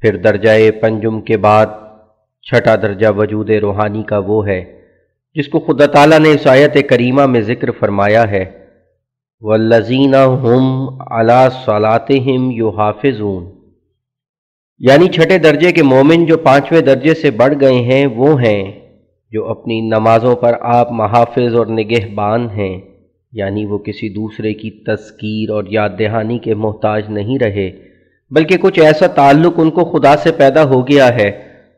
پھر درجہ پنجم کے بعد چھٹا درجہ وجود روحانی کا وہ ہے جس کو خدا تعالیٰ نے اس آیت کریمہ میں ذکر فرمایا ہے، وَالَّذِينَ هُمْ عَلَىٰ صَلَاتِهِمْ يُحَافِظُونَ، یعنی چھٹے درجے کے مومن جو پانچویں درجے سے بڑھ گئے ہیں وہ ہیں جو اپنی نمازوں پر آپ محافظ اور نگہبان ہیں، یعنی وہ کسی دوسرے کی تذکیر اور یاد دہانی کے محتاج نہیں رہے، بلکہ کچھ ایسا تعلق ان کو خدا سے پیدا ہو گیا ہے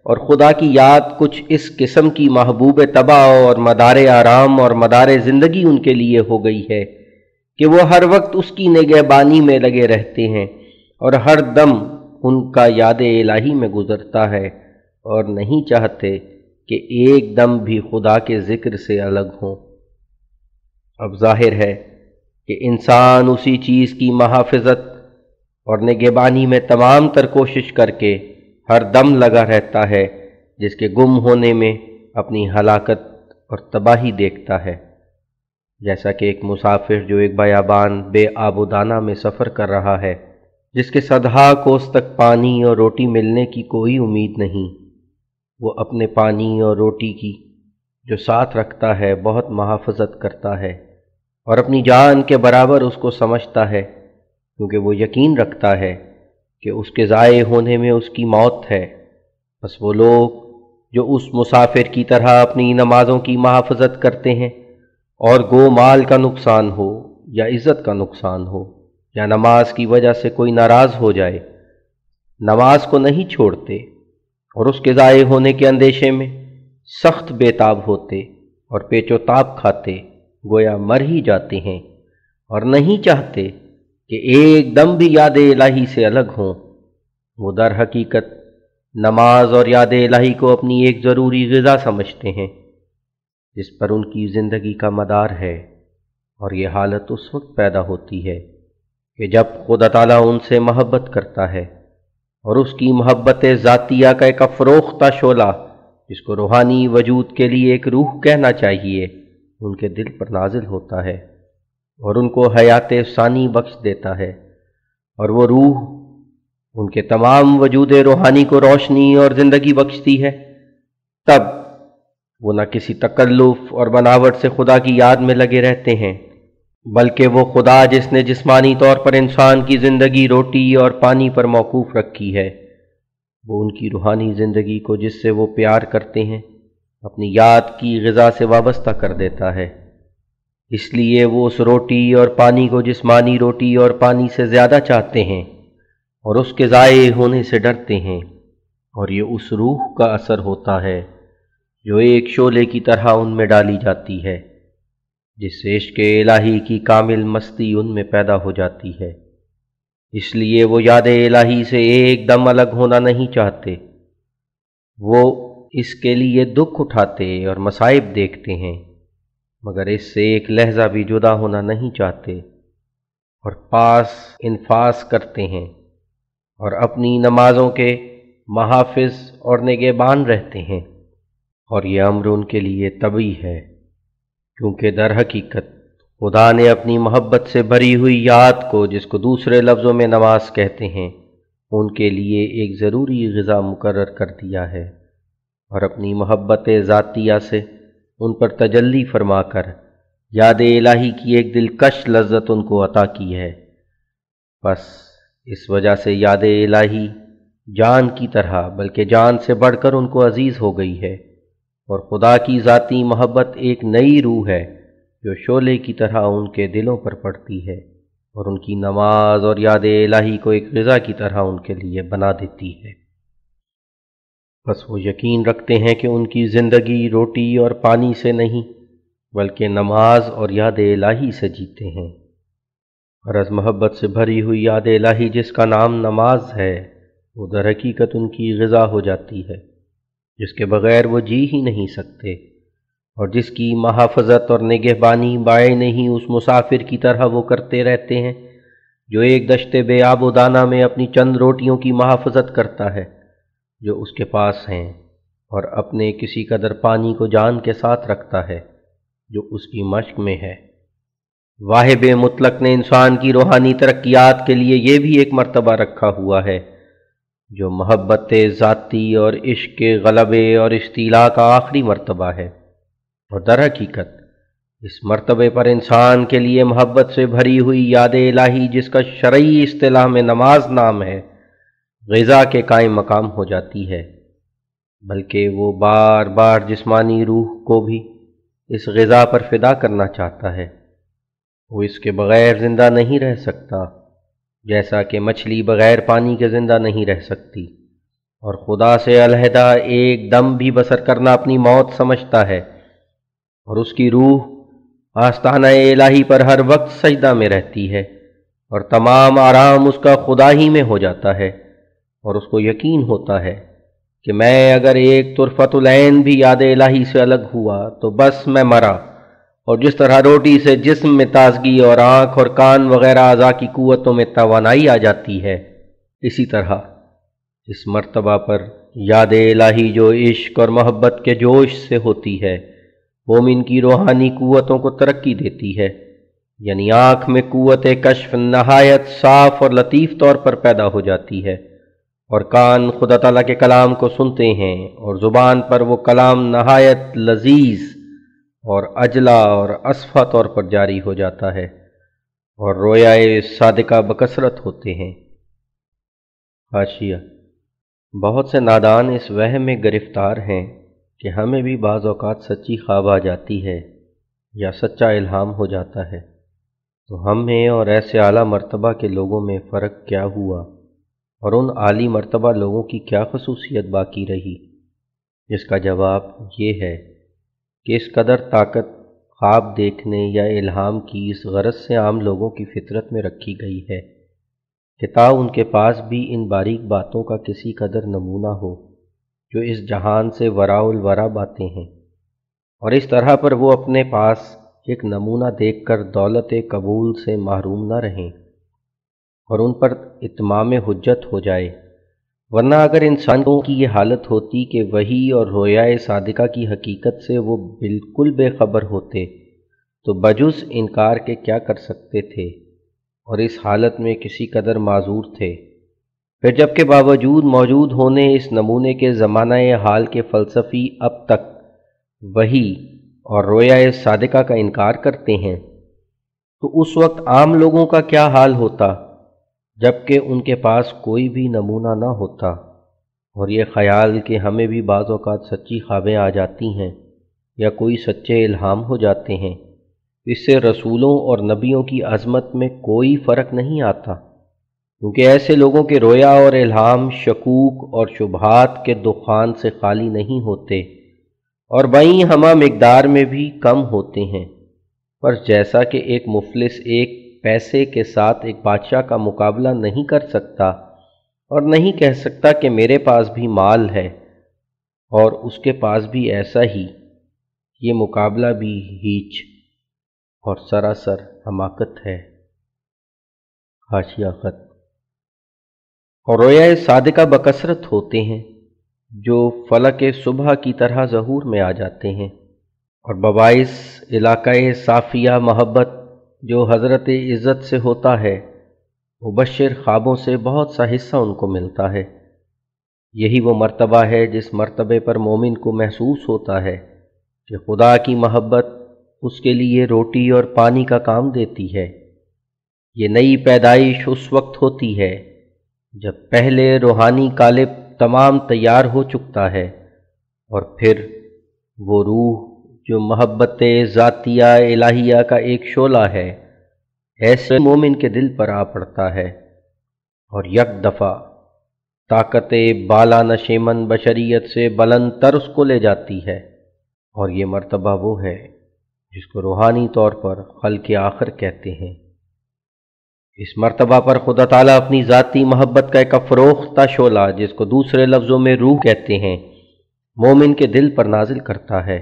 اور خدا کی یاد کچھ اس قسم کی محبوب طبع اور مدار آرام اور مدار زندگی ان کے لیے ہو گئی ہے کہ وہ ہر وقت اس کی نگہبانی میں لگے رہتے ہیں اور ہر دم ان کا یاد الہی میں گزرتا ہے اور نہیں چاہتے کہ ایک دم بھی خدا کے ذکر سے الگ ہوں۔ اب ظاہر ہے کہ انسان اسی چیز کی محافظت اور نگہبانی میں تمام تر کوشش کر کے ہر دم لگا رہتا ہے جس کے گم ہونے میں اپنی ہلاکت اور تباہی دیکھتا ہے، جیسا کہ ایک مسافر جو ایک بیابان بے آب و دانہ میں سفر کر رہا ہے، جس کے صدہا کوس تک پانی اور روٹی ملنے کی کوئی امید نہیں، وہ اپنے پانی اور روٹی کی جو ساتھ رکھتا ہے بہت محافظت کرتا ہے اور اپنی جان کے برابر اس کو سمجھتا ہے، کیونکہ وہ یقین رکھتا ہے کہ اس کے ضائع ہونے میں اس کی موت ہے۔ بس وہ لوگ جو اس مسافر کی طرح اپنی نمازوں کی محافظت کرتے ہیں اور گو مال کا نقصان ہو یا عزت کا نقصان ہو یا نماز کی وجہ سے کوئی ناراض ہو جائے، نماز کو نہیں چھوڑتے اور اس کے ضائع ہونے کے اندیشے میں سخت بے تاب ہوتے اور پیچ و تاب کھاتے گویا مر ہی جاتے ہیں اور نہیں چاہتے کہ ایک دم بھی یاد الہی سے الگ ہوں، وہ در حقیقت نماز اور یاد الہی کو اپنی ایک ضروری غذا سمجھتے ہیں جس پر ان کی زندگی کا مدار ہے، اور یہ حالت اس وقت پیدا ہوتی ہے کہ جب خدا تعالیٰ ان سے محبت کرتا ہے اور اس کی محبت ذاتیہ کا ایک افروختہ شعلہ جس کو روحانی وجود کے لیے ایک روح کہنا چاہیے ان کے دل پر نازل ہوتا ہے اور ان کو حیات ثانی بخش دیتا ہے، اور وہ روح ان کے تمام وجود روحانی کو روشنی اور زندگی بخشتی ہے، تب وہ نہ کسی تکلف اور بناوٹ سے خدا کی یاد میں لگے رہتے ہیں، بلکہ وہ خدا جس نے جسمانی طور پر انسان کی زندگی روٹی اور پانی پر موقوف رکھی ہے، وہ ان کی روحانی زندگی کو جس سے وہ پیار کرتے ہیں اپنی یاد کی غذا سے وابستہ کر دیتا ہے۔ اس لیے وہ اس روٹی اور پانی کو جسمانی روٹی اور پانی سے زیادہ چاہتے ہیں اور اس کے ضائع ہونے سے ڈرتے ہیں، اور یہ اس روح کا اثر ہوتا ہے جو ایک شعلے کی طرح ان میں ڈالی جاتی ہے، جس سے عشق الہی کی کامل مستی ان میں پیدا ہو جاتی ہے۔ اس لیے وہ یاد الہی سے ایک دم الگ ہونا نہیں چاہتے، وہ اس کے لیے دکھ اٹھاتے اور مصائب دیکھتے ہیں، مگر اس سے ایک لحظہ بھی جدا ہونا نہیں چاہتے اور پاس انفاس کرتے ہیں اور اپنی نمازوں کے محافظ اور نگہبان رہتے ہیں، اور یہ امر ان کے لیے طبعی ہے، کیونکہ در حقیقت خدا نے اپنی محبت سے بھری ہوئی یاد کو، جس کو دوسرے لفظوں میں نماز کہتے ہیں، ان کے لیے ایک ضروری غذا مقرر کر دیا ہے، اور اپنی محبت ذاتیہ سے ان پر تجلی فرما کر یاد الہی کی ایک دلکش لذت ان کو عطا کی ہے۔ بس اس وجہ سے یاد الہی جان کی طرح بلکہ جان سے بڑھ کر ان کو عزیز ہو گئی ہے، اور خدا کی ذاتی محبت ایک نئی روح ہے جو شعلے کی طرح ان کے دلوں پر پڑتی ہے اور ان کی نماز اور یاد الہی کو ایک غذا کی طرح ان کے لیے بنا دیتی ہے۔ بس وہ یقین رکھتے ہیں کہ ان کی زندگی روٹی اور پانی سے نہیں بلکہ نماز اور یاد الہی سے جیتے ہیں، اور از محبت سے بھری ہوئی یاد الہی جس کا نام نماز ہے وہ در حقیقت ان کی غذا ہو جاتی ہے، جس کے بغیر وہ جی ہی نہیں سکتے، اور جس کی محافظت اور نگہبانی بائے نہیں اس مسافر کی طرح وہ کرتے رہتے ہیں جو ایک دشت بے آب و دانہ میں اپنی چند روٹیوں کی محافظت کرتا ہے جو اس کے پاس ہیں، اور اپنے کسی قدر پانی کو جان کے ساتھ رکھتا ہے جو اس کی مشق میں ہے۔ واہب مطلق نے انسان کی روحانی ترقیات کے لیے یہ بھی ایک مرتبہ رکھا ہوا ہے جو محبت ذاتی اور عشق کے غلبے اور استیلا کا آخری مرتبہ ہے، اور در حقیقت اس مرتبے پر انسان کے لیے محبت سے بھری ہوئی یاد الہی، جس کا شرعی اصطلاح میں نماز نام ہے، غذا کے قائم مقام ہو جاتی ہے، بلکہ وہ بار بار جسمانی روح کو بھی اس غذا پر فدا کرنا چاہتا ہے۔ وہ اس کے بغیر زندہ نہیں رہ سکتا، جیسا کہ مچھلی بغیر پانی کے زندہ نہیں رہ سکتی، اور خدا سے علیحدہ ایک دم بھی بسر کرنا اپنی موت سمجھتا ہے، اور اس کی روح آستانہ الہی پر ہر وقت سجدہ میں رہتی ہے، اور تمام آرام اس کا خدا ہی میں ہو جاتا ہے، اور اس کو یقین ہوتا ہے کہ میں اگر ایک طرفت العین بھی یاد الہی سے الگ ہوا تو بس میں مرا، اور جس طرح روٹی سے جسم میں تازگی اور آنکھ اور کان وغیرہ اعضاء کی قوتوں میں توانائی آ جاتی ہے، اسی طرح اس مرتبہ پر یاد الہی جو عشق اور محبت کے جوش سے ہوتی ہے، مومن کی روحانی قوتوں کو ترقی دیتی ہے، یعنی آنکھ میں قوت کشف نہایت صاف اور لطیف طور پر پیدا ہو جاتی ہے، اور کان خدا تعالیٰ کے کلام کو سنتے ہیں، اور زبان پر وہ کلام نہایت لذیذ اور اجلا اور اصفہ طور پر جاری ہو جاتا ہے، اور رویائے صادقہ بکثرت ہوتے ہیں۔ حاشیہ: بہت سے نادان اس وہم میں گرفتار ہیں کہ ہمیں بھی بعض اوقات سچی خواب آ جاتی ہے یا سچا الہام ہو جاتا ہے، تو ہمیں اور ایسے اعلیٰ مرتبہ کے لوگوں میں فرق کیا ہوا، اور ان عالی مرتبہ لوگوں کی کیا خصوصیت باقی رہی؟ جس کا جواب یہ ہے کہ اس قدر طاقت خواب دیکھنے یا الہام کی اس غرض سے عام لوگوں کی فطرت میں رکھی گئی ہے کہ تا ان کے پاس بھی ان باریک باتوں کا کسی قدر نمونہ ہو جو اس جہان سے وراء الورا باتیں ہیں، اور اس طرح پر وہ اپنے پاس ایک نمونہ دیکھ کر دولت قبول سے محروم نہ رہیں اور ان پر اتمام حجت ہو جائے، ورنہ اگر انسانوں کی یہ حالت ہوتی کہ وحی اور رویائے صادقہ کی حقیقت سے وہ بالکل بے خبر ہوتے تو بجز انکار کے کیا کر سکتے تھے، اور اس حالت میں کسی قدر معذور تھے۔ پھر جبکہ باوجود موجود ہونے اس نمونے کے زمانہ حال کے فلسفی اب تک وحی اور رویائے صادقہ کا انکار کرتے ہیں، تو اس وقت عام لوگوں کا کیا حال ہوتا جبکہ ان کے پاس کوئی بھی نمونہ نہ ہوتا، اور یہ خیال کہ ہمیں بھی بعض اوقات سچی خوابیں آ جاتی ہیں یا کوئی سچے الہام ہو جاتے ہیں، اس سے رسولوں اور نبیوں کی عظمت میں کوئی فرق نہیں آتا، کیونکہ ایسے لوگوں کے رویا اور الہام شکوک اور شبہات کے دخان سے خالی نہیں ہوتے، اور بائیں ہمہ مقدار میں بھی کم ہوتے ہیں، پر جیسا کہ ایک مفلس ایک پیسے کے ساتھ ایک بادشاہ کا مقابلہ نہیں کر سکتا اور نہیں کہہ سکتا کہ میرے پاس بھی مال ہے اور اس کے پاس بھی ایسا ہی، یہ مقابلہ بھی ہیچ اور سراسر حماقت ہے۔ حاشیہ خط: اور رویائے صادقہ بکثرت ہوتے ہیں جو فلک صبح کی طرح ظہور میں آ جاتے ہیں، اور بباعث علاقۂ صافیہ محبت جو حضرت عزت سے ہوتا ہے، مبشر خوابوں سے بہت سا حصہ ان کو ملتا ہے۔ یہی وہ مرتبہ ہے جس مرتبے پر مومن کو محسوس ہوتا ہے کہ خدا کی محبت اس کے لیے روٹی اور پانی کا کام دیتی ہے۔ یہ نئی پیدائش اس وقت ہوتی ہے جب پہلے روحانی قالب تمام تیار ہو چکتا ہے، اور پھر وہ روح جو محبت ذاتیہ الہیہ کا ایک شعلہ ہے ایسے مومن کے دل پر آ پڑتا ہے، اور یک دفعہ طاقت بالا نشیمن بشریت سے بلند تر اس کو لے جاتی ہے، اور یہ مرتبہ وہ ہے جس کو روحانی طور پر خلق آخر کہتے ہیں۔ اس مرتبہ پر خدا تعالیٰ اپنی ذاتی محبت کا ایک افروختہ شعلہ، جس کو دوسرے لفظوں میں روح کہتے ہیں، مومن کے دل پر نازل کرتا ہے،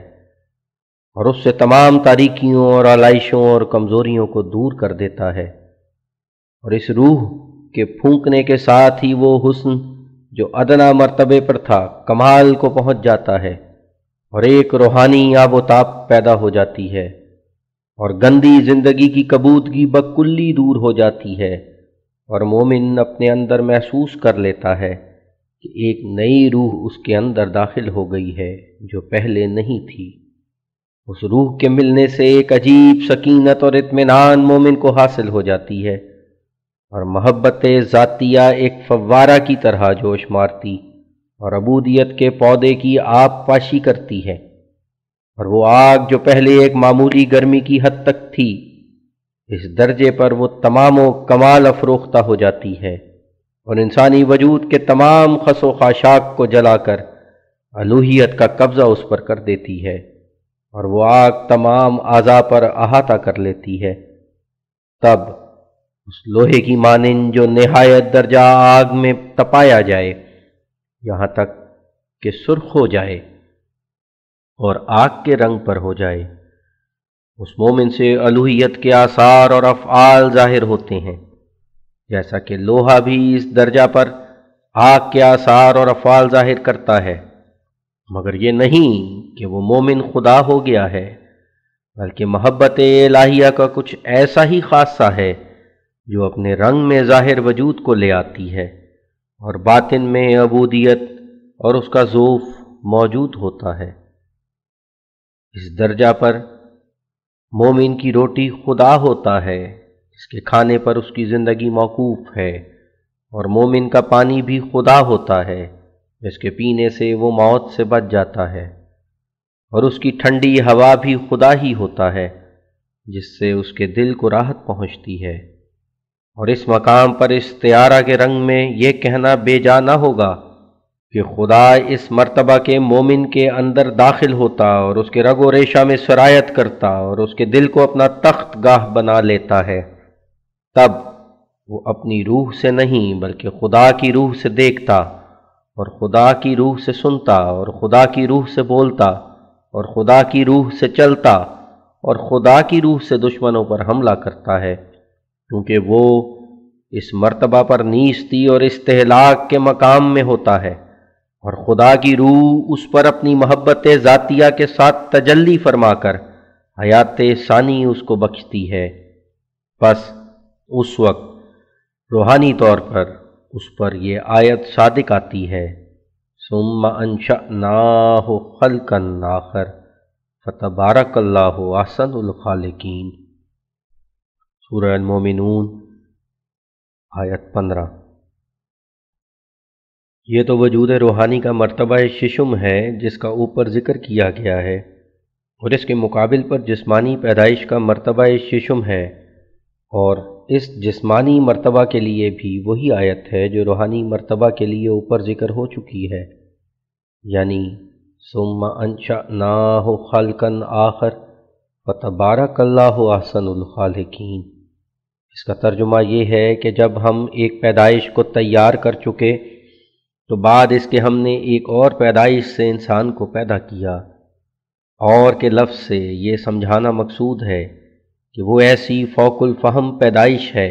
اور اس سے تمام تاریکیوں اور آلائشوں اور کمزوریوں کو دور کر دیتا ہے، اور اس روح کے پھونکنے کے ساتھ ہی وہ حسن جو ادنا مرتبے پر تھا کمال کو پہنچ جاتا ہے، اور ایک روحانی آب و تاب پیدا ہو جاتی ہے، اور گندی زندگی کی کبودگی بکلی دور ہو جاتی ہے، اور مومن اپنے اندر محسوس کر لیتا ہے کہ ایک نئی روح اس کے اندر داخل ہو گئی ہے جو پہلے نہیں تھی۔ اس روح کے ملنے سے ایک عجیب سکینت اور اطمینان مومن کو حاصل ہو جاتی ہے، اور محبت ذاتیہ ایک فوارہ کی طرح جوش مارتی اور عبودیت کے پودے کی آب پاشی کرتی ہے، اور وہ آگ جو پہلے ایک معمولی گرمی کی حد تک تھی، اس درجے پر وہ تمام و کمال افروختہ ہو جاتی ہے اور انسانی وجود کے تمام خس و خاشاک کو جلا کر الوہیت کا قبضہ اس پر کر دیتی ہے، اور وہ آگ تمام اعضاء پر احاطہ کر لیتی ہے۔ تب اس لوہے کی مانند جو نہایت درجہ آگ میں تپایا جائے یہاں تک کہ سرخ ہو جائے اور آگ کے رنگ پر ہو جائے، اس مومن سے الوہیت کے آثار اور افعال ظاہر ہوتے ہیں، جیسا کہ لوہا بھی اس درجہ پر آگ کے آثار اور افعال ظاہر کرتا ہے، مگر یہ نہیں کہ وہ مومن خدا ہو گیا ہے، بلکہ محبت الہیہ کا کچھ ایسا ہی خاصہ ہے جو اپنے رنگ میں ظاہر وجود کو لے آتی ہے، اور باطن میں عبودیت اور اس کا ذوف موجود ہوتا ہے۔ اس درجہ پر مومن کی روٹی خدا ہوتا ہے جس کے کھانے پر اس کی زندگی موقوف ہے، اور مومن کا پانی بھی خدا ہوتا ہے جس کے پینے سے وہ موت سے بچ جاتا ہے، اور اس کی ٹھنڈی ہوا بھی خدا ہی ہوتا ہے جس سے اس کے دل کو راحت پہنچتی ہے۔ اور اس مقام پر استعارہ کے رنگ میں یہ کہنا بے جا نہ ہوگا کہ خدا اس مرتبہ کے مومن کے اندر داخل ہوتا اور اس کے رگ و ریشہ میں سرایت کرتا اور اس کے دل کو اپنا تخت گاہ بنا لیتا ہے۔ تب وہ اپنی روح سے نہیں بلکہ خدا کی روح سے دیکھتا اور خدا کی روح سے سنتا اور خدا کی روح سے بولتا اور خدا کی روح سے چلتا اور خدا کی روح سے دشمنوں پر حملہ کرتا ہے، کیونکہ وہ اس مرتبہ پر نیستی اور استہلاک کے مقام میں ہوتا ہے، اور خدا کی روح اس پر اپنی محبت ذاتیہ کے ساتھ تجلی فرما کر حیات ثانی اس کو بخشتی ہے۔ بس اس وقت روحانی طور پر اس پر یہ آیت صادق آتی ہے، ثم انشأناہ خلقا آخر فتبارک اللہ احسن الخالقین۔ سورہ المومنون آیت 15۔ یہ تو وجود روحانی کا مرتبہ ششم ہے جس کا اوپر ذکر کیا گیا ہے، اور اس کے مقابل پر جسمانی پیدائش کا مرتبہ ششم ہے، اور اس جسمانی مرتبہ کے لیے بھی وہی آیت ہے جو روحانی مرتبہ کے لیے اوپر ذکر ہو چکی ہے، یعنی ثم انشأناہ خلقا آخر فتبارک اللہ احسن الخالقین۔ اس کا ترجمہ یہ ہے کہ جب ہم ایک پیدائش کو تیار کر چکے تو بعد اس کے ہم نے ایک اور پیدائش سے انسان کو پیدا کیا، اور کے لفظ سے یہ سمجھانا مقصود ہے کہ وہ ایسی فوق الفہم پیدائش ہے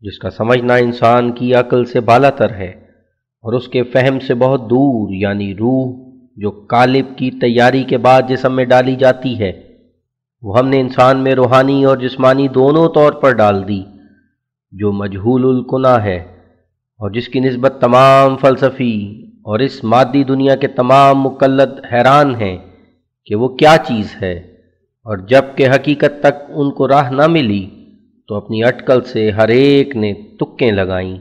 جس کا سمجھنا انسان کی عقل سے بالا تر ہے اور اس کے فہم سے بہت دور، یعنی روح جو قالب کی تیاری کے بعد جسم میں ڈالی جاتی ہے، وہ ہم نے انسان میں روحانی اور جسمانی دونوں طور پر ڈال دی، جو مجہول الکنہ ہے اور جس کی نسبت تمام فلسفی اور اس مادی دنیا کے تمام مقلد حیران ہیں کہ وہ کیا چیز ہے، اور جب کہ حقیقت تک ان کو راہ نہ ملی تو اپنی اٹکل سے ہر ایک نے تکیں لگائیں۔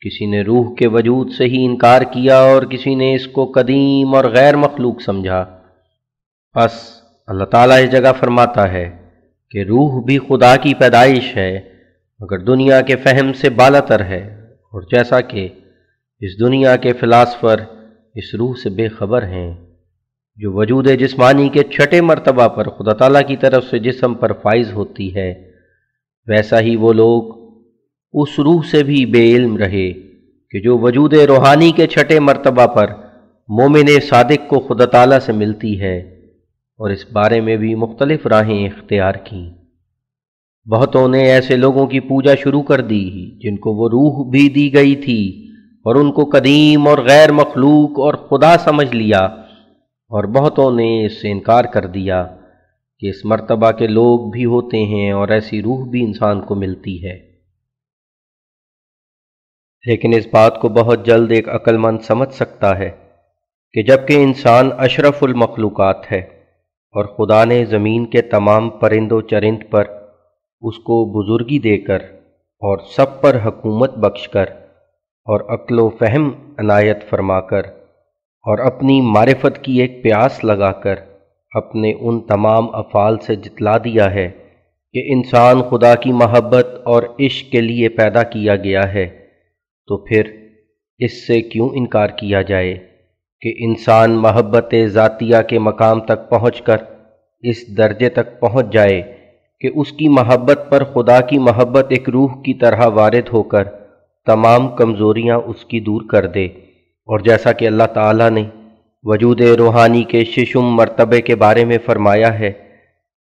کسی نے روح کے وجود سے ہی انکار کیا اور کسی نے اس کو قدیم اور غیر مخلوق سمجھا۔ بس اللہ تعالیٰ اس جگہ فرماتا ہے کہ روح بھی خدا کی پیدائش ہے مگر دنیا کے فہم سے بالا تر ہے، اور جیسا کہ اس دنیا کے فلاسفر اس روح سے بے خبر ہیں جو وجود جسمانی کے چھٹے مرتبہ پر خدا تعالیٰ کی طرف سے جسم پر فائز ہوتی ہے، ویسا ہی وہ لوگ اس روح سے بھی بے علم رہے کہ جو وجود روحانی کے چھٹے مرتبہ پر مومن صادق کو خدا تعالیٰ سے ملتی ہے، اور اس بارے میں بھی مختلف راہیں اختیار کیں۔ بہتوں نے ایسے لوگوں کی پوجا شروع کر دی جن کو وہ روح بھی دی گئی تھی اور ان کو قدیم اور غیر مخلوق اور خدا سمجھ لیا، اور بہتوں نے اس سے انکار کر دیا کہ اس مرتبہ کے لوگ بھی ہوتے ہیں اور ایسی روح بھی انسان کو ملتی ہے۔ لیکن اس بات کو بہت جلد ایک عقل مند سمجھ سکتا ہے کہ جبکہ انسان اشرف المخلوقات ہے اور خدا نے زمین کے تمام پرند و چرند پر اس کو بزرگی دے کر اور سب پر حکومت بخش کر اور عقل و فہم عنایت فرما کر اور اپنی معرفت کی ایک پیاس لگا کر اپنے ان تمام افعال سے جتلا دیا ہے کہ انسان خدا کی محبت اور عشق کے لیے پیدا کیا گیا ہے، تو پھر اس سے کیوں انکار کیا جائے کہ انسان محبت ذاتیہ کے مقام تک پہنچ کر اس درجے تک پہنچ جائے کہ اس کی محبت پر خدا کی محبت ایک روح کی طرح وارد ہو کر تمام کمزوریاں اس کی دور کر دے، اور جیسا کہ اللہ تعالیٰ نے وجود روحانی کے ششم مرتبے کے بارے میں فرمایا ہے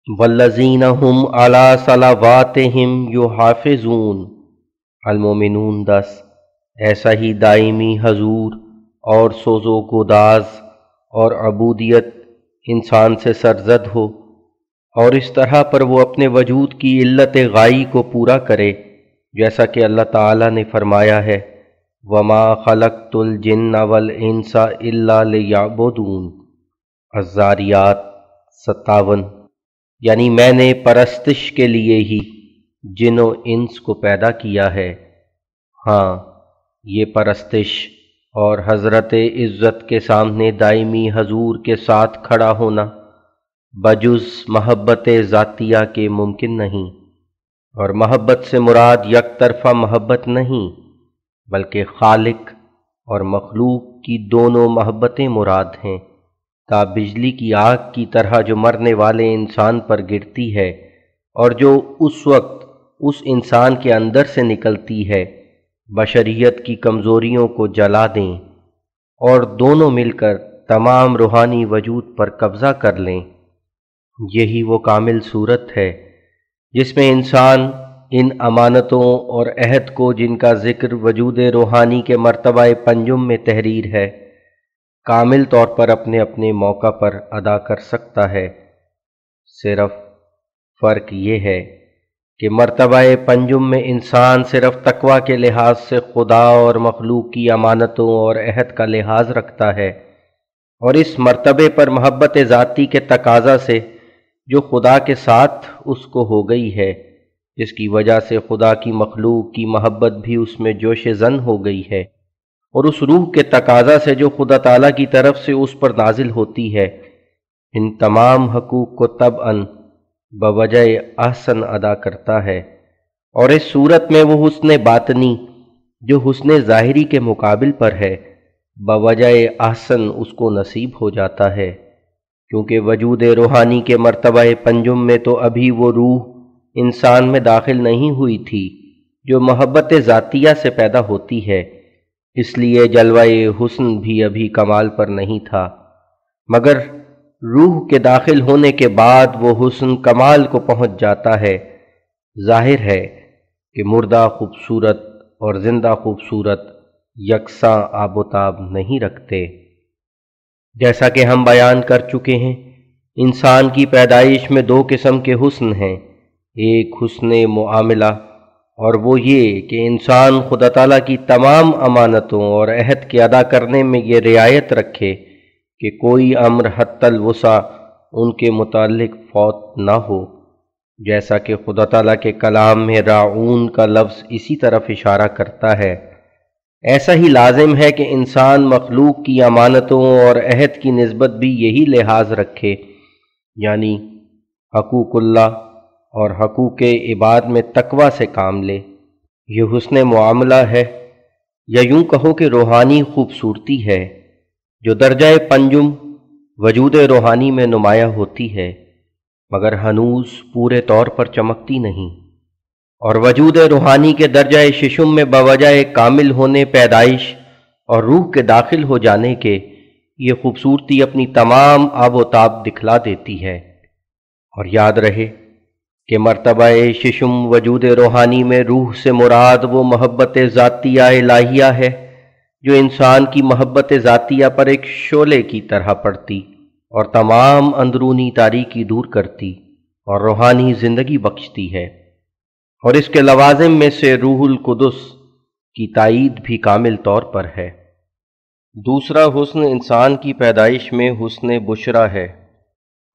والذین ہم علی صلواتہم یحافظون، المومنون 10، ایسا ہی دائمی حضور اور سوز و گداز اور عبودیت انسان سے سرزد ہو اور اس طرح پر وہ اپنے وجود کی علت غائی کو پورا کرے، جیسا کہ اللہ تعالیٰ نے فرمایا ہے وَمَا خَلَقْتُ الْجِنَّ وَالْإِنسَ إِلَّا لِيَعْبُدُونَ، الذاریات 57، یعنی میں نے پرستش کے لیے ہی جن و انس کو پیدا کیا ہے۔ ہاں، یہ پرستش اور حضرت عزت کے سامنے دائمی حضور کے ساتھ کھڑا ہونا بجز محبت ذاتیہ کے ممکن نہیں، اور محبت سے مراد یک طرفہ محبت نہیں بلکہ خالق اور مخلوق کی دونوں محبتیں مراد ہیں، تا بجلی کی آگ کی طرح جو مرنے والے انسان پر گرتی ہے اور جو اس وقت اس انسان کے اندر سے نکلتی ہے بشریت کی کمزوریوں کو جلا دیں اور دونوں مل کر تمام روحانی وجود پر قبضہ کر لیں۔ یہی وہ کامل صورت ہے جس میں انسان ان امانتوں اور عہد کو، جن کا ذکر وجود روحانی کے مرتبہ پنجم میں تحریر ہے، کامل طور پر اپنے اپنے موقع پر ادا کر سکتا ہے۔ صرف فرق یہ ہے کہ مرتبہ پنجم میں انسان صرف تقوی کے لحاظ سے خدا اور مخلوق کی امانتوں اور عہد کا لحاظ رکھتا ہے، اور اس مرتبے پر محبت ذاتی کے تقاضا سے جو خدا کے ساتھ اس کو ہو گئی ہے، جس کی وجہ سے خدا کی مخلوق کی محبت بھی اس میں جوش زن ہو گئی ہے، اور اس روح کے تقاضا سے جو خدا تعالیٰ کی طرف سے اس پر نازل ہوتی ہے، ان تمام حقوق کو طبعاً بوجہ احسن ادا کرتا ہے، اور اس صورت میں وہ حسن باطنی جو حسن ظاہری کے مقابل پر ہے بوجہ احسن اس کو نصیب ہو جاتا ہے، کیونکہ وجود روحانی کے مرتبہ پنجم میں تو ابھی وہ روح انسان میں داخل نہیں ہوئی تھی جو محبت ذاتیہ سے پیدا ہوتی ہے، اس لیے جلوہ حسن بھی ابھی کمال پر نہیں تھا، مگر روح کے داخل ہونے کے بعد وہ حسن کمال کو پہنچ جاتا ہے۔ ظاہر ہے کہ مردہ خوبصورت اور زندہ خوبصورت یکساں آب و تاب نہیں رکھتے۔ جیسا کہ ہم بیان کر چکے ہیں، انسان کی پیدائش میں دو قسم کے حسن ہیں، ایک حسن معاملہ، اور وہ یہ کہ انسان خدا تعالیٰ کی تمام امانتوں اور عہد کے ادا کرنے میں یہ رعایت رکھے کہ کوئی امر حتی الوسع ان کے متعلق فوت نہ ہو، جیسا کہ خدا تعالیٰ کے کلام میں راعون کا لفظ اسی طرف اشارہ کرتا ہے۔ ایسا ہی لازم ہے کہ انسان مخلوق کی امانتوں اور عہد کی نسبت بھی یہی لحاظ رکھے، یعنی حقوق اللہ اور حقوق عباد میں تقوی سے کام لے۔ یہ حسن معاملہ ہے، یا یوں کہو کہ روحانی خوبصورتی ہے، جو درجہ پنجم وجود روحانی میں نمایاں ہوتی ہے مگر ہنوز پورے طور پر چمکتی نہیں، اور وجود روحانی کے درجہ ششم میں بوجہ کامل ہونے پیدائش اور روح کے داخل ہو جانے کے یہ خوبصورتی اپنی تمام آب و تاب دکھلا دیتی ہے۔ اور یاد رہے کہ مرتبہ ششم وجود روحانی میں روح سے مراد وہ محبت ذاتیہ الہیہ ہے جو انسان کی محبت ذاتیہ پر ایک شعلے کی طرح پڑتی اور تمام اندرونی تاریکی دور کرتی اور روحانی زندگی بخشتی ہے، اور اس کے لوازم میں سے روح القدس کی تائید بھی کامل طور پر ہے۔ دوسرا حسن انسان کی پیدائش میں حسن بشرا ہے،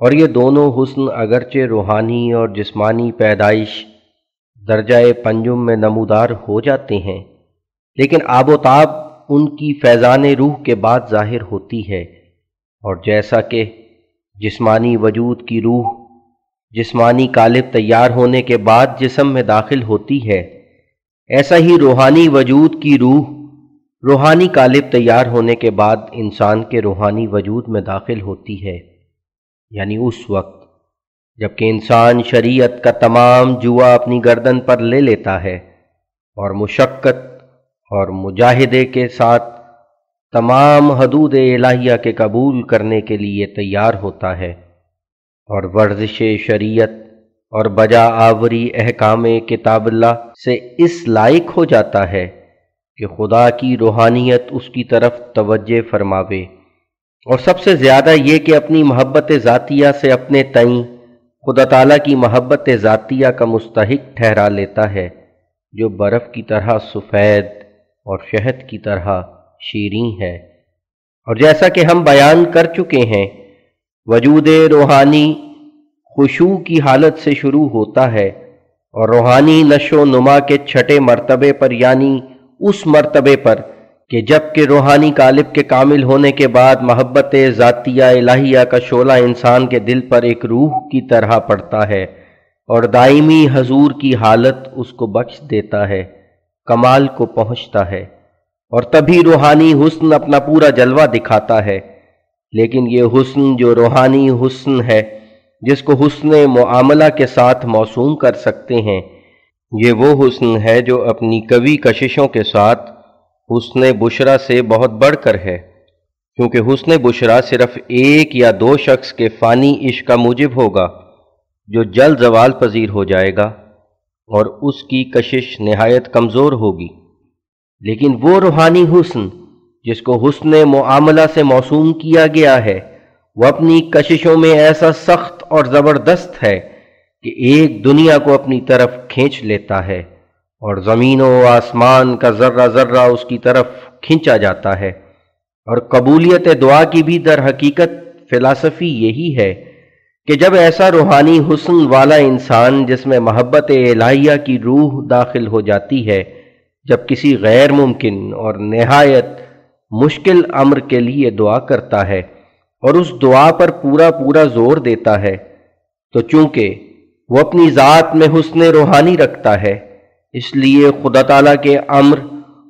اور یہ دونوں حسن اگرچہ روحانی اور جسمانی پیدائش درجہ پنجم میں نمودار ہو جاتے ہیں، لیکن آب و تاب ان کی فیضان روح کے بعد ظاہر ہوتی ہے، اور جیسا کہ جسمانی وجود کی روح جسمانی قالب تیار ہونے کے بعد جسم میں داخل ہوتی ہے، ایسا ہی روحانی وجود کی روح روحانی قالب تیار ہونے کے بعد انسان کے روحانی وجود میں داخل ہوتی ہے، یعنی اس وقت جب کہ انسان شریعت کا تمام جوا اپنی گردن پر لے لیتا ہے اور مشقت اور مجاہدے کے ساتھ تمام حدود الہیہ کے قبول کرنے کے لیے تیار ہوتا ہے، اور ورزش شریعت اور بجا آوری احکام کتاب اللہ سے اس لائق ہو جاتا ہے کہ خدا کی روحانیت اس کی طرف توجہ فرماوے، اور سب سے زیادہ یہ کہ اپنی محبت ذاتیہ سے اپنے تئیں خدا تعالیٰ کی محبت ذاتیہ کا مستحق ٹھہرا لیتا ہے، جو برف کی طرح سفید اور شہد کی طرح شیریں ہے۔ اور جیسا کہ ہم بیان کر چکے ہیں، وجود روحانی خشوع کی حالت سے شروع ہوتا ہے، اور روحانی نشو و نما کے چھٹے مرتبے پر، یعنی اس مرتبے پر کہ جب کہ روحانی قالب کے کامل ہونے کے بعد محبت ذاتیہ الہیہ کا شعلہ انسان کے دل پر ایک روح کی طرح پڑتا ہے اور دائمی حضور کی حالت اس کو بخش دیتا ہے، کمال کو پہنچتا ہے، اور تبھی روحانی حسن اپنا پورا جلوہ دکھاتا ہے۔ لیکن یہ حسن جو روحانی حسن ہے، جس کو حسن معاملہ کے ساتھ موسوم کر سکتے ہیں، یہ وہ حسن ہے جو اپنی قوی کششوں کے ساتھ حسن بشرا سے بہت بڑھ کر ہے، کیونکہ حسن بشرا صرف ایک یا دو شخص کے فانی عشق کا موجب ہوگا جو جلد زوال پذیر ہو جائے گا، اور اس کی کشش نہایت کمزور ہوگی۔ لیکن وہ روحانی حسن جس کو حسن معاملہ سے موسوم کیا گیا ہے، وہ اپنی کششوں میں ایسا سخت اور زبردست ہے کہ ایک دنیا کو اپنی طرف کھینچ لیتا ہے، اور زمین و آسمان کا ذرہ ذرہ اس کی طرف کھینچا جاتا ہے۔ اور قبولیت دعا کی بھی در حقیقت فلسفی یہی ہے کہ جب ایسا روحانی حسن والا انسان جس میں محبت الہیہ کی روح داخل ہو جاتی ہے، جب کسی غیر ممکن اور نہایت مشکل امر کے لیے دعا کرتا ہے اور اس دعا پر پورا زور دیتا ہے، تو چونکہ وہ اپنی ذات میں حسن روحانی رکھتا ہے، اس لیے خدا تعالیٰ کے امر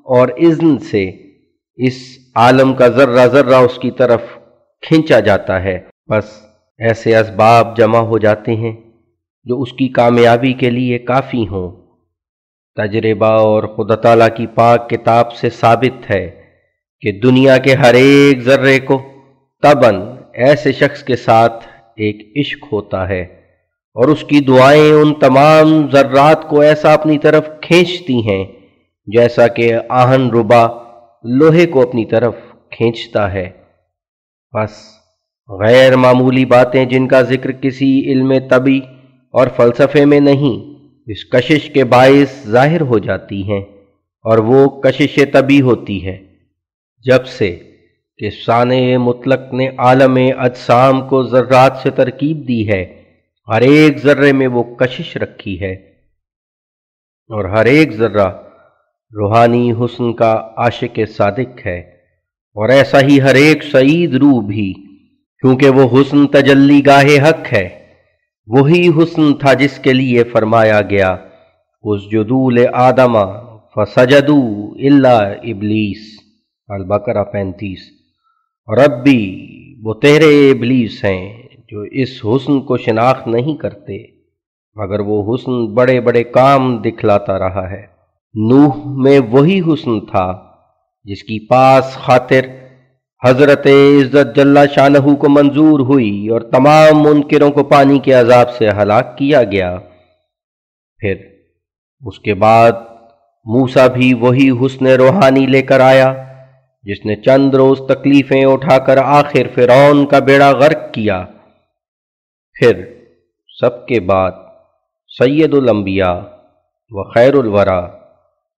اور اذن سے اس عالم کا ذرہ ذرہ اس کی طرف کھینچا جاتا ہے۔ بس ایسے اسباب جمع ہو جاتے ہیں جو اس کی کامیابی کے لیے کافی ہوں۔ تجربہ اور خدا تعالیٰ کی پاک کتاب سے ثابت ہے کہ دنیا کے ہر ایک ذرے کو طبعاً ایسے شخص کے ساتھ ایک عشق ہوتا ہے، اور اس کی دعائیں ان تمام ذرات کو ایسا اپنی طرف کھینچتی ہیں جیسا کہ آہن ربا لوہے کو اپنی طرف کھینچتا ہے۔ بس غیر معمولی باتیں جن کا ذکر کسی علم طبی اور فلسفے میں نہیں، اس کشش کے باعث ظاہر ہو جاتی ہیں، اور وہ کشش طبی ہوتی ہے جب سے کہ صانع مطلق نے عالم اجسام کو ذرات سے ترکیب دی ہے، ہر ایک ذرے میں وہ کشش رکھی ہے، اور ہر ایک ذرہ روحانی حسن کا عاشق صادق ہے، اور ایسا ہی ہر ایک سعید روح بھی، کیونکہ وہ حسن تجلی گاہ حق ہے۔ وہی حسن تھا جس کے لیے فرمایا گیا اسجدوا لآدم فسجدوا الا ابلیس، البقرہ 35۔ اور اب بھی وہ تیرے ابلیس ہیں جو اس حسن کو شناخت نہیں کرتے، مگر وہ حسن بڑے بڑے کام دکھلاتا رہا ہے۔ نوح میں وہی حسن تھا جس کی پاس خاطر حضرت عزت جل شانہ کو منظور ہوئی اور تمام منکروں کو پانی کے عذاب سے ہلاک کیا گیا۔ پھر اس کے بعد موسیٰ بھی وہی حسن روحانی لے کر آیا جس نے چند روز تکلیفیں اٹھا کر آخر فرعون کا بیڑا غرق کیا۔ پھر سب کے بعد سید الانبیاء و خیر الورا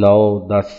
9-10।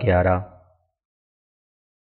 11।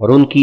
اور ان کی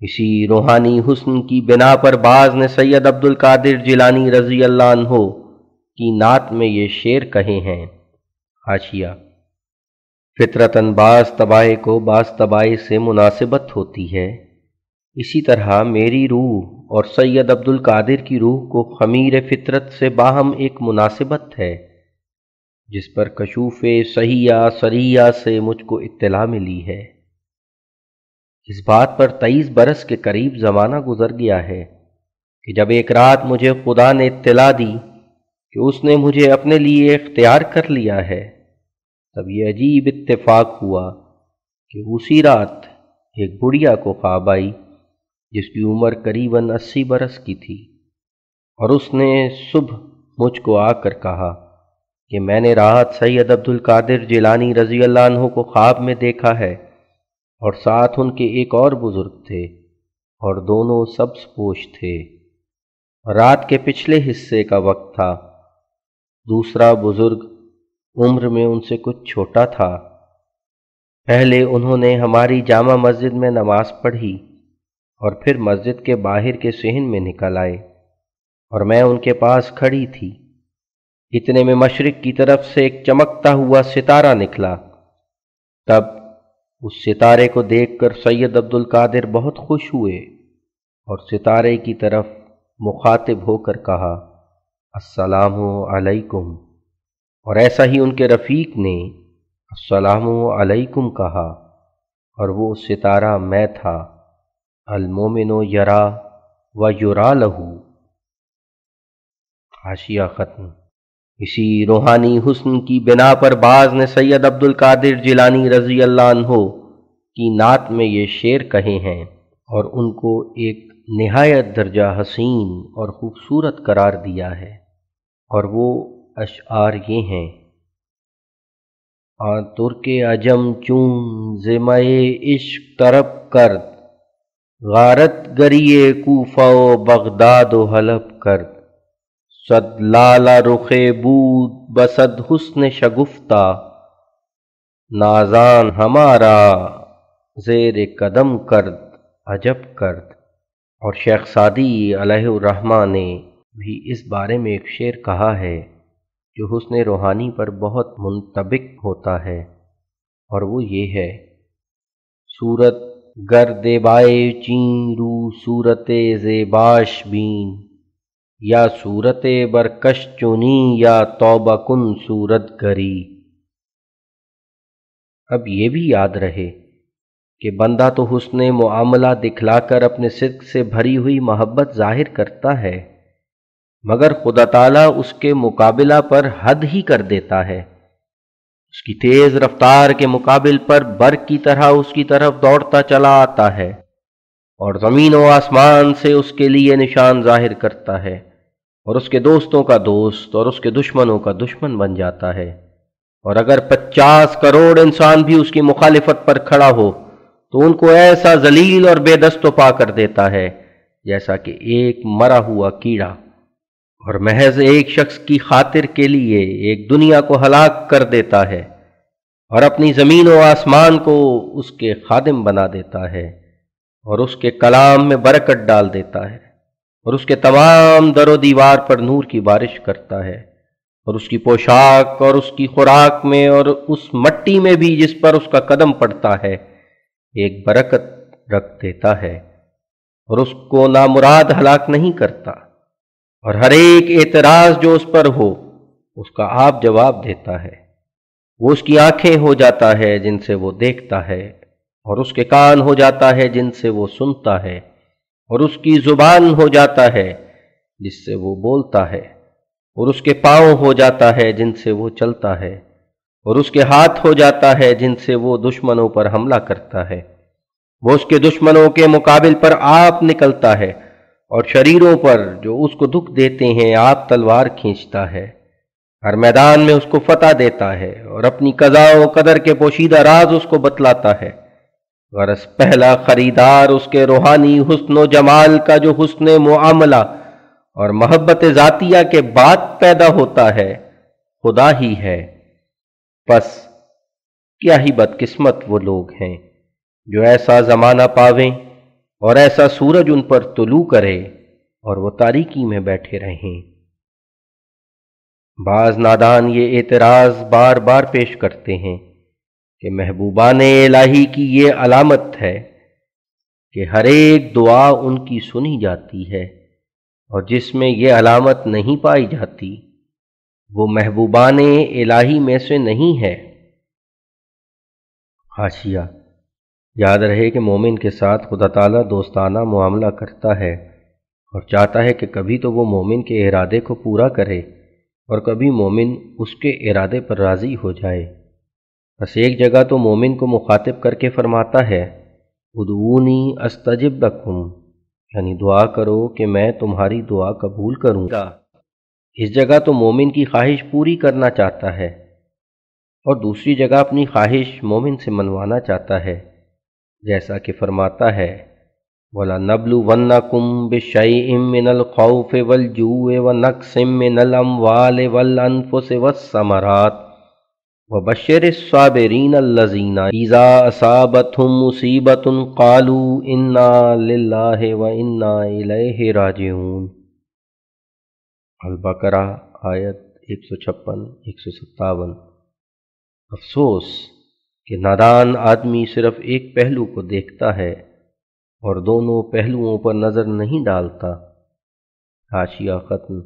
اسی روحانی حسن کی بنا پر بعض نے سید عبد القادر جیلانی رضی اللہ عنہ کی نعت میں یہ شعر کہے ہیں۔ حاشیہ: فطرتاً بعض طبائع کو بعض طبائع سے مناسبت ہوتی ہے، اسی طرح میری روح اور سید عبد القادر کی روح کو خمیر فطرت سے باہم ایک مناسبت ہے، جس پر کشوف صحیحہ صریحہ سے مجھ کو اطلاع ملی ہے۔ اس بات پر 23 برس کے قریب زمانہ گزر گیا ہے کہ جب ایک رات مجھے خدا نے اطلاع دی کہ اس نے مجھے اپنے لیے اختیار کر لیا ہے، تب یہ عجیب اتفاق ہوا کہ اسی رات ایک بڑھیا کو خواب آئی جس کی عمر قریباً 80 برس کی تھی، اور اس نے صبح مجھ کو آ کر کہا کہ میں نے رات سید عبد القادر جیلانی رضی اللہ عنہ کو خواب میں دیکھا ہے، اور ساتھ ان کے ایک اور بزرگ تھے، اور دونوں سبز پوش تھے۔ رات کے پچھلے حصے کا وقت تھا۔ دوسرا بزرگ عمر میں ان سے کچھ چھوٹا تھا۔ پہلے انہوں نے ہماری جامع مسجد میں نماز پڑھی اور پھر مسجد کے باہر کے صحن میں نکل آئے، اور میں ان کے پاس کھڑی تھی۔ اتنے میں مشرق کی طرف سے ایک چمکتا ہوا ستارہ نکلا۔ تب اس ستارے کو دیکھ کر سید عبد القادر بہت خوش ہوئے اور ستارے کی طرف مخاطب ہو کر کہا، السلام علیکم، اور ایسا ہی ان کے رفیق نے السلام علیکم کہا، اور وہ ستارہ میں تھا۔ المومن یرا و یرا لہو۔ حاشیہ ختم۔ اسی روحانی حسن کی بنا پر بعض نے سید عبد القادر جیلانی رضی اللہ عنہ کی نعت میں یہ شعر کہے ہیں اور ان کو ایک نہایت درجہ حسین اور خوبصورت قرار دیا ہے، اور وہ اشعار یہ ہیں: ترک عجم چون زمئے عشق طرب کرد، غارت گریے کوفہ و بغداد و حلب کرد، صد لالہ رخ بود بصد حسن شگفتہ، نازان ہمارا زیر قدم کرد عجب کرد۔ اور شیخ سعدی علیہ الرحمہ نے بھی اس بارے میں ایک شعر کہا ہے جو حسن روحانی پر بہت منطبق ہوتا ہے، اور وہ یہ ہے: صورت گر دیبائے چین رو صورت زیباش بین، یا صورت برکش چونی یا توبہ کن صورت گری۔ اب یہ بھی یاد رہے کہ بندہ تو حسن معاملہ دکھلا کر اپنے صدق سے بھری ہوئی محبت ظاہر کرتا ہے، مگر خدا تعالیٰ اس کے مقابلہ پر حد ہی کر دیتا ہے۔ اس کی تیز رفتار کے مقابل پر برق کی طرح اس کی طرف دوڑتا چلا آتا ہے، اور زمین و آسمان سے اس کے لیے نشان ظاہر کرتا ہے، اور اس کے دوستوں کا دوست اور اس کے دشمنوں کا دشمن بن جاتا ہے۔ اور اگر 50 کروڑ انسان بھی اس کی مخالفت پر کھڑا ہو تو ان کو ایسا ذلیل اور بے دست و پا کر دیتا ہے جیسا کہ ایک مرا ہوا کیڑا، اور محض ایک شخص کی خاطر کے لیے ایک دنیا کو ہلاک کر دیتا ہے، اور اپنی زمین و آسمان کو اس کے خادم بنا دیتا ہے، اور اس کے کلام میں برکت ڈال دیتا ہے، اور اس کے تمام در و دیوار پر نور کی بارش کرتا ہے، اور اس کی پوشاک اور اس کی خوراک میں اور اس مٹی میں بھی جس پر اس کا قدم پڑتا ہے ایک برکت رکھ دیتا ہے، اور اس کو نامراد ہلاک نہیں کرتا، اور ہر ایک اعتراض جو اس پر ہو اس کا آپ جواب دیتا ہے۔ وہ اس کی آنکھیں ہو جاتا ہے جن سے وہ دیکھتا ہے، اور اس کے کان ہو جاتا ہے جن سے وہ سنتا ہے، اور اس کی زبان ہو جاتا ہے جس سے وہ بولتا ہے، اور اس کے پاؤں ہو جاتا ہے جن سے وہ چلتا ہے، اور اس کے ہاتھ ہو جاتا ہے جن سے وہ دشمنوں پر حملہ کرتا ہے۔ وہ اس کے دشمنوں کے مقابل پر آپ نکلتا ہے، اور شریروں پر جو اس کو دکھ دیتے ہیں آپ تلوار کھینچتا ہے، ہر میدان میں اس کو فتح دیتا ہے، اور اپنی قضا و قدر کے پوشیدہ راز اس کو بتلاتا ہے۔ غرض پہلا خریدار اس کے روحانی حسن و جمال کا جو حسن معاملہ اور محبت ذاتیہ کے بعد پیدا ہوتا ہے خدا ہی ہے۔ پس کیا ہی بدقسمت وہ لوگ ہیں جو ایسا زمانہ پاویں اور ایسا سورج ان پر طلوع کرے اور وہ تاریکی میں بیٹھے رہیں۔ بعض نادان یہ اعتراض بار بار پیش کرتے ہیں کہ محبوبان الہی کی یہ علامت ہے کہ ہر ایک دعا ان کی سنی جاتی ہے، اور جس میں یہ علامت نہیں پائی جاتی وہ محبوبان الہی میں سے نہیں ہے۔ حاشیہ: یاد رہے کہ مومن کے ساتھ خدا تعالیٰ دوستانہ معاملہ کرتا ہے اور چاہتا ہے کہ کبھی تو وہ مومن کے ارادے کو پورا کرے اور کبھی مومن اس کے ارادے پر راضی ہو جائے۔ بس ایک جگہ تو مومن کو مخاطب کر کے فرماتا ہے ادعونی استجب لکم، یعنی دعا کرو کہ میں تمہاری دعا قبول کروں گا۔ اس جگہ تو مومن کی خواہش پوری کرنا چاہتا ہے اور دوسری جگہ اپنی خواہش مومن سے منوانا چاہتا ہے، جیسا کہ فرماتا ہے وَلَنَبْلُوَنَّكُمْ بِشَيْءٍ مِّنَ الْخَوْفِ وَالْجُوعِ وَنَقْصٍ مِّنَ الْأَمْوَالِ وَالْأَنفُسِ وَالثَّمَرَاتِ وَبَشِّرِ الصَّابِرِينَ الَّذِينَ إِذَا أَصَابَتْهُمْ مُصِيبَةٌ قَالُوا إِنَّا لِلَّهِ وَإِنَّا إِلَيْهِ راجعون۔ البقرہ آیت 156-157۔ افسوس کہ نادان آدمی صرف ایک پہلو کو دیکھتا ہے اور دونوں پہلوؤں پر نظر نہیں ڈالتا۔ حاشیہ ختم۔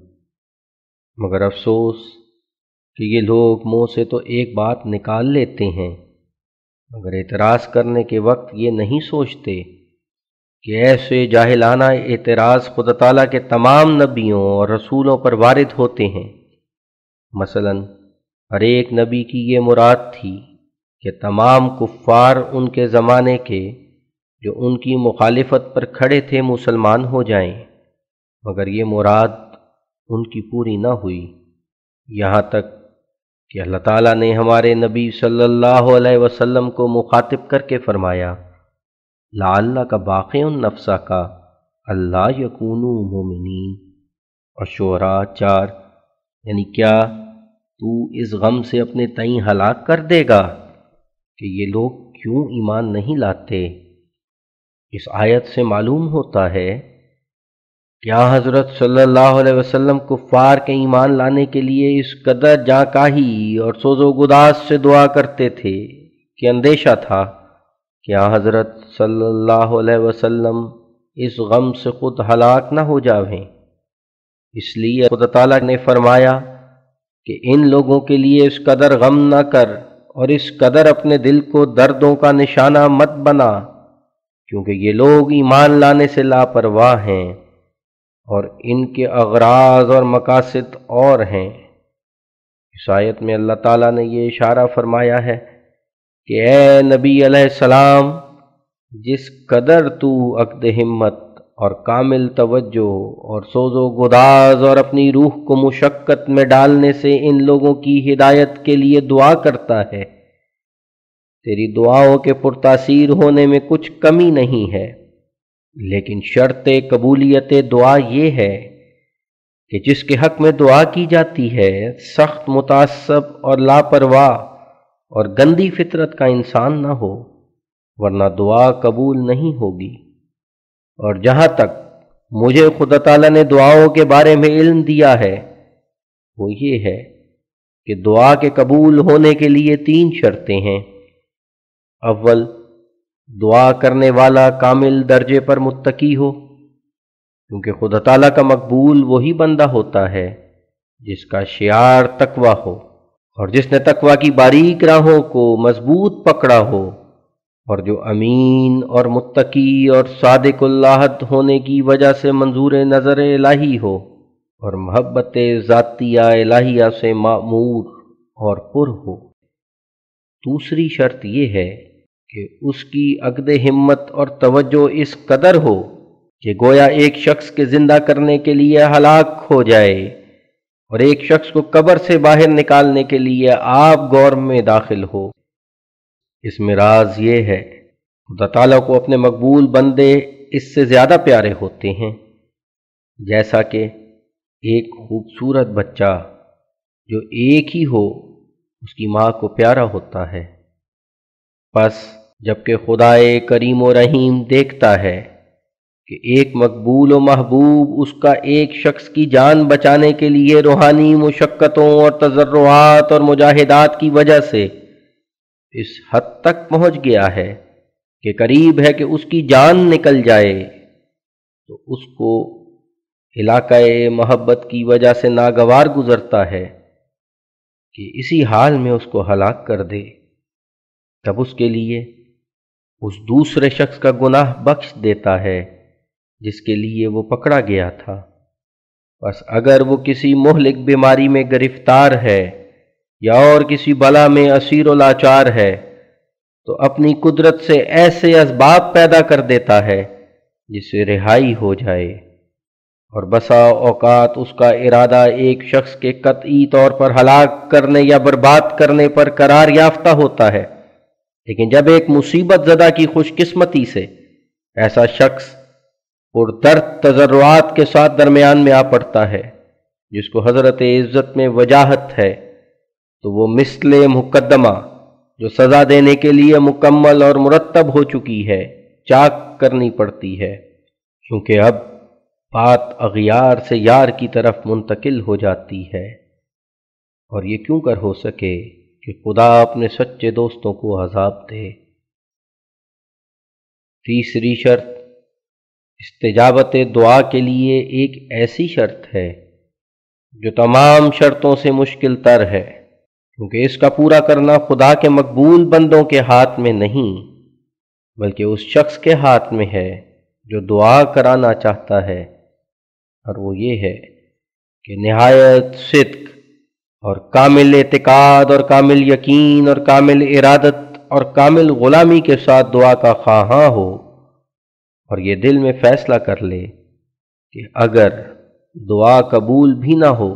مگر افسوس کہ یہ لوگ منہ سے تو ایک بات نکال لیتے ہیں مگر اعتراض کرنے کے وقت یہ نہیں سوچتے کہ ایسے جاہلانہ اعتراض خدا تعالیٰ کے تمام نبیوں اور رسولوں پر وارد ہوتے ہیں۔ مثلا ہر ایک نبی کی یہ مراد تھی کہ تمام کفار ان کے زمانے کے جو ان کی مخالفت پر کھڑے تھے مسلمان ہو جائیں، مگر یہ مراد ان کی پوری نہ ہوئی، یہاں تک کہ اللہ تعالیٰ نے ہمارے نبی صلی اللہ علیہ وسلم کو مخاطب کر کے فرمایا لعلک باخع نفسک الا یکونوا مؤمنین۔ اور شعراء 4، یعنی کیا تو اس غم سے اپنے تئیں ہلاک کر دے گا کہ یہ لوگ کیوں ایمان نہیں لاتے۔ اس آیت سے معلوم ہوتا ہے کیا حضرت صلی اللہ علیہ وسلم کفار کے ایمان لانے کے لیے اس قدر جاں کاہی اور سوز و گداز سے دعا کرتے تھے کہ اندیشہ تھا کیا حضرت صلی اللہ علیہ وسلم اس غم سے خود ہلاک نہ ہو جاویں۔ اس لیے خدا تعالیٰ نے فرمایا کہ ان لوگوں کے لیے اس قدر غم نہ کر اور اس قدر اپنے دل کو دردوں کا نشانہ مت بنا، کیونکہ یہ لوگ ایمان لانے سے لاپرواہ ہیں اور ان کے اغراض اور مقاصد اور ہیں۔ اس آیت میں اللہ تعالیٰ نے یہ اشارہ فرمایا ہے کہ اے نبی علیہ السلام، جس قدر تو عقد ہمت اور کامل توجہ اور سوز و گداز اور اپنی روح کو مشقت میں ڈالنے سے ان لوگوں کی ہدایت کے لیے دعا کرتا ہے، تیری دعاؤں کے پرتاثیر ہونے میں کچھ کمی نہیں ہے، لیکن شرط قبولیت دعا یہ ہے کہ جس کے حق میں دعا کی جاتی ہے سخت متعصب اور لاپرواہ اور گندی فطرت کا انسان نہ ہو، ورنہ دعا قبول نہیں ہوگی۔ اور جہاں تک مجھے خدا تعالیٰ نے دعاؤں کے بارے میں علم دیا ہے وہ یہ ہے کہ دعا کے قبول ہونے کے لیے 3 شرطیں ہیں۔ اول، دعا کرنے والا کامل درجے پر متقی ہو، کیونکہ خدا تعالیٰ کا مقبول وہی بندہ ہوتا ہے جس کا شعار تقوی ہو اور جس نے تقوی کی باریک راہوں کو مضبوط پکڑا ہو، اور جو امین اور متقی اور صادق العہد ہونے کی وجہ سے منظور نظر الہی ہو اور محبت ذاتیہ الہیہ سے معمور اور پر ہو۔ دوسری شرط یہ ہے کہ اس کی عقد ہمت اور توجہ اس قدر ہو کہ گویا ایک شخص کے زندہ کرنے کے لیے ہلاک ہو جائے اور ایک شخص کو قبر سے باہر نکالنے کے لیے آپ غور میں داخل ہو۔ اس میں راز یہ ہے خدا تعالیٰ کو اپنے مقبول بندے اس سے زیادہ پیارے ہوتے ہیں، جیسا کہ ایک خوبصورت بچہ جو ایک ہی ہو اس کی ماں کو پیارا ہوتا ہے۔ پس جبکہ خدائے کریم و رحیم دیکھتا ہے کہ ایک مقبول و محبوب اس کا ایک شخص کی جان بچانے کے لیے روحانی مشقتوں اور تضرعات اور مجاہدات کی وجہ سے اس حد تک پہنچ گیا ہے کہ قریب ہے کہ اس کی جان نکل جائے، تو اس کو علاقہ محبت کی وجہ سے ناگوار گزرتا ہے کہ اسی حال میں اس کو ہلاک کر دے، تب اس کے لیے اس دوسرے شخص کا گناہ بخش دیتا ہے جس کے لیے وہ پکڑا گیا تھا۔ بس اگر وہ کسی مہلک بیماری میں گرفتار ہے یا اور کسی بلا میں اسیر و لاچار ہے تو اپنی قدرت سے ایسے اسباب پیدا کر دیتا ہے جس سے رہائی ہو جائے، اور بسا اوقات اس کا ارادہ ایک شخص کے قطعی طور پر ہلاک کرنے یا برباد کرنے پر قرار یافتہ ہوتا ہے، لیکن جب ایک مصیبت زدہ کی خوش قسمتی سے ایسا شخص پردرد تضرعات کے ساتھ درمیان میں آ پڑتا ہے جس کو حضرت عزت میں وجاہت ہے، تو وہ مثل مقدمہ جو سزا دینے کے لیے مکمل اور مرتب ہو چکی ہے چاک کرنی پڑتی ہے، کیونکہ اب بات اغیار سے یار کی طرف منتقل ہو جاتی ہے، اور یہ کیوں کر ہو سکے کہ خدا اپنے سچے دوستوں کو عذاب دے۔ تیسری شرط استجابت دعا کے لیے ایک ایسی شرط ہے جو تمام شرطوں سے مشکل تر ہے، کیونکہ اس کا پورا کرنا خدا کے مقبول بندوں کے ہاتھ میں نہیں بلکہ اس شخص کے ہاتھ میں ہے جو دعا کرانا چاہتا ہے، اور وہ یہ ہے کہ نہایت صدق اور کامل اعتقاد اور کامل یقین اور کامل ارادت اور کامل غلامی کے ساتھ دعا کا خواہاں ہو، اور یہ دل میں فیصلہ کر لے کہ اگر دعا قبول بھی نہ ہو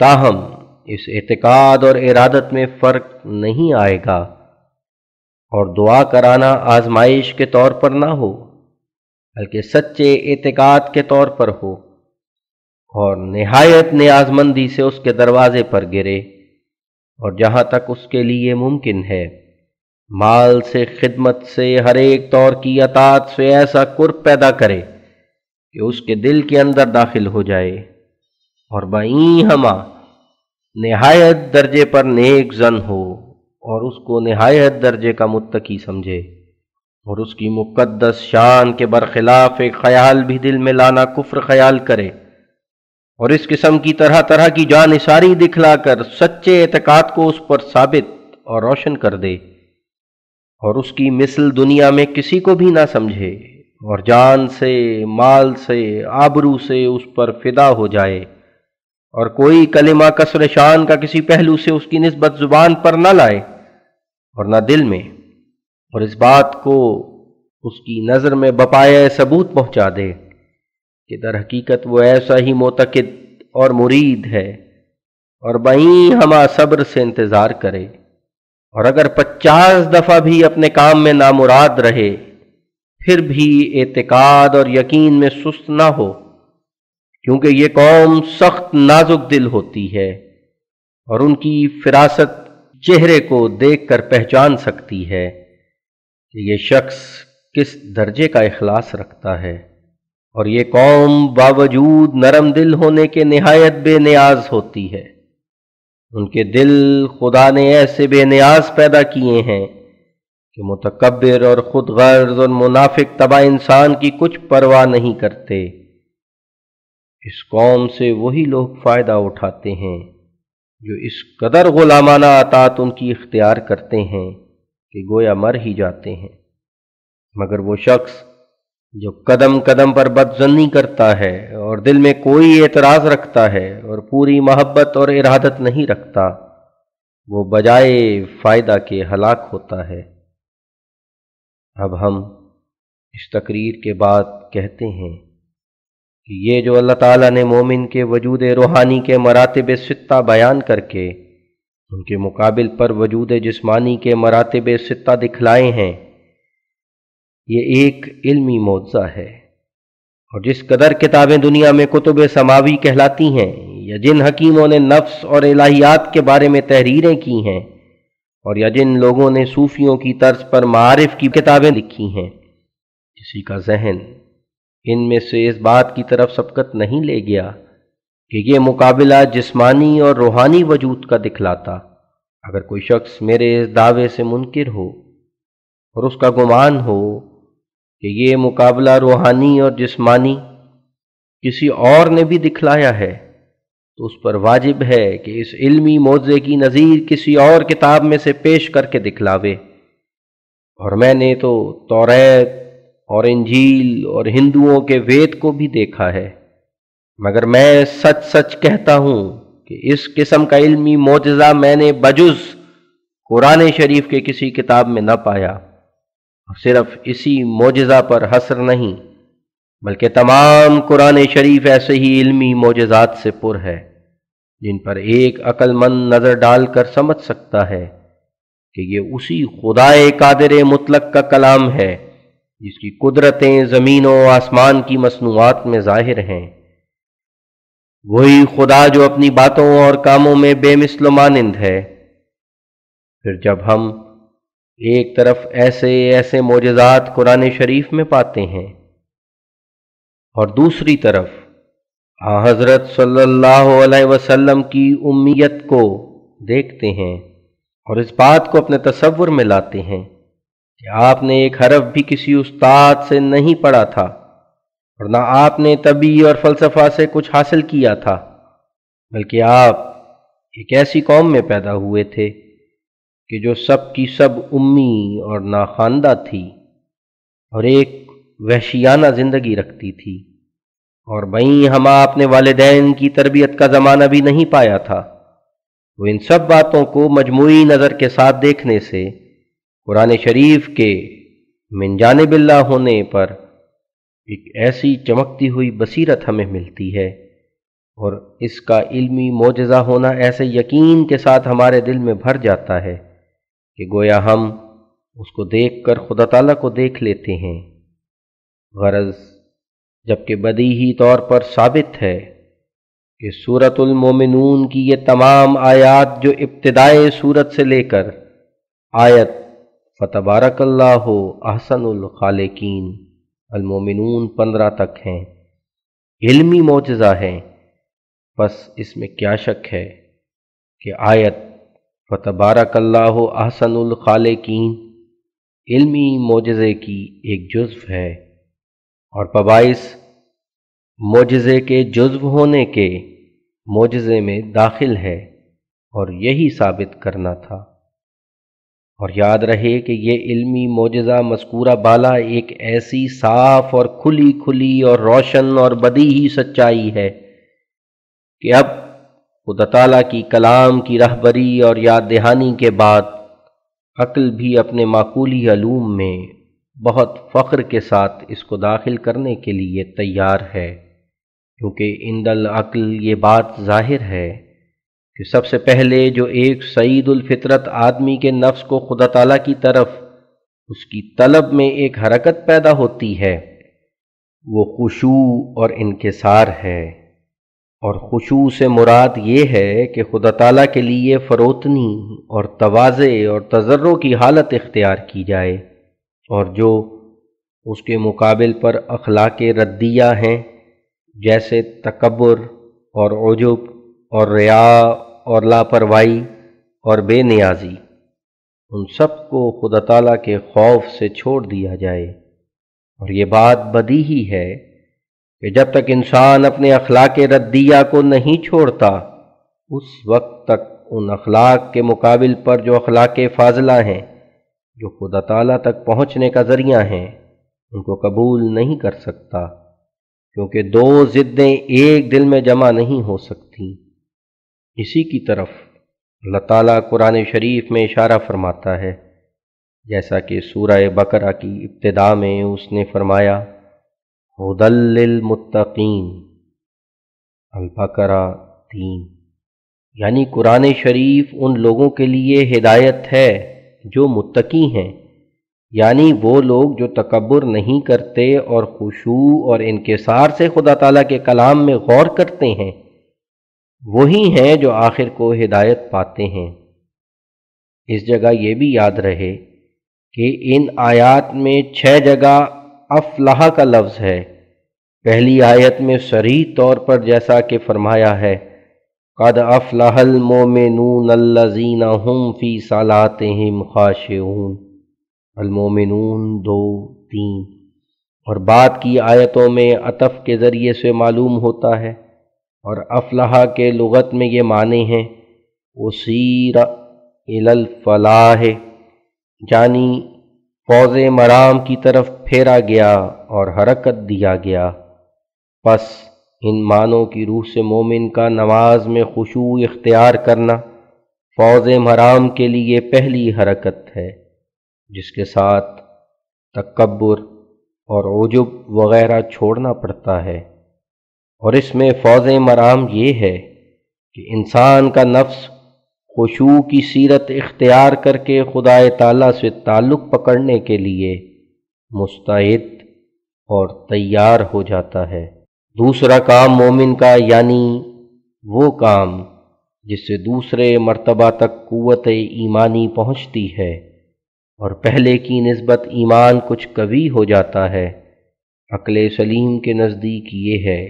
تاہم اس اعتقاد اور ارادت میں فرق نہیں آئے گا، اور دعا کرانا آزمائش کے طور پر نہ ہو بلکہ سچے اعتقاد کے طور پر ہو، اور نہایت نیاز مندی سے اس کے دروازے پر گرے، اور جہاں تک اس کے لیے ممکن ہے مال سے، خدمت سے، ہر ایک طور کی اطاعت سے ایسا قرب پیدا کرے کہ اس کے دل کے اندر داخل ہو جائے، اور بائیں ہما نہایت درجے پر نیک زن ہو اور اس کو نہایت درجے کا متقی سمجھے، اور اس کی مقدس شان کے برخلاف ایک خیال بھی دل میں لانا کفر خیال کرے، اور اس قسم کی طرح طرح کی جانثاری دکھلا کر سچے اعتقاد کو اس پر ثابت اور روشن کر دے، اور اس کی مثل دنیا میں کسی کو بھی نہ سمجھے، اور جان سے، مال سے، آبرو سے اس پر فدا ہو جائے، اور کوئی کلمہ کسر شان کا کسی پہلو سے اس کی نسبت زبان پر نہ لائے اور نہ دل میں، اور اس بات کو اس کی نظر میں بپایۂ ثبوت پہنچا دے کہ در حقیقت وہ ایسا ہی معتقد اور مرید ہے، اور بہیں ہما صبر سے انتظار کرے، اور اگر 50 دفعہ بھی اپنے کام میں نامراد رہے پھر بھی اعتقاد اور یقین میں سست نہ ہو، کیونکہ یہ قوم سخت نازک دل ہوتی ہے اور ان کی فراست چہرے کو دیکھ کر پہچان سکتی ہے کہ یہ شخص کس درجے کا اخلاص رکھتا ہے، اور یہ قوم باوجود نرم دل ہونے کے نہایت بے نیاز ہوتی ہے۔ ان کے دل خدا نے ایسے بے نیاز پیدا کیے ہیں کہ متکبر اور خود غرض اور منافق طبع انسان کی کچھ پرواہ نہیں کرتے۔ اس قوم سے وہی لوگ فائدہ اٹھاتے ہیں جو اس قدر غلامانہ اطاعت ان کی اختیار کرتے ہیں کہ گویا مر ہی جاتے ہیں، مگر وہ شخص جو قدم قدم پر بدظنی کرتا ہے اور دل میں کوئی اعتراض رکھتا ہے اور پوری محبت اور ارادت نہیں رکھتا، وہ بجائے فائدہ کے ہلاک ہوتا ہے۔ اب ہم اس تقریر کے بعد کہتے ہیں کہ یہ جو اللہ تعالیٰ نے مومن کے وجود روحانی کے مراتب ستہ بیان کر کے ان کے مقابل پر وجود جسمانی کے مراتب ستہ دکھلائے ہیں، یہ ایک علمی معجزہ ہے، اور جس قدر کتابیں دنیا میں کتب سماوی کہلاتی ہیں یا جن حکیموں نے نفس اور الہیات کے بارے میں تحریریں کی ہیں اور یا جن لوگوں نے صوفیوں کی طرز پر معارف کی کتابیں لکھی ہیں، کسی کا ذہن ان میں سے اس بات کی طرف سبقت نہیں لے گیا کہ یہ مقابلہ جسمانی اور روحانی وجود کا دکھلاتا۔ اگر کوئی شخص میرے اس دعوے سے منکر ہو اور اس کا گمان ہو کہ یہ مقابلہ روحانی اور جسمانی کسی اور نے بھی دکھلایا ہے، تو اس پر واجب ہے کہ اس علمی معجزے کی نظیر کسی اور کتاب میں سے پیش کر کے دکھلاوے۔ اور میں نے تو توریت اور انجیل اور ہندوؤں کے وید کو بھی دیکھا ہے، مگر میں سچ سچ کہتا ہوں کہ اس قسم کا علمی معجزہ میں نے بجز قرآن شریف کے کسی کتاب میں نہ پایا۔ اور صرف اسی معجزہ پر حصر نہیں، بلکہ تمام قرآن شریف ایسے ہی علمی معجزات سے پر ہے جن پر ایک عقل مند نظر ڈال کر سمجھ سکتا ہے کہ یہ اسی خدائے قادر مطلق کا کلام ہے جس کی قدرتیں زمین و آسمان کی مصنوعات میں ظاہر ہیں۔ وہی خدا جو اپنی باتوں اور کاموں میں بے مثل و مانند ہے۔ پھر جب ہم ایک طرف ایسے معجزات قرآن شریف میں پاتے ہیں اور دوسری طرف حضرت صلی اللہ علیہ وسلم کی امیت کو دیکھتے ہیں اور اس بات کو اپنے تصور میں لاتے ہیں کہ آپ نے ایک حرف بھی کسی استاد سے نہیں پڑھا تھا اور نہ آپ نے طبی اور فلسفہ سے کچھ حاصل کیا تھا، بلکہ آپ ایک ایسی قوم میں پیدا ہوئے تھے کہ جو سب کی سب امی اور ناخواندہ تھی اور ایک وحشیانہ زندگی رکھتی تھی، اور وہیں ہم اپنے والدین کی تربیت کا زمانہ بھی نہیں پایا تھا۔ وہ ان سب باتوں کو مجموعی نظر کے ساتھ دیکھنے سے قرآن شریف کے من جانب اللہ ہونے پر ایک ایسی چمکتی ہوئی بصیرت ہمیں ملتی ہے، اور اس کا علمی معجزہ ہونا ایسے یقین کے ساتھ ہمارے دل میں بھر جاتا ہے کہ گویا ہم اس کو دیکھ کر خدا تعالیٰ کو دیکھ لیتے ہیں۔ غرض جبکہ بدیہی طور پر ثابت ہے کہ سورۃ المومنون کی یہ تمام آیات جو ابتدائے سورت سے لے کر آیت فتبارک اللہ احسن الخالقین المومنون 15 تک ہیں، علمی معجزہ ہیں، بس اس میں کیا شک ہے کہ آیت فتبارک اللہ احسن الخالقین علمی معجزے کی ایک جزو ہے، اور بباعث معجزے کے جزو ہونے کے معجزے میں داخل ہے، اور یہی ثابت کرنا تھا۔ اور یاد رہے کہ یہ علمی معجزہ مذکورہ بالا ایک ایسی صاف اور کھلی اور روشن اور بدیہی سچائی ہے کہ اب خدا تعالیٰ کی کلام کی رہبری اور یاد دہانی کے بعد عقل بھی اپنے معقولی علوم میں بہت فخر کے ساتھ اس کو داخل کرنے کے لیے تیار ہے، کیونکہ عند العقل یہ بات ظاہر ہے کہ سب سے پہلے جو ایک سعید الفطرت آدمی کے نفس کو خدا تعالیٰ کی طرف اس کی طلب میں ایک حرکت پیدا ہوتی ہے، وہ خشوع اور انکسار ہے۔ اور خشوع سے مراد یہ ہے کہ خدا تعالیٰ کے لیے فروتنی اور تواضع اور تضرع کی حالت اختیار کی جائے، اور جو اس کے مقابل پر اخلاق ردیہ ہیں جیسے تکبر اور عجب اور ریا اور لاپرواہی اور بے نیازی، ان سب کو خدا تعالیٰ کے خوف سے چھوڑ دیا جائے۔ اور یہ بات بدیہی ہے کہ جب تک انسان اپنے اخلاق ردیہ کو نہیں چھوڑتا، اس وقت تک ان اخلاق کے مقابل پر جو اخلاق فاضلہ ہیں، جو خدا تعالیٰ تک پہنچنے کا ذریعہ ہیں، ان کو قبول نہیں کر سکتا، کیونکہ دو ضدیں ایک دل میں جمع نہیں ہو سکتی۔ اسی کی طرف اللہ تعالیٰ قرآن شریف میں اشارہ فرماتا ہے، جیسا کہ سورہ بقرہ کی ابتدا میں اس نے فرمایا ھدی للمتقین، البقرہ 3، یعنی قرآن شریف ان لوگوں کے لیے ہدایت ہے جو متقی ہیں، یعنی وہ لوگ جو تکبر نہیں کرتے اور خشوع اور انکسار سے خدا تعالیٰ کے کلام میں غور کرتے ہیں، وہی ہیں جو آخر کو ہدایت پاتے ہیں۔ اس جگہ یہ بھی یاد رہے کہ ان آیات میں 6 جگہ افلح کا لفظ ہے، پہلی آیت میں صریح طور پر جیسا کہ فرمایا ہے قد افلح المومنون الذین هم فی صلاتہم خاشعون، المومنون 2-3، اور بعد کی آیتوں میں عطف کے ذریعے سے معلوم ہوتا ہے، اور افلح کے لغت میں یہ معنی ہیں اسیر الی الفلاح، یعنی فوز مرام کی طرف پھیرا گیا اور حرکت دیا گیا۔ پس ان معنوں کی روح سے مومن کا نماز میں خشوع اختیار کرنا فوز مرام کے لیے پہلی حرکت ہے، جس کے ساتھ تکبر اور عجب وغیرہ چھوڑنا پڑتا ہے، اور اس میں فوز مرام یہ ہے کہ انسان کا نفس خشوع کی سیرت اختیار کر کے خدا تعالیٰ سے تعلق پکڑنے کے لیے مستعد اور تیار ہو جاتا ہے۔ دوسرا کام مومن کا، یعنی وہ کام جس سے دوسرے مرتبہ تک قوت ایمانی پہنچتی ہے اور پہلے کی نسبت ایمان کچھ قوی ہو جاتا ہے، عقل سلیم کے نزدیک یہ ہے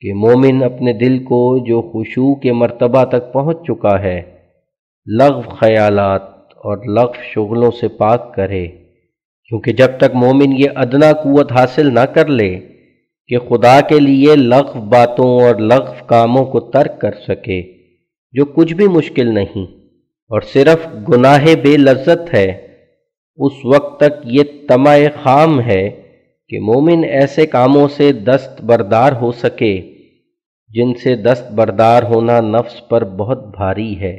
کہ مومن اپنے دل کو جو خشوع کے مرتبہ تک پہنچ چکا ہے لغو خیالات اور لغو شغلوں سے پاک کرے، کیونکہ جب تک مومن یہ ادنا قوت حاصل نہ کر لے کہ خدا کے لیے لغو باتوں اور لغو کاموں کو ترک کر سکے، جو کچھ بھی مشکل نہیں اور صرف گناہ بے لذت ہے، اس وقت تک یہ طمع خام ہے کہ مومن ایسے کاموں سے دست بردار ہو سکے جن سے دست بردار ہونا نفس پر بہت بھاری ہے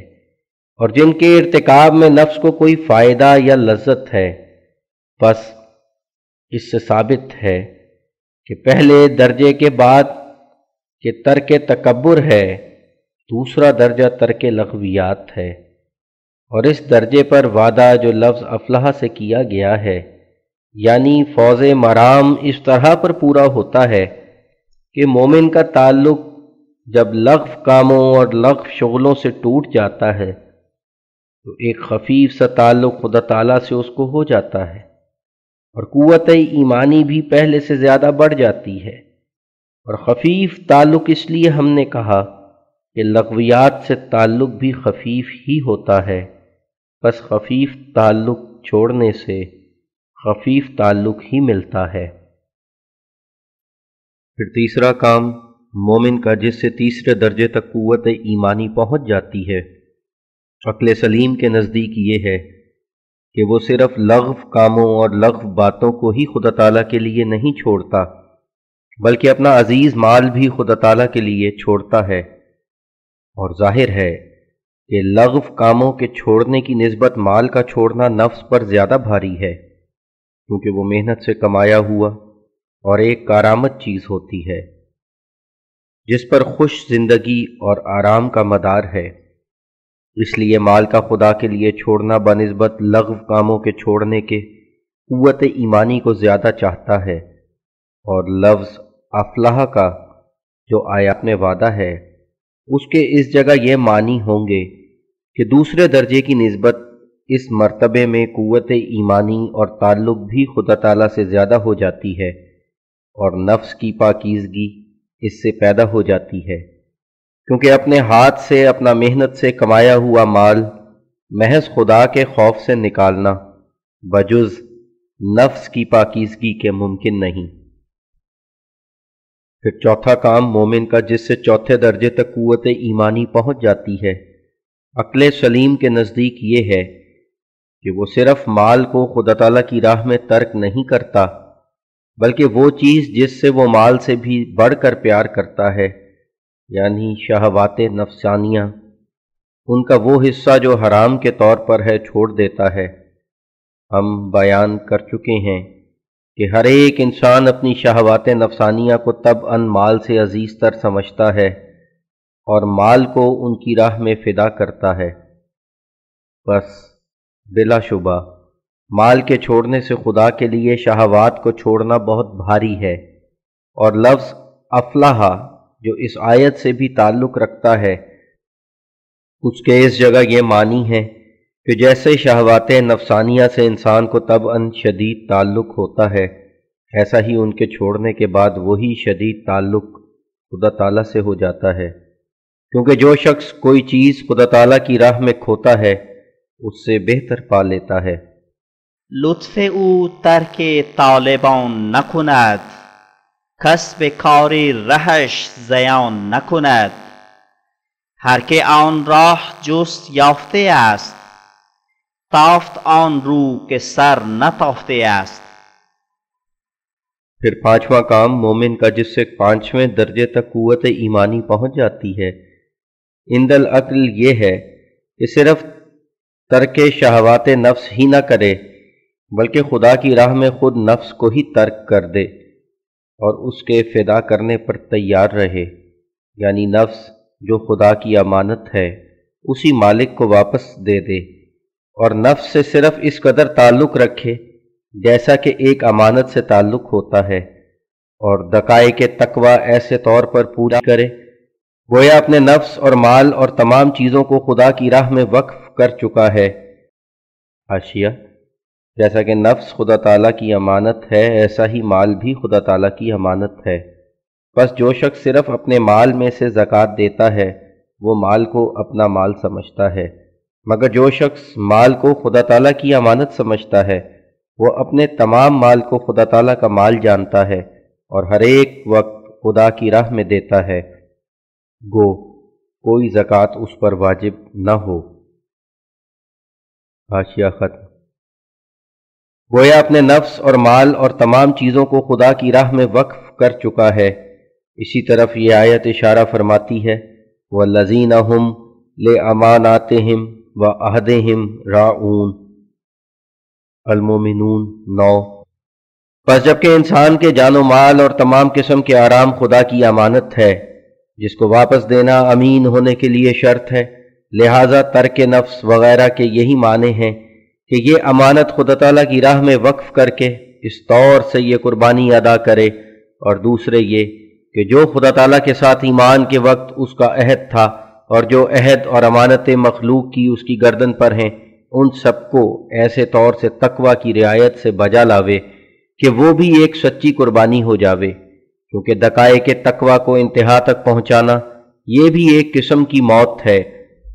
اور جن کے ارتکاب میں نفس کو کوئی فائدہ یا لذت ہے۔ بس اس سے ثابت ہے کہ پہلے درجے کے بعد کہ ترک تکبر ہے، دوسرا درجہ ترک لغویات ہے، اور اس درجے پر وعدہ جو لفظ افلح سے کیا گیا ہے، یعنی فوز مرام اس طرح پر پورا ہوتا ہے کہ مومن کا تعلق جب لغو کاموں اور لغو شغلوں سے ٹوٹ جاتا ہے تو ایک خفیف سا تعلق خدا تعالیٰ سے اس کو ہو جاتا ہے، اور قوت ایمانی بھی پہلے سے زیادہ بڑھ جاتی ہے۔ اور خفیف تعلق اس لیے ہم نے کہا کہ لغویات سے تعلق بھی خفیف ہی ہوتا ہے، بس خفیف تعلق چھوڑنے سے خفیف تعلق ہی ملتا ہے۔ پھر تیسرا کام مومن کا جس سے تیسرے درجے تک قوت ایمانی پہنچ جاتی ہے، عقل سلیم کے نزدیک یہ ہے کہ وہ صرف لغو کاموں اور لغو باتوں کو ہی خدا تعالیٰ کے لیے نہیں چھوڑتا، بلکہ اپنا عزیز مال بھی خدا تعالیٰ کے لیے چھوڑتا ہے، اور ظاہر ہے کہ لغو کاموں کے چھوڑنے کی نسبت مال کا چھوڑنا نفس پر زیادہ بھاری ہے، کیونکہ وہ محنت سے کمایا ہوا اور ایک کارآمد چیز ہوتی ہے جس پر خوش زندگی اور آرام کا مدار ہے۔ اس لیے مال کا خدا کے لیے چھوڑنا بنسبت لغو کاموں کے چھوڑنے کے قوت ایمانی کو زیادہ چاہتا ہے، اور لفظ افلاح کا جو آیات میں وعدہ ہے اس کے اس جگہ یہ معنی ہوں گے کہ دوسرے درجے کی نسبت اس مرتبے میں قوت ایمانی اور تعلق بھی خدا تعالیٰ سے زیادہ ہو جاتی ہے، اور نفس کی پاکیزگی اس سے پیدا ہو جاتی ہے، کیونکہ اپنے ہاتھ سے اپنا محنت سے کمایا ہوا مال محض خدا کے خوف سے نکالنا بجز نفس کی پاکیزگی کے ممکن نہیں۔ پھر چوتھا کام مومن کا جس سے چوتھے درجے تک قوت ایمانی پہنچ جاتی ہے، عقل سلیم کے نزدیک یہ ہے کہ وہ صرف مال کو خدا تعالیٰ کی راہ میں ترک نہیں کرتا، بلکہ وہ چیز جس سے وہ مال سے بھی بڑھ کر پیار کرتا ہے، یعنی شہوات نفسانیہ، ان کا وہ حصہ جو حرام کے طور پر ہے چھوڑ دیتا ہے۔ ہم بیان کر چکے ہیں کہ ہر ایک انسان اپنی شہوات نفسانیہ کو طبعاً مال سے عزیز تر سمجھتا ہے اور مال کو ان کی راہ میں فدا کرتا ہے۔ بس بلا شبہ مال کے چھوڑنے سے خدا کے لیے شہوات کو چھوڑنا بہت بھاری ہے، اور لفظ افلاح جو اس آیت سے بھی تعلق رکھتا ہے اس کے اس جگہ یہ معنی ہے کہ جیسے شہوات نفسانیہ سے انسان کو طبعاً شدید تعلق ہوتا ہے، ایسا ہی ان کے چھوڑنے کے بعد وہی شدید تعلق خدا تعالیٰ سے ہو جاتا ہے، کیونکہ جو شخص کوئی چیز خدا تعالیٰ کی راہ میں کھوتا ہے اس سے بہتر پا لیتا ہے۔ لطف او ترک طالبان نکند، کسب کار رهش زیان نکند. هر که آن راه جست یافته است، تافت آن رو که سر نتافته است. پھر پانچواں کام مومن کا جس سے پانچویں درجے تک قوت ایمانی پہنچ جاتی ہے، عند العقل یہ ہے کہ صرف ترک شہوات نفس ہی نہ کرے بلکہ خدا کی راہ میں خود نفس کو ہی ترک کر دے اور اس کے فدا کرنے پر تیار رہے، یعنی نفس جو خدا کی امانت ہے اسی مالک کو واپس دے دے، اور نفس سے صرف اس قدر تعلق رکھے جیسا کہ ایک امانت سے تعلق ہوتا ہے، اور دقائق تقوی ایسے طور پر پورا کرے گویا اپنے نفس اور مال اور تمام چیزوں کو خدا کی راہ میں وقف کر چکا ہے۔ حاشیہ: جیسا کہ نفس خدا تعالیٰ کی امانت ہے ایسا ہی مال بھی خدا تعالیٰ کی امانت ہے، بس جو شخص صرف اپنے مال میں سے زکوٰۃ دیتا ہے وہ مال کو اپنا مال سمجھتا ہے، مگر جو شخص مال کو خدا تعالیٰ کی امانت سمجھتا ہے وہ اپنے تمام مال کو خدا تعالیٰ کا مال جانتا ہے اور ہر ایک وقت خدا کی راہ میں دیتا ہے، گو کوئی زکوٰۃ اس پر واجب نہ ہو۔ حاشیہ ختم۔ گویا اپنے نفس اور مال اور تمام چیزوں کو خدا کی راہ میں وقف کر چکا ہے۔ اسی طرف یہ آیت اشارہ فرماتی ہے وَالَّذِينَ هُمْ لِأَمَانَاتِهِمْ وَعَهْدِهِمْ رَاعُونَ، المومنون 9۔ پس جبکہ انسان کے جان و مال اور تمام قسم کے آرام خدا کی امانت ہے جس کو واپس دینا امین ہونے کے لیے شرط ہے، لہٰذا ترک نفس وغیرہ کے یہی معنی ہیں کہ یہ امانت خدا تعالیٰ کی راہ میں وقف کر کے اس طور سے یہ قربانی ادا کرے، اور دوسرے یہ کہ جو خدا تعالیٰ کے ساتھ ایمان کے وقت اس کا عہد تھا اور جو عہد اور امانتیں مخلوق کی اس کی گردن پر ہیں ان سب کو ایسے طور سے تقوی کی رعایت سے بجا لاوے کہ وہ بھی ایک سچی قربانی ہو جاوے، کیونکہ دقائق تقوی کو انتہا تک پہنچانا یہ بھی ایک قسم کی موت ہے،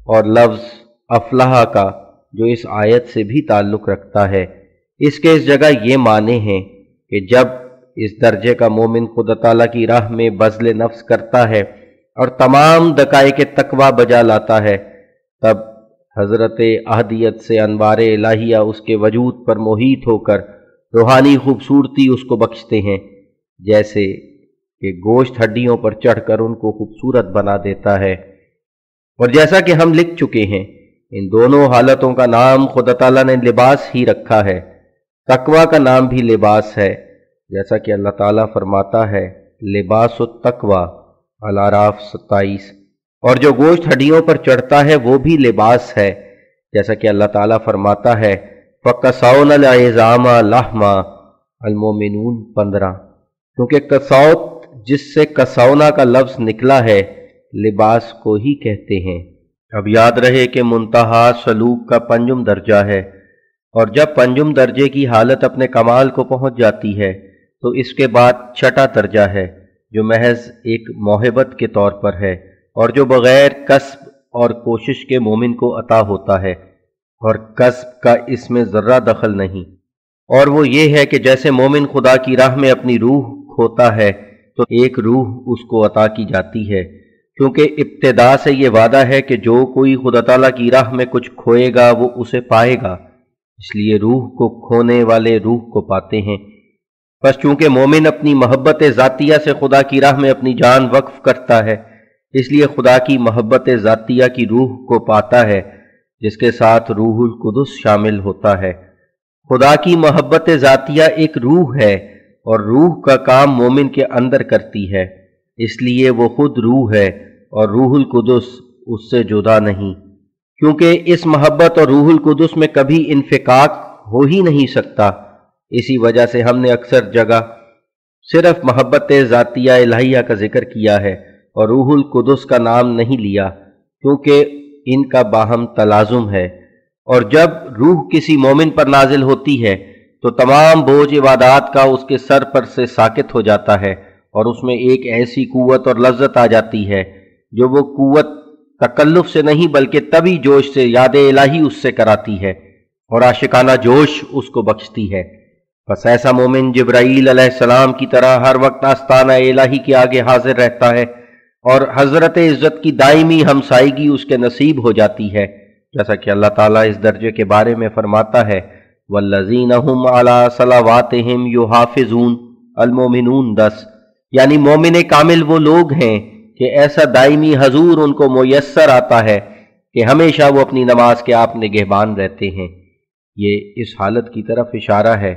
اور لفظ افلاح کا جو اس آیت سے بھی تعلق رکھتا ہے اس کے اس جگہ یہ معنی ہیں کہ جب اس درجے کا مومن خدا تعالیٰ کی راہ میں بذل نفس کرتا ہے اور تمام دقائق تقوی بجا لاتا ہے تب حضرت احدیت سے انوار الہیہ اس کے وجود پر محیط ہو کر روحانی خوبصورتی اس کو بخشتے ہیں، جیسے کہ گوشت ہڈیوں پر چڑھ کر ان کو خوبصورت بنا دیتا ہے۔ اور جیسا کہ ہم لکھ چکے ہیں ان دونوں حالتوں کا نام خدا تعالیٰ نے لباس ہی رکھا ہے، تقوی کا نام بھی لباس ہے، جیسا کہ اللہ تعالیٰ فرماتا ہے لباس التقوی الاعراف 27، اور جو گوشت ہڈیوں پر چڑھتا ہے وہ بھی لباس ہے، جیسا کہ اللہ تعالیٰ فرماتا ہے فَقَسَوْنَا الْعِظَامَ لَحْمًا المومنون 15، کیونکہ کسوت جس سے کسونا کا لفظ نکلا ہے لباس کو ہی کہتے ہیں۔ اب یاد رہے کہ منتہا سلوک کا پنجم درجہ ہے، اور جب پنجم درجے کی حالت اپنے کمال کو پہنچ جاتی ہے تو اس کے بعد چھٹا درجہ ہے جو محض ایک موہبت کے طور پر ہے اور جو بغیر کسب اور کوشش کے مومن کو عطا ہوتا ہے، اور کسب کا اس میں ذرہ دخل نہیں، اور وہ یہ ہے کہ جیسے مومن خدا کی راہ میں اپنی روح کھوتا ہے تو ایک روح اس کو عطا کی جاتی ہے، کیونکہ ابتدا سے یہ وعدہ ہے کہ جو کوئی خدا تعالیٰ کی راہ میں کچھ کھوئے گا وہ اسے پائے گا، اس لیے روح کو کھونے والے روح کو پاتے ہیں۔ بس چونکہ مومن اپنی محبت ذاتیہ سے خدا کی راہ میں اپنی جان وقف کرتا ہے اس لیے خدا کی محبت ذاتیہ کی روح کو پاتا ہے جس کے ساتھ روح القدس شامل ہوتا ہے۔ خدا کی محبت ذاتیہ ایک روح ہے اور روح کا کام مومن کے اندر کرتی ہے، اس لیے وہ خود روح ہے اور روح القدس اس سے جدا نہیں، کیونکہ اس محبت اور روح القدس میں کبھی انفکاک ہو ہی نہیں سکتا۔ اسی وجہ سے ہم نے اکثر جگہ صرف محبت ذاتیہ الہیہ کا ذکر کیا ہے اور روح القدس کا نام نہیں لیا، کیونکہ ان کا باہم تلازم ہے، اور جب روح کسی مومن پر نازل ہوتی ہے تو تمام بوجھ عبادات کا اس کے سر پر سے ساقط ہو جاتا ہے، اور اس میں ایک ایسی قوت اور لذت آ جاتی ہے جو وہ قوت تکلف سے نہیں بلکہ طبی جوش سے یاد الہی اس سے کراتی ہے، اور عاشقانہ جوش اس کو بخشتی ہے۔ بس ایسا مومن جبرائیل علیہ السلام کی طرح ہر وقت آستانہ الہی کے آگے حاضر رہتا ہے، اور حضرت عزت کی دائمی ہمسائیگی اس کے نصیب ہو جاتی ہے، جیسا کہ اللہ تعالیٰ اس درجے کے بارے میں فرماتا ہے والذین هم علی صلواتہم یحافظون المومنون 10، یعنی مومن کامل وہ لوگ ہیں کہ ایسا دائمی حضور ان کو میسر آتا ہے کہ ہمیشہ وہ اپنی نماز کے آپ نگہبان رہتے ہیں۔ یہ اس حالت کی طرف اشارہ ہے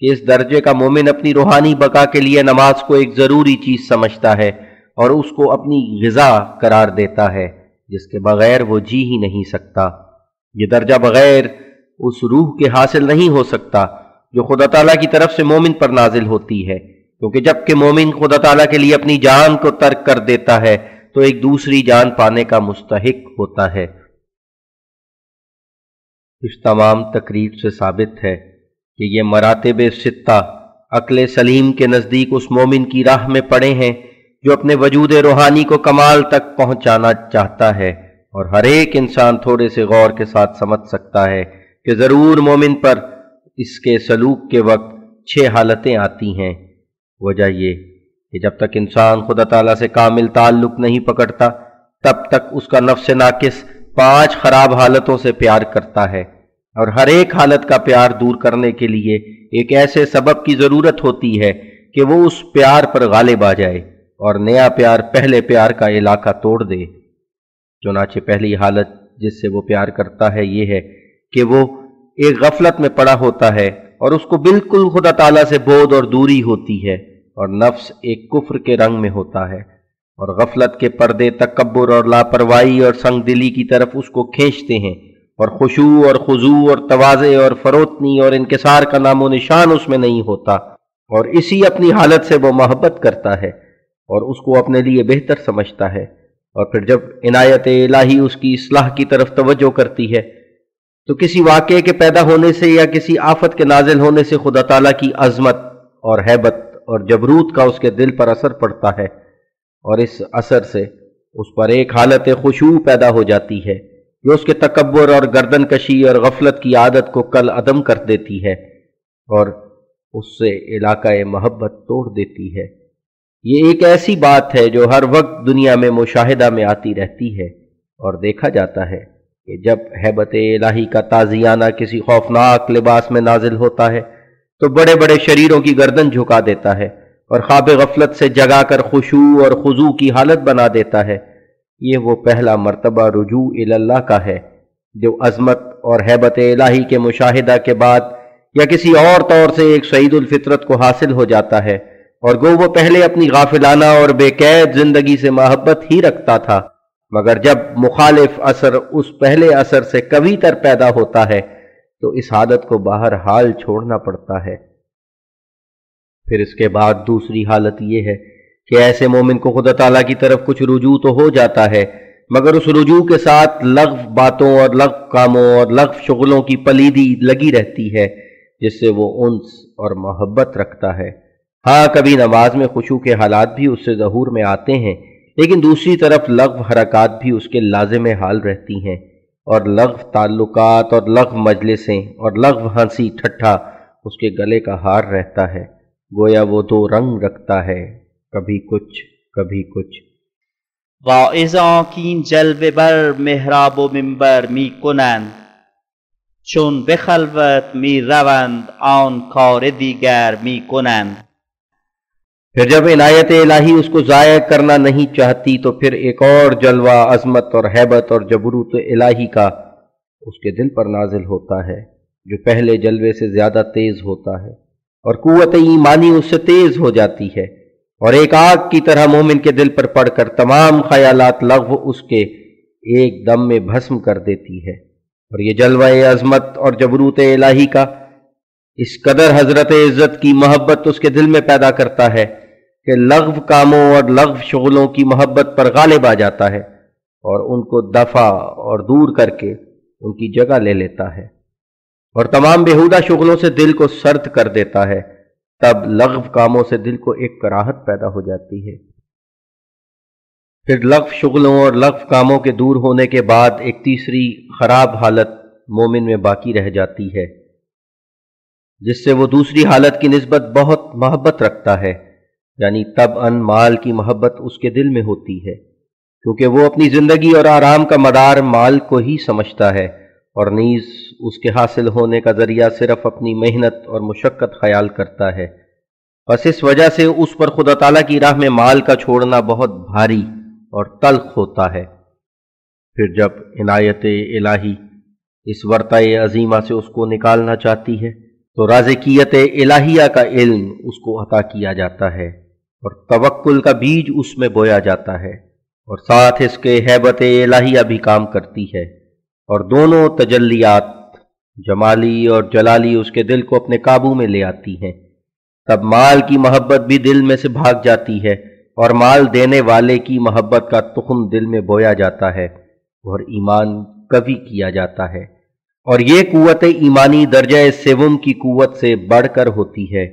کہ اس درجے کا مومن اپنی روحانی بقا کے لیے نماز کو ایک ضروری چیز سمجھتا ہے اور اس کو اپنی غذا قرار دیتا ہے جس کے بغیر وہ جی ہی نہیں سکتا۔ یہ درجہ بغیر اس روح کے حاصل نہیں ہو سکتا جو خدا تعالیٰ کی طرف سے مومن پر نازل ہوتی ہے، کیونکہ جب کہ مومن خدا تعالیٰ کے لیے اپنی جان کو ترک کر دیتا ہے تو ایک دوسری جان پانے کا مستحق ہوتا ہے۔ اس تمام تقریر سے ثابت ہے کہ یہ مراتب ستہ عقل سلیم کے نزدیک اس مومن کی راہ میں پڑے ہیں جو اپنے وجود روحانی کو کمال تک پہنچانا چاہتا ہے، اور ہر ایک انسان تھوڑے سے غور کے ساتھ سمجھ سکتا ہے کہ ضرور مومن پر اس کے سلوک کے وقت 6 حالتیں آتی ہیں۔ وجہ یہ کہ جب تک انسان خدا تعالیٰ سے کامل تعلق نہیں پکڑتا تب تک اس کا نفس ناقص 5 خراب حالتوں سے پیار کرتا ہے، اور ہر ایک حالت کا پیار دور کرنے کے لیے ایک ایسے سبب کی ضرورت ہوتی ہے کہ وہ اس پیار پر غالب آ جائے اور نیا پیار پہلے پیار کا علاقہ توڑ دے۔ چنانچہ پہلی حالت جس سے وہ پیار کرتا ہے یہ ہے کہ وہ ایک غفلت میں پڑا ہوتا ہے اور اس کو بالکل خدا تعالیٰ سے بعد اور دوری ہوتی ہے، اور نفس ایک کفر کے رنگ میں ہوتا ہے، اور غفلت کے پردے تکبر اور لاپرواہی اور سنگ دلی کی طرف اس کو کھینچتے ہیں، اور خشوع اور خضوع اور تواضع اور فروتنی اور انکسار کا نام و نشان اس میں نہیں ہوتا، اور اسی اپنی حالت سے وہ محبت کرتا ہے اور اس کو اپنے لیے بہتر سمجھتا ہے، اور پھر جب عنایت الہی اس کی اصلاح کی طرف توجہ کرتی ہے تو کسی واقعے کے پیدا ہونے سے یا کسی آفت کے نازل ہونے سے خدا تعالیٰ کی عظمت اور ہیبت اور جبروت کا اس کے دل پر اثر پڑتا ہے، اور اس اثر سے اس پر ایک حالت خشوع پیدا ہو جاتی ہے جو اس کے تکبر اور گردن کشی اور غفلت کی عادت کو کل عدم کر دیتی ہے اور اس سے علاقہ محبت توڑ دیتی ہے۔ یہ ایک ایسی بات ہے جو ہر وقت دنیا میں مشاہدہ میں آتی رہتی ہے، اور دیکھا جاتا ہے کہ جب ہیبت الہی کا تازیانہ کسی خوفناک لباس میں نازل ہوتا ہے تو بڑے بڑے شریروں کی گردن جھکا دیتا ہے اور خواب غفلت سے جگا کر خشوع اور خضوع کی حالت بنا دیتا ہے۔ یہ وہ پہلا مرتبہ رجوع الی اللہ کا ہے جو عظمت اور ہیبت الہی کے مشاہدہ کے بعد یا کسی اور طور سے ایک سعید الفطرت کو حاصل ہو جاتا ہے، اور گو وہ پہلے اپنی غافلانہ اور بے قید زندگی سے محبت ہی رکھتا تھا، مگر جب مخالف اثر اس پہلے اثر سے قوی تر پیدا ہوتا ہے تو اس عادت کو بہرحال چھوڑنا پڑتا ہے۔ پھر اس کے بعد دوسری حالت یہ ہے کہ ایسے مومن کو خدا تعالیٰ کی طرف کچھ رجوع تو ہو جاتا ہے، مگر اس رجوع کے ساتھ لغو باتوں اور لغو کاموں اور لغو شغلوں کی پلیدی لگی رہتی ہے جس سے وہ انس اور محبت رکھتا ہے۔ ہاں کبھی نماز میں خشوع کے حالات بھی اس سے ظہور میں آتے ہیں، لیکن دوسری طرف لغو حرکات بھی اس کے لازم حال رہتی ہیں، اور لغو تعلقات اور لغو مجلسیں اور لغو ہنسی ٹھٹھا اس کے گلے کا ہار رہتا ہے، گویا وہ 2 رنگ رکھتا ہے، کبھی کچھ کبھی کچھ۔ واعظان کین جلوه بر محراب و منبر می کنند، چون به خلوت می روند آن کار دیگر می کنند۔ پھر جب عنایت الہی اس کو ضائع کرنا نہیں چاہتی تو پھر ایک اور جلوہ عظمت اور ہیبت اور جبروت الہی کا اس کے دل پر نازل ہوتا ہے جو پہلے جلوے سے زیادہ تیز ہوتا ہے، اور قوت ایمانی اس سے تیز ہو جاتی ہے، اور ایک آگ کی طرح مومن کے دل پر پڑ کر تمام خیالات لغو اس کے ایک دم میں بھسم کر دیتی ہے۔ اور یہ جلوہ عظمت اور جبروت الہی کا اس قدر حضرت عزت کی محبت اس کے دل میں پیدا کرتا ہے کہ لغو کاموں اور لغو شغلوں کی محبت پر غالب آ جاتا ہے اور ان کو دفع اور دور کر کے ان کی جگہ لے لیتا ہے، اور تمام بیہودہ شغلوں سے دل کو سرد کر دیتا ہے، تب لغو کاموں سے دل کو ایک کراہت پیدا ہو جاتی ہے۔ پھر لغو شغلوں اور لغو کاموں کے دور ہونے کے بعد ایک تیسری خراب حالت مومن میں باقی رہ جاتی ہے، جس سے وہ دوسری حالت کی نسبت بہت محبت رکھتا ہے، یعنی طبعاً مال کی محبت اس کے دل میں ہوتی ہے، کیونکہ وہ اپنی زندگی اور آرام کا مدار مال کو ہی سمجھتا ہے، اور نیز اس کے حاصل ہونے کا ذریعہ صرف اپنی محنت اور مشقت خیال کرتا ہے۔ بس اس وجہ سے اس پر خدا تعالیٰ کی راہ میں مال کا چھوڑنا بہت بھاری اور تلخ ہوتا ہے۔ پھر جب عنایت الہی اس ورطہ عظیمہ سے اس کو نکالنا چاہتی ہے تو رازقیت الہیہ کا علم اس کو عطا کیا جاتا ہے، اور توکل کا بیج اس میں بویا جاتا ہے، اور ساتھ اس کے ہیبت الہیہ بھی کام کرتی ہے، اور دونوں تجلیات جمالی اور جلالی اس کے دل کو اپنے قابو میں لے آتی ہیں۔ تب مال کی محبت بھی دل میں سے بھاگ جاتی ہے، اور مال دینے والے کی محبت کا تخم دل میں بویا جاتا ہے، اور ایمان قوی کیا جاتا ہے۔ اور یہ قوت ایمانی درجہ سوم کی قوت سے بڑھ کر ہوتی ہے،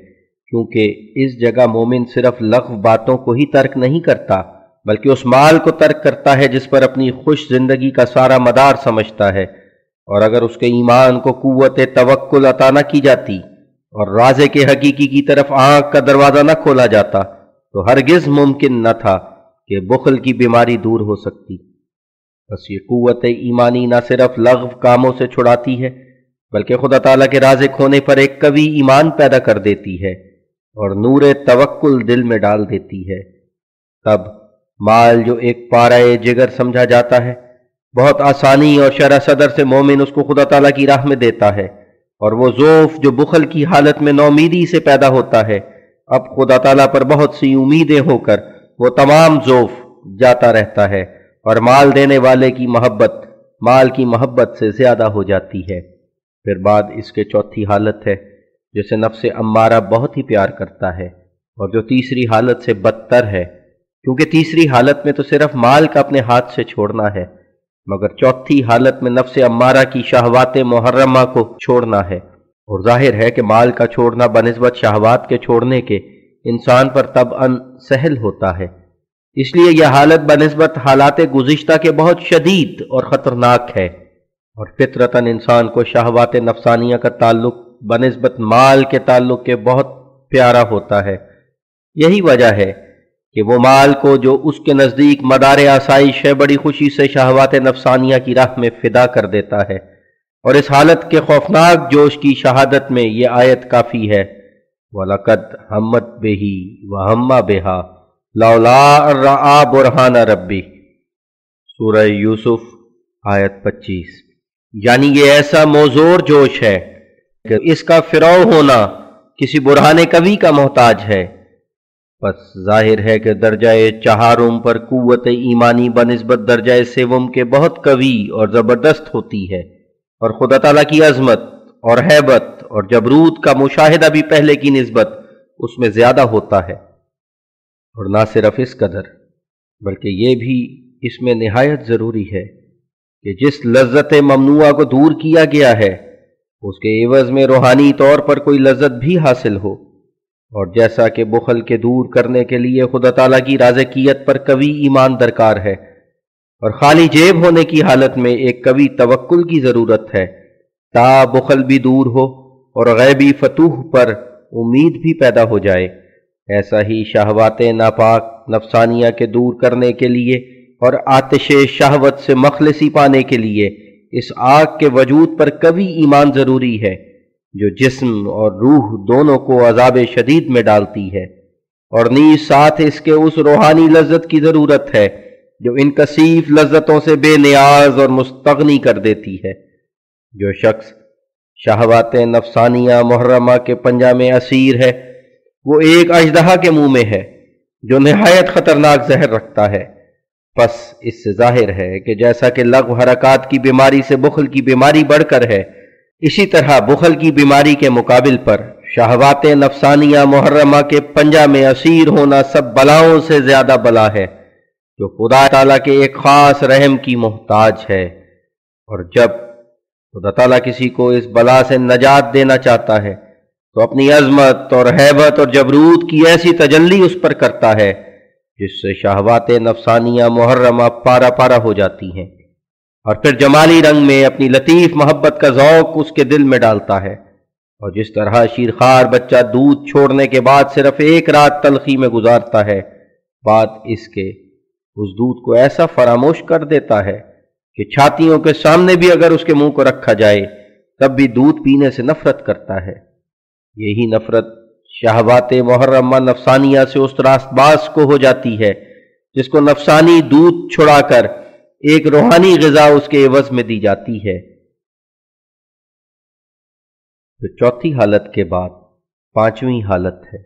کیونکہ اس جگہ مومن صرف لغو باتوں کو ہی ترک نہیں کرتا، بلکہ اس مال کو ترک کرتا ہے جس پر اپنی خوش زندگی کا سارا مدار سمجھتا ہے۔ اور اگر اس کے ایمان کو قوت توکل عطا نہ کی جاتی اور رازق حقیقی کی طرف آنکھ کا دروازہ نہ کھولا جاتا تو ہرگز ممکن نہ تھا کہ بخل کی بیماری دور ہو سکتی۔ بس یہ قوت ایمانی نہ صرف لغو کاموں سے چھڑاتی ہے، بلکہ خدا تعالیٰ کے رازق ہونے پر ایک قوی ایمان پیدا کر دیتی ہے اور نور توکل دل میں ڈال دیتی ہے۔ تب مال جو ایک پارہ جگر سمجھا جاتا ہے، بہت آسانی اور شرح صدر سے مومن اس کو خدا تعالیٰ کی راہ میں دیتا ہے، اور وہ ذوف جو بخل کی حالت میں نومیدی سے پیدا ہوتا ہے، اب خدا تعالیٰ پر بہت سی امیدیں ہو کر وہ تمام ذوف جاتا رہتا ہے، اور مال دینے والے کی محبت مال کی محبت سے زیادہ ہو جاتی ہے۔ پھر بعد اس کے چوتھی حالت ہے جسے نفس امارہ بہت ہی پیار کرتا ہے، اور جو تیسری حالت سے بدتر ہے، کیونکہ تیسری حالت میں تو صرف مال کا اپنے ہاتھ سے چھوڑنا ہے، مگر چوتھی حالت میں نفس امارہ کی شہوات محرمہ کو چھوڑنا ہے۔ اور ظاہر ہے کہ مال کا چھوڑنا بنسبت شہوات کے چھوڑنے کے انسان پر طبعاً سہل ہوتا ہے، اس لیے یہ حالت بنسبت حالات گزشتہ کے بہت شدید اور خطرناک ہے، اور فطرتاً انسان کو شہوات نفسانیہ کا تعلق بنسبت مال کے تعلق کے بہت پیارا ہوتا ہے۔ یہی وجہ ہے کہ وہ مال کو جو اس کے نزدیک مدار آسائش ہے بڑی خوشی سے شہوات نفسانیہ کی راہ میں فدا کر دیتا ہے، اور اس حالت کے خوفناک جوش کی شہادت میں یہ آیت کافی ہے، وَلَقَدْ ہَمَّتْ بِهِ وَهَمَّ بِهَا لَوْلَا أَن رَأَىٰ بُرْهَانَ رَبِّهِ، سورہ یوسف آیت 25۔ یعنی یہ ایسا موزور جوش ہے کہ اس کا فرو ہونا کسی برہان قوی کا محتاج ہے۔ بس ظاہر ہے کہ درجہ چہارم پر قوت ایمانی بنسبت درجہ سوم کے بہت قوی اور زبردست ہوتی ہے، اور خدا تعالیٰ کی عظمت اور ہیبت اور جبروت کا مشاہدہ بھی پہلے کی نسبت اس میں زیادہ ہوتا ہے۔ اور نہ صرف اس قدر بلکہ یہ بھی اس میں نہایت ضروری ہے کہ جس لذت ممنوعہ کو دور کیا گیا ہے اس کے عوض میں روحانی طور پر کوئی لذت بھی حاصل ہو، اور جیسا کہ بخل کے دور کرنے کے لیے خدا تعالیٰ کی رازقیت پر قوی ایمان درکار ہے، اور خالی جیب ہونے کی حالت میں ایک قوی توکل کی ضرورت ہے تا بخل بھی دور ہو اور غیبی فتوح پر امید بھی پیدا ہو جائے، ایسا ہی شہوات ناپاک نفسانیہ کے دور کرنے کے لیے اور آتش شہوت سے مخلصی پانے کے لیے اس آگ کے وجود پر قوی ایمان ضروری ہے جو جسم اور روح دونوں کو عذاب شدید میں ڈالتی ہے، اور نیز ساتھ اس کے اس روحانی لذت کی ضرورت ہے جو ان کثیف لذتوں سے بے نیاز اور مستغنی کر دیتی ہے۔ جو شخص شہوات نفسانیہ محرمہ کے پنجہ میں اسیر ہے وہ ایک اژدہا کے منہ میں ہے جو نہایت خطرناک زہر رکھتا ہے۔ پس اس سے ظاہر ہے کہ جیسا کہ لغو حرکات کی بیماری سے بخل کی بیماری بڑھ کر ہے، اسی طرح بخل کی بیماری کے مقابل پر شہوات نفسانیہ محرمہ کے پنجہ میں اسیر ہونا سب بلاؤں سے زیادہ بلا ہے، جو خدا تعالیٰ کے ایک خاص رحم کی محتاج ہے۔ اور جب خدا تعالیٰ کسی کو اس بلا سے نجات دینا چاہتا ہے تو اپنی عظمت اور ہیبت اور جبروت کی ایسی تجلی اس پر کرتا ہے جس سے شہوات نفسانیہ محرمہ پارا پارا ہو جاتی ہیں، اور پھر جمالی رنگ میں اپنی لطیف محبت کا ذوق اس کے دل میں ڈالتا ہے، اور جس طرح شیرخوار بچہ دودھ چھوڑنے کے بعد صرف ایک رات تلخی میں گزارتا ہے، بعد اس کے اس دودھ کو ایسا فراموش کر دیتا ہے کہ چھاتیوں کے سامنے بھی اگر اس کے منہ کو رکھا جائے تب بھی دودھ پینے سے نفرت کرتا ہے۔ یہی نفرت شہوات محرمہ نفسانیہ سے اس راست باز کو ہو جاتی ہے جس کو نفسانی دودھ چھڑا کر ایک روحانی غذا اس کے عوض میں دی جاتی ہے۔ پھر چوتھی حالت کے بعد پانچویں حالت ہے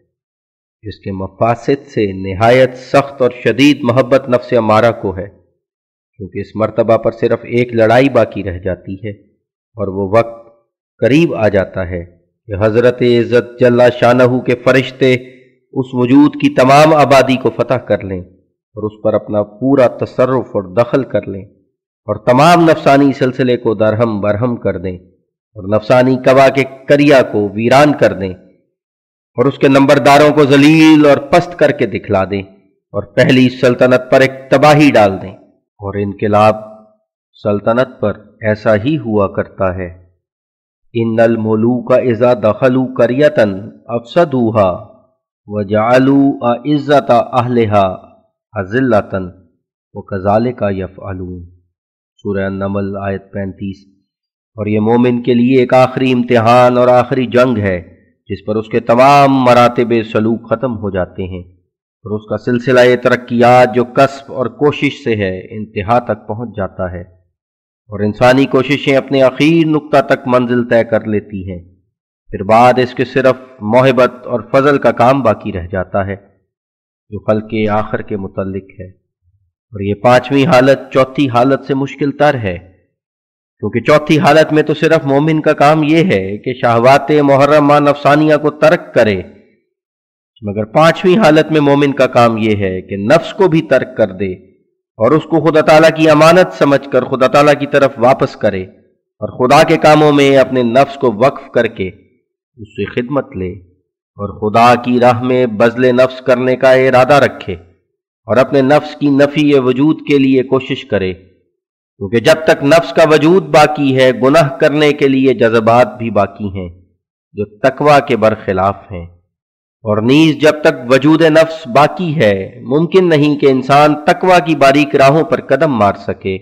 جس کے مفاسد سے نہایت سخت اور شدید محبت نفس امارہ کو ہے، کیونکہ اس مرتبہ پر صرف ایک لڑائی باقی رہ جاتی ہے، اور وہ وقت قریب آ جاتا ہے کہ حضرت عزت جل شانہ کے فرشتے اس وجود کی تمام آبادی کو فتح کر لیں اور اس پر اپنا پورا تصرف اور دخل کر لیں، اور تمام نفسانی سلسلے کو درہم برہم کر دیں، اور نفسانی قوا کے کریا کو ویران کر دیں، اور اس کے نمبرداروں کو ذلیل اور پست کر کے دکھلا دیں، اور پہلی سلطنت پر ایک تباہی ڈال دیں۔ اور انقلاب سلطنت پر ایسا ہی ہوا کرتا ہے۔ ان الملوک اذا دخلوا قریۃ افسدوها وجعلوا اعزۃ اہلها اذلۃ وکذالک یفعلون، سورہ النمل آیت 35۔ اور یہ مومن کے لیے ایک آخری امتحان اور آخری جنگ ہے جس پر اس کے تمام مراتب سلوک ختم ہو جاتے ہیں، اور اس کا سلسلہ ترقیات جو کسب اور کوشش سے ہے انتہا تک پہنچ جاتا ہے، اور انسانی کوششیں اپنے اخیر نقطہ تک منزل طے کر لیتی ہیں۔ پھر بعد اس کے صرف محبت اور فضل کا کام باقی رہ جاتا ہے جو خلق آخر کے متعلق ہے۔ اور یہ پانچویں حالت چوتھی حالت سے مشکل تر ہے، کیونکہ چوتھی حالت میں تو صرف مومن کا کام یہ ہے کہ شہوات محرمہ نفسانیہ کو ترک کرے، مگر پانچویں حالت میں مومن کا کام یہ ہے کہ نفس کو بھی ترک کر دے اور اس کو خدا تعالیٰ کی امانت سمجھ کر خدا تعالیٰ کی طرف واپس کرے، اور خدا کے کاموں میں اپنے نفس کو وقف کر کے اس سے خدمت لے، اور خدا کی راہ میں بذل نفس کرنے کا ارادہ رکھے، اور اپنے نفس کی نفی وجود کے لیے کوشش کرے، کیونکہ جب تک نفس کا وجود باقی ہے گناہ کرنے کے لیے جذبات بھی باقی ہیں جو تقوی کے برخلاف ہیں، اور نیز جب تک وجود نفس باقی ہے ممکن نہیں کہ انسان تقوی کی باریک راہوں پر قدم مار سکے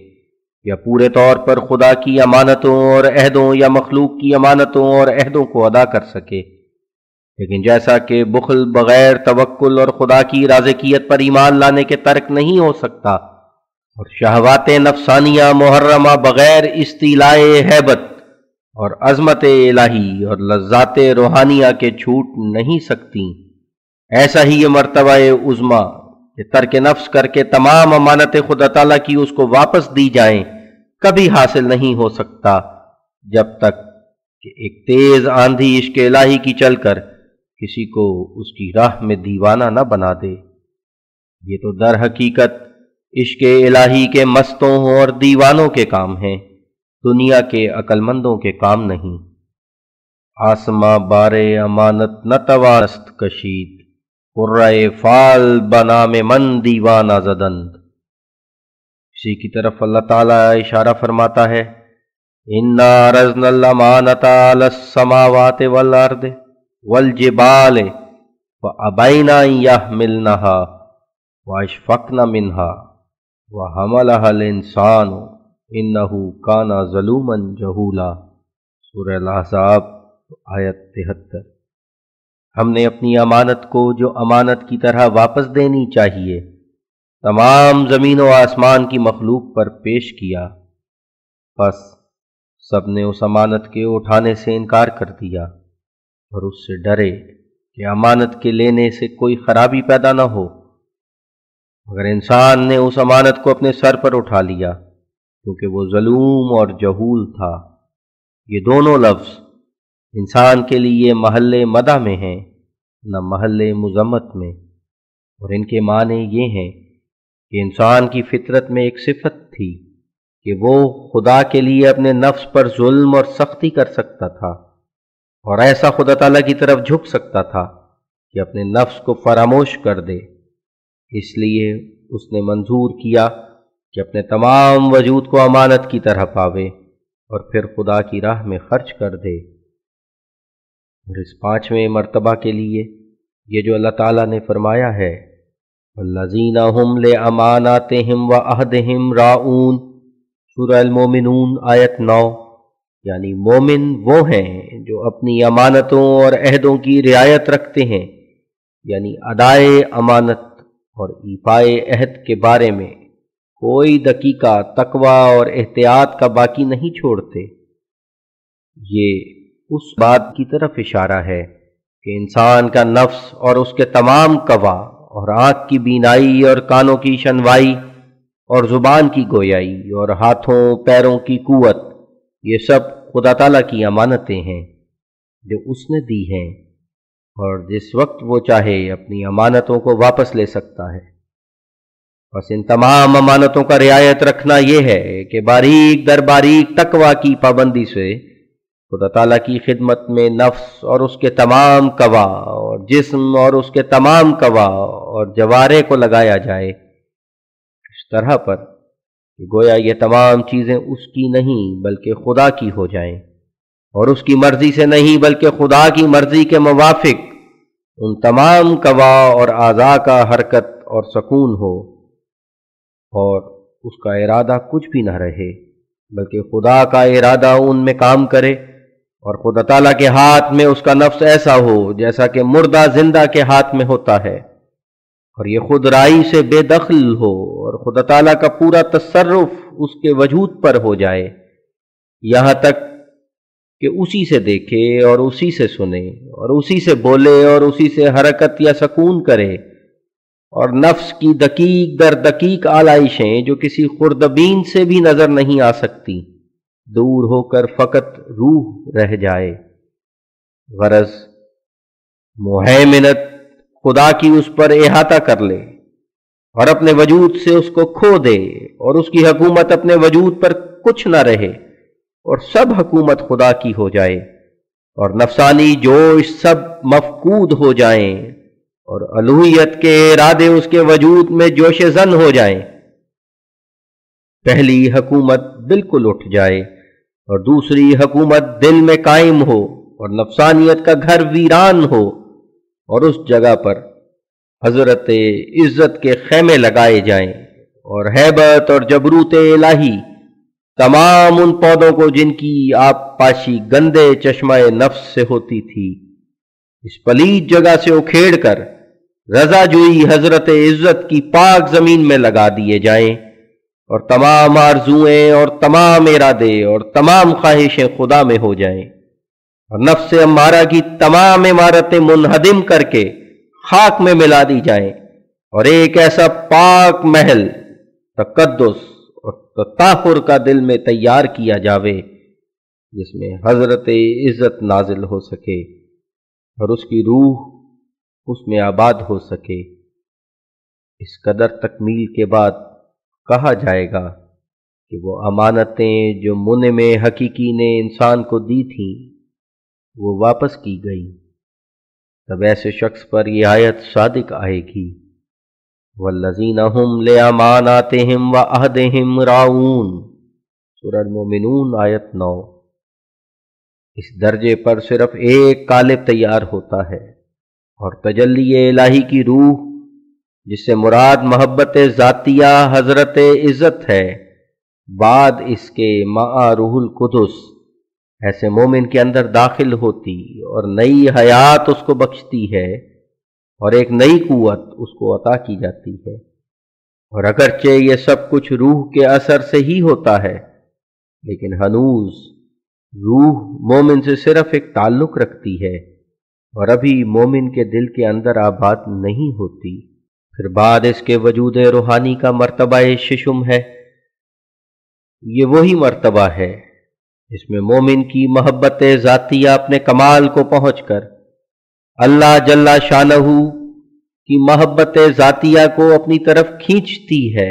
یا پورے طور پر خدا کی امانتوں اور عہدوں یا مخلوق کی امانتوں اور عہدوں کو ادا کر سکے۔ لیکن جیسا کہ بخل بغیر توکل اور خدا کی رازقیت پر ایمان لانے کے ترک نہیں ہو سکتا، اور شہوات نفسانیہ محرمہ بغیر استیلائے ہیبت اور عظمت الہی اور لذات روحانیہ کے چھوٹ نہیں سکتی، ایسا ہی یہ مرتبہ عظمیٰ کہ ترک نفس کر کے تمام امانت خدا تعالیٰ کی اس کو واپس دی جائیں کبھی حاصل نہیں ہو سکتا جب تک کہ ایک تیز آندھی عشق الہی کی چل کر کسی کو اس کی راہ میں دیوانہ نہ بنا دے۔ یہ تو در حقیقت عشق الہی کے مستوں اور دیوانوں کے کام ہیں، دنیا کے عقل مندوں کے کام نہیں۔ آسماں بارے امانت نہ توانست کشید، قرۂ فال بنام من دیوانہ زدند۔ اسی کی طرف اللہ تعالیٰ اشارہ فرماتا ہے، اِنَّا عَرَضْنَا الْأَمَانَةَ عَلَى السَّمَاوَاتِ وَالْأَرْضِ وَالْجِبَالِ فَأَبَيْنَ أَن يَحْمِلْنَهَا وَأَشْفَقْنَ مِنْهَا وَحَمَلَهَا الْإِنسَانُ إِنَّهُ كَانَ ظَلُومًا جَهُولًا، سورہ الاحزاب آیت 73۔ ہم نے اپنی امانت کو جو امانت کی طرح واپس دینی چاہیے تمام زمین و آسمان کی مخلوق پر پیش کیا، بس سب نے اس امانت کے اٹھانے سے انکار کر دیا اور اس سے ڈرے کہ امانت کے لینے سے کوئی خرابی پیدا نہ ہو، مگر انسان نے اس امانت کو اپنے سر پر اٹھا لیا کیونکہ وہ ظلوم اور جہول تھا۔ یہ دونوں لفظ انسان کے لیے محل مدح میں ہیں نہ محل مذمت میں، اور ان کے معنی یہ ہیں کہ انسان کی فطرت میں ایک صفت تھی کہ وہ خدا کے لیے اپنے نفس پر ظلم اور سختی کر سکتا تھا، اور ایسا خدا تعالیٰ کی طرف جھک سکتا تھا کہ اپنے نفس کو فراموش کر دے۔ اس لیے اس نے منظور کیا کہ اپنے تمام وجود کو امانت کی طرح پاوے اور پھر خدا کی راہ میں خرچ کر دے۔ اور اس 5ویں مرتبہ کے لیے یہ جو اللہ تعالیٰ نے فرمایا ہے والذین ہم لاماناتہم وعہدہم راعون، سورہ المومنون آیت 9، یعنی مومن وہ ہیں جو اپنی امانتوں اور عہدوں کی رعایت رکھتے ہیں، یعنی ادائے امانت اور ایفائے عہد کے بارے میں کوئی دقیقہ تقوی اور احتیاط کا باقی نہیں چھوڑتے۔ یہ اس بات کی طرف اشارہ ہے کہ انسان کا نفس اور اس کے تمام قوا اور آنکھ کی بینائی اور کانوں کی شنوائی اور زبان کی گویائی اور ہاتھوں پیروں کی قوت، یہ سب خدا تعالیٰ کی امانتیں ہیں جو اس نے دی ہیں، اور جس وقت وہ چاہے اپنی امانتوں کو واپس لے سکتا ہے۔ بس ان تمام امانتوں کا رعایت رکھنا یہ ہے کہ باریک در باریک تقوی کی پابندی سے خدا تعالیٰ کی خدمت میں نفس اور اس کے تمام قوا اور جسم اور اس کے تمام قوا اور جوارے کو لگایا جائے، اس طرح پر کہ گویا یہ تمام چیزیں اس کی نہیں بلکہ خدا کی ہو جائیں، اور اس کی مرضی سے نہیں بلکہ خدا کی مرضی کے موافق ان تمام قوا اور اعضاء کا حرکت اور سکون ہو، اور اس کا ارادہ کچھ بھی نہ رہے بلکہ خدا کا ارادہ ان میں کام کرے، اور خدا تعالیٰ کے ہاتھ میں اس کا نفس ایسا ہو جیسا کہ مردہ زندہ کے ہاتھ میں ہوتا ہے، اور یہ خود رائی سے بے دخل ہو، اور خدا تعالیٰ کا پورا تصرف اس کے وجود پر ہو جائے، یہاں تک کہ اسی سے دیکھے اور اسی سے سنے اور اسی سے بولے اور اسی سے حرکت یا سکون کرے، اور نفس کی دقیق در دقیق آلائشیں جو کسی خوردبین سے بھی نظر نہیں آ سکتی دور ہو کر فقط روح رہ جائے۔ غرض مہیمنت خدا کی اس پر احاطہ کر لے اور اپنے وجود سے اس کو کھو دے، اور اس کی حکومت اپنے وجود پر کچھ نہ رہے اور سب حکومت خدا کی ہو جائے، اور نفسانی جوش سب مفقود ہو جائیں اور الوہیت کے ارادے اس کے وجود میں جوش زن ہو جائیں۔ پہلی حکومت بالکل اٹھ جائے اور دوسری حکومت دل میں قائم ہو، اور نفسانیت کا گھر ویران ہو، اور اس جگہ پر حضرت عزت کے خیمے لگائے جائیں، اور ہیبت اور جبروت الہی تمام ان پودوں کو جن کی آپ پاشی گندے چشمہ نفس سے ہوتی تھی اس پلید جگہ سے اکھیڑ کر رضا جوئی حضرت عزت کی پاک زمین میں لگا دیے جائیں، اور تمام آرزوئیں اور تمام ارادے اور تمام خواہشیں خدا میں ہو جائیں، اور نفس امارہ کی تمام عمارتیں منہدم کر کے خاک میں ملا دی جائیں، اور ایک ایسا پاک محل تقدس اور تطہر کا دل میں تیار کیا جاوے جس میں حضرت عزت نازل ہو سکے اور اس کی روح اس میں آباد ہو سکے۔ اس قدر تکمیل کے بعد کہا جائے گا کہ وہ امانتیں جو منعم حقیقی نے انسان کو دی تھیں وہ واپس کی گئی، تب ایسے شخص پر یہ آیت صادق آئے گی والذین ہم لاماناتہم وعہدہم راعون، سورہ المومنون آیت 9۔ اس درجے پر صرف ایک قالب تیار ہوتا ہے، اور تجلی الہی کی روح جس سے مراد محبت ذاتیہ حضرت عزت ہے، بعد اس کے مع روح القدس ایسے مومن کے اندر داخل ہوتی اور نئی حیات اس کو بخشتی ہے اور ایک نئی قوت اس کو عطا کی جاتی ہے۔ اور اگرچہ یہ سب کچھ روح کے اثر سے ہی ہوتا ہے، لیکن ہنوز روح مومن سے صرف ایک تعلق رکھتی ہے اور ابھی مومن کے دل کے اندر آباد نہیں ہوتی۔ پھر بعد اس کے وجود روحانی کا مرتبہ ششم ہے۔ یہ وہی مرتبہ ہے جس میں مومن کی محبت ذاتیہ اپنے کمال کو پہنچ کر اللہ جل شانہ کی محبت ذاتیہ کو اپنی طرف کھینچتی ہے۔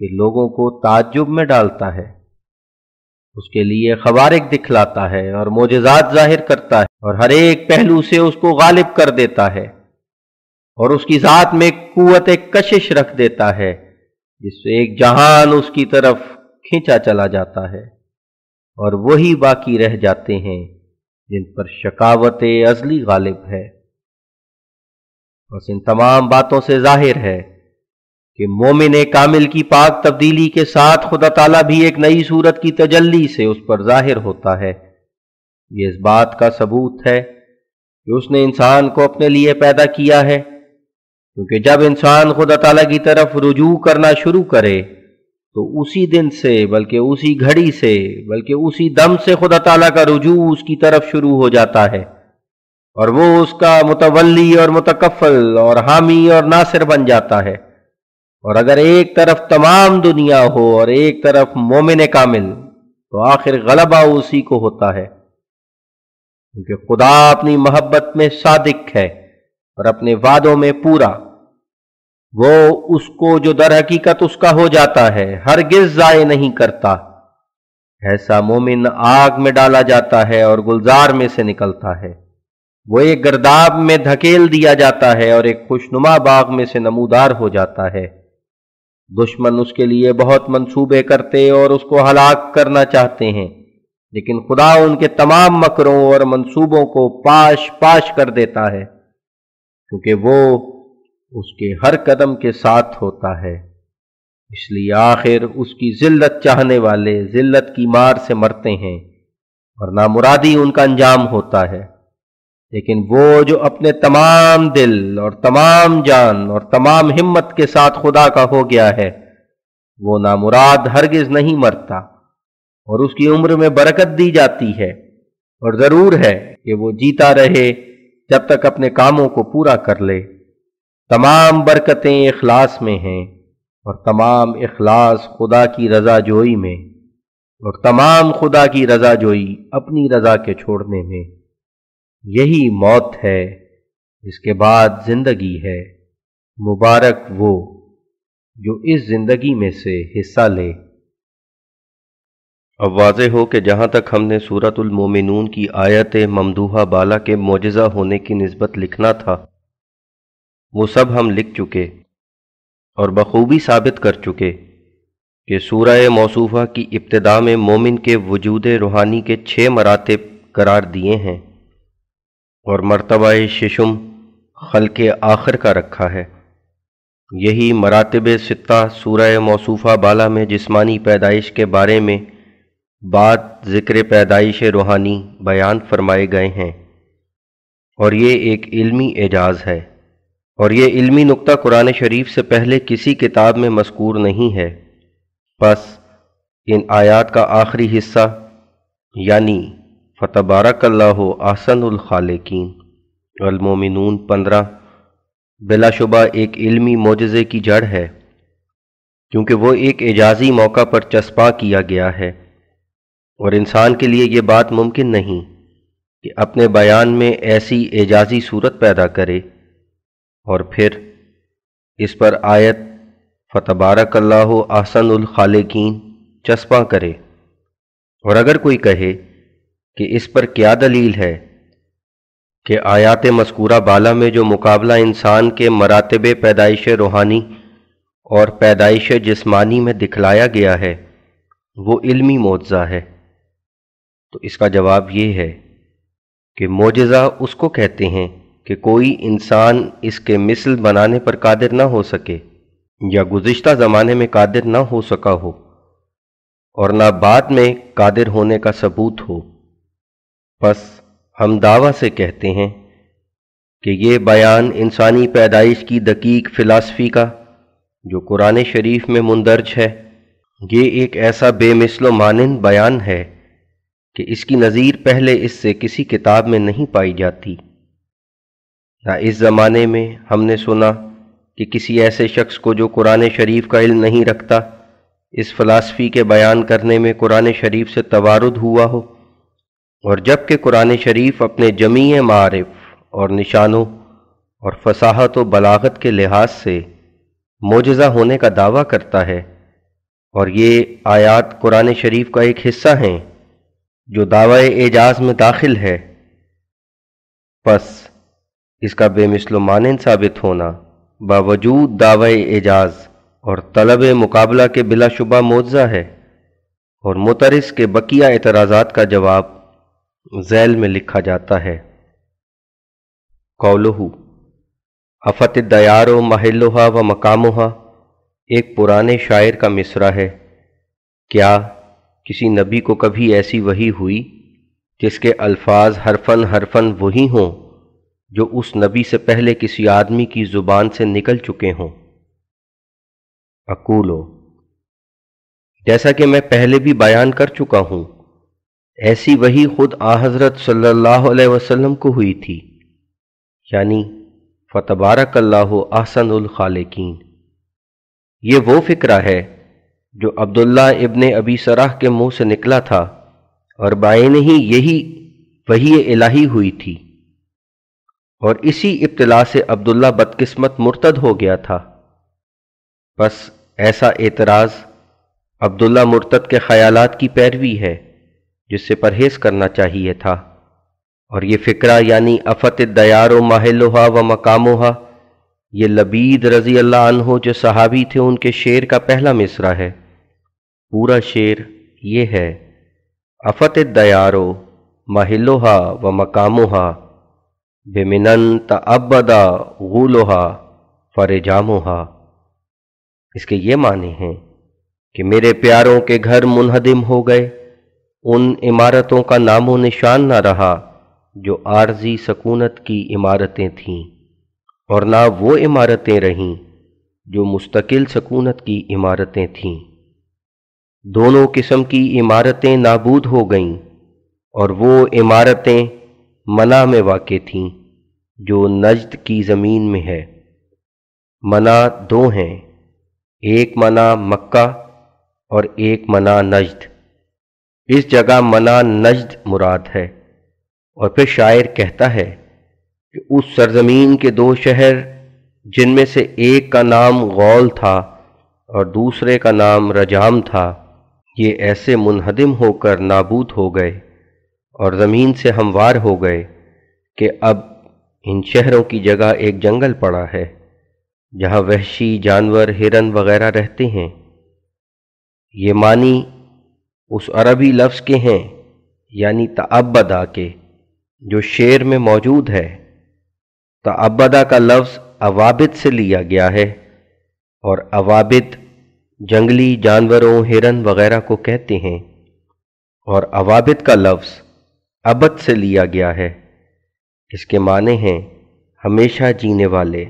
کہ لوگوں کو تعجب میں ڈالتا ہے، اس کے لیے خوارق دکھلاتا ہے اور معجزات ظاہر کرتا ہے، اور ہر ایک پہلو سے اس کو غالب کر دیتا ہے، اور اس کی ذات میں قوت کشش رکھ دیتا ہے جس سے ایک جہان اس کی طرف کھینچا چلا جاتا ہے، اور وہی باقی رہ جاتے ہیں جن پر شقاوت ازلی غالب ہے۔ بس ان تمام باتوں سے ظاہر ہے کہ مومن کامل کی پاک تبدیلی کے ساتھ خدا تعالیٰ بھی ایک نئی صورت کی تجلی سے اس پر ظاہر ہوتا ہے۔ یہ اس بات کا ثبوت ہے کہ اس نے انسان کو اپنے لیے پیدا کیا ہے، کیونکہ جب انسان خدا تعالیٰ کی طرف رجوع کرنا شروع کرے تو اسی دن سے، بلکہ اسی گھڑی سے، بلکہ اسی دم سے خدا تعالیٰ کا رجوع اس کی طرف شروع ہو جاتا ہے، اور وہ اس کا متولی اور متکفل اور حامی اور ناصر بن جاتا ہے۔ اور اگر ایک طرف تمام دنیا ہو اور ایک طرف مومن کامل، تو آخر غلبہ اسی کو ہوتا ہے، کیونکہ خدا اپنی محبت میں صادق ہے اور اپنے وعدوں میں پورا۔ وہ اس کو جو در حقیقت اس کا ہو جاتا ہے ہرگز ضائع نہیں کرتا۔ ایسا مومن آگ میں ڈالا جاتا ہے اور گلزار میں سے نکلتا ہے، وہ ایک گرداب میں دھکیل دیا جاتا ہے اور ایک خوشنما باغ میں سے نمودار ہو جاتا ہے۔ دشمن اس کے لیے بہت منصوبے کرتے اور اس کو ہلاک کرنا چاہتے ہیں، لیکن خدا ان کے تمام مکروں اور منصوبوں کو پاش پاش کر دیتا ہے، کیونکہ وہ اس کے ہر قدم کے ساتھ ہوتا ہے۔ اس لیے آخر اس کی ذلت چاہنے والے ذلت کی مار سے مرتے ہیں اور نامرادی ان کا انجام ہوتا ہے، لیکن وہ جو اپنے تمام دل اور تمام جان اور تمام ہمت کے ساتھ خدا کا ہو گیا ہے، وہ نامراد ہرگز نہیں مرتا، اور اس کی عمر میں برکت دی جاتی ہے، اور ضرور ہے کہ وہ جیتا رہے جب تک اپنے کاموں کو پورا کر لے۔ تمام برکتیں اخلاص میں ہیں، اور تمام اخلاص خدا کی رضا جوئی میں، اور تمام خدا کی رضا جوئی اپنی رضا کے چھوڑنے میں۔ یہی موت ہے، اس کے بعد زندگی ہے۔ مبارک وہ جو اس زندگی میں سے حصہ لے۔ اب واضح ہو کہ جہاں تک ہم نے سورۃ المومنون کی آیت ممدوحہ بالا کے معجزہ ہونے کی نسبت لکھنا تھا، وہ سب ہم لکھ چکے اور بخوبی ثابت کر چکے کہ سورہ موصوفہ کی ابتدا میں مومن کے وجود روحانی کے 6 مراتب قرار دیے ہیں، اور مرتبہ ششم خلق آخر کا رکھا ہے۔ یہی مراتب 6 سورہ موصوفہ بالا میں جسمانی پیدائش کے بارے میں بعد ذکر پیدائش روحانی بیان فرمائے گئے ہیں، اور یہ ایک علمی اعجاز ہے، اور یہ علمی نقطہ قرآن شریف سے پہلے کسی کتاب میں مذکور نہیں ہے۔ پس ان آیات کا آخری حصہ یعنی فتبارک اللہ احسن الخالقین المومنون 15 بلا شبہ ایک علمی معجزے کی جڑ ہے، کیونکہ وہ ایک اعجازی موقع پر چسپاں کیا گیا ہے، اور انسان کے لیے یہ بات ممکن نہیں کہ اپنے بیان میں ایسی اعجازی صورت پیدا کرے اور پھر اس پر آیت فتبارک اللہ احسن الخالقین چسپاں کرے۔ اور اگر کوئی کہے کہ اس پر کیا دلیل ہے کہ آیات مذکورہ بالا میں جو مقابلہ انسان کے مراتب پیدائش روحانی اور پیدائش جسمانی میں دکھلایا گیا ہے وہ علمی معجزہ ہے، تو اس کا جواب یہ ہے کہ معجزہ اس کو کہتے ہیں کہ کوئی انسان اس کے مثل بنانے پر قادر نہ ہو سکے، یا گزشتہ زمانے میں قادر نہ ہو سکا ہو، اور نہ بعد میں قادر ہونے کا ثبوت ہو۔ پس ہم دعویٰ سے کہتے ہیں کہ یہ بیان انسانی پیدائش کی دقیق فلسفی کا جو قرآن شریف میں مندرج ہے، یہ ایک ایسا بے مثل و مانند بیان ہے کہ اس کی نظیر پہلے اس سے کسی کتاب میں نہیں پائی جاتی۔ نہ اس زمانے میں ہم نے سنا کہ کسی ایسے شخص کو جو قرآن شریف کا علم نہیں رکھتا اس فلسفی کے بیان کرنے میں قرآن شریف سے توارد ہوا ہو، اور جب کہ قرآن شریف اپنے جمیع معارف اور نشانوں اور فصاحت و بلاغت کے لحاظ سے معجزہ ہونے کا دعویٰ کرتا ہے، اور یہ آیات قرآن شریف کا ایک حصہ ہیں جو دعوی اعجاز میں داخل ہے، پس اس کا بے مثل و مانند ثابت ہونا باوجود دعوی اعجاز اور طلب مقابلہ کے بلا شبہ معجزہ ہے، اور مترس کے بقیہ اعتراضات کا جواب ذیل میں لکھا جاتا ہے۔ قولہ افت الدیار محلھا و مقامھا ایک پرانے شاعر کا مصرع ہے۔ کیا کسی نبی کو کبھی ایسی وحی ہوئی جس کے الفاظ حرفاً حرفاً وہی ہوں جو اس نبی سے پہلے کسی آدمی کی زبان سے نکل چکے ہوں؟ اقولو جیسا کہ میں پہلے بھی بیان کر چکا ہوں، ایسی وحی خود حضرت صلی اللہ علیہ وسلم کو ہوئی تھی، یعنی فتبارک اللہ احسن الخالقین۔ یہ وہ فکرہ ہے جو عبداللہ ابن ابی سرح کے منہ سے نکلا تھا، اور بعین ہی یہی وحی الہی ہوئی تھی، اور اسی ابتلا سے عبداللہ بدقسمت مرتد ہو گیا تھا۔ بس ایسا اعتراض عبداللہ مرتد کے خیالات کی پیروی ہے جس سے پرہیز کرنا چاہیے تھا، اور یہ فکرہ یعنی افت الدیار محلھا و مقامھا یہ لبید رضی اللہ عنہ جو صحابی تھے ان کے شعر کا پہلا مصرع ہے۔ پورا شعر یہ ہے: افت الدیار محلھا و مقامھا بمنن تعبدا غولھا فرجامھا۔ اس کے یہ معنی ہیں کہ میرے پیاروں کے گھر منہدم ہو گئے، ان عمارتوں کا نام و نشان نہ رہا جو عارضی سکونت کی عمارتیں تھیں، اور نہ وہ عمارتیں رہیں جو مستقل سکونت کی عمارتیں تھیں۔ دونوں قسم کی عمارتیں نابود ہو گئیں، اور وہ عمارتیں منا میں واقع تھیں جو نجد کی زمین میں ہے۔ منا دو ہیں، ایک منا مکہ اور ایک منا نجد۔ اس جگہ منا نجد مراد ہے۔ اور پھر شاعر کہتا ہے کہ اس سرزمین کے دو شہر جن میں سے ایک کا نام غول تھا اور دوسرے کا نام رجام تھا، یہ ایسے منہدم ہو کر نابود ہو گئے اور زمین سے ہموار ہو گئے کہ اب ان شہروں کی جگہ ایک جنگل پڑا ہے جہاں وحشی جانور ہرن وغیرہ رہتے ہیں۔ یہ معنی اس عربی لفظ کے ہیں یعنی تعبدہ کے جو شعر میں موجود ہے۔ تعبدہ کا لفظ عوابد سے لیا گیا ہے، اور عوابد جنگلی جانوروں ہرن وغیرہ کو کہتے ہیں، اور عوابد کا لفظ ابد سے لیا گیا ہے۔ اس کے معنی ہیں ہمیشہ جینے والے،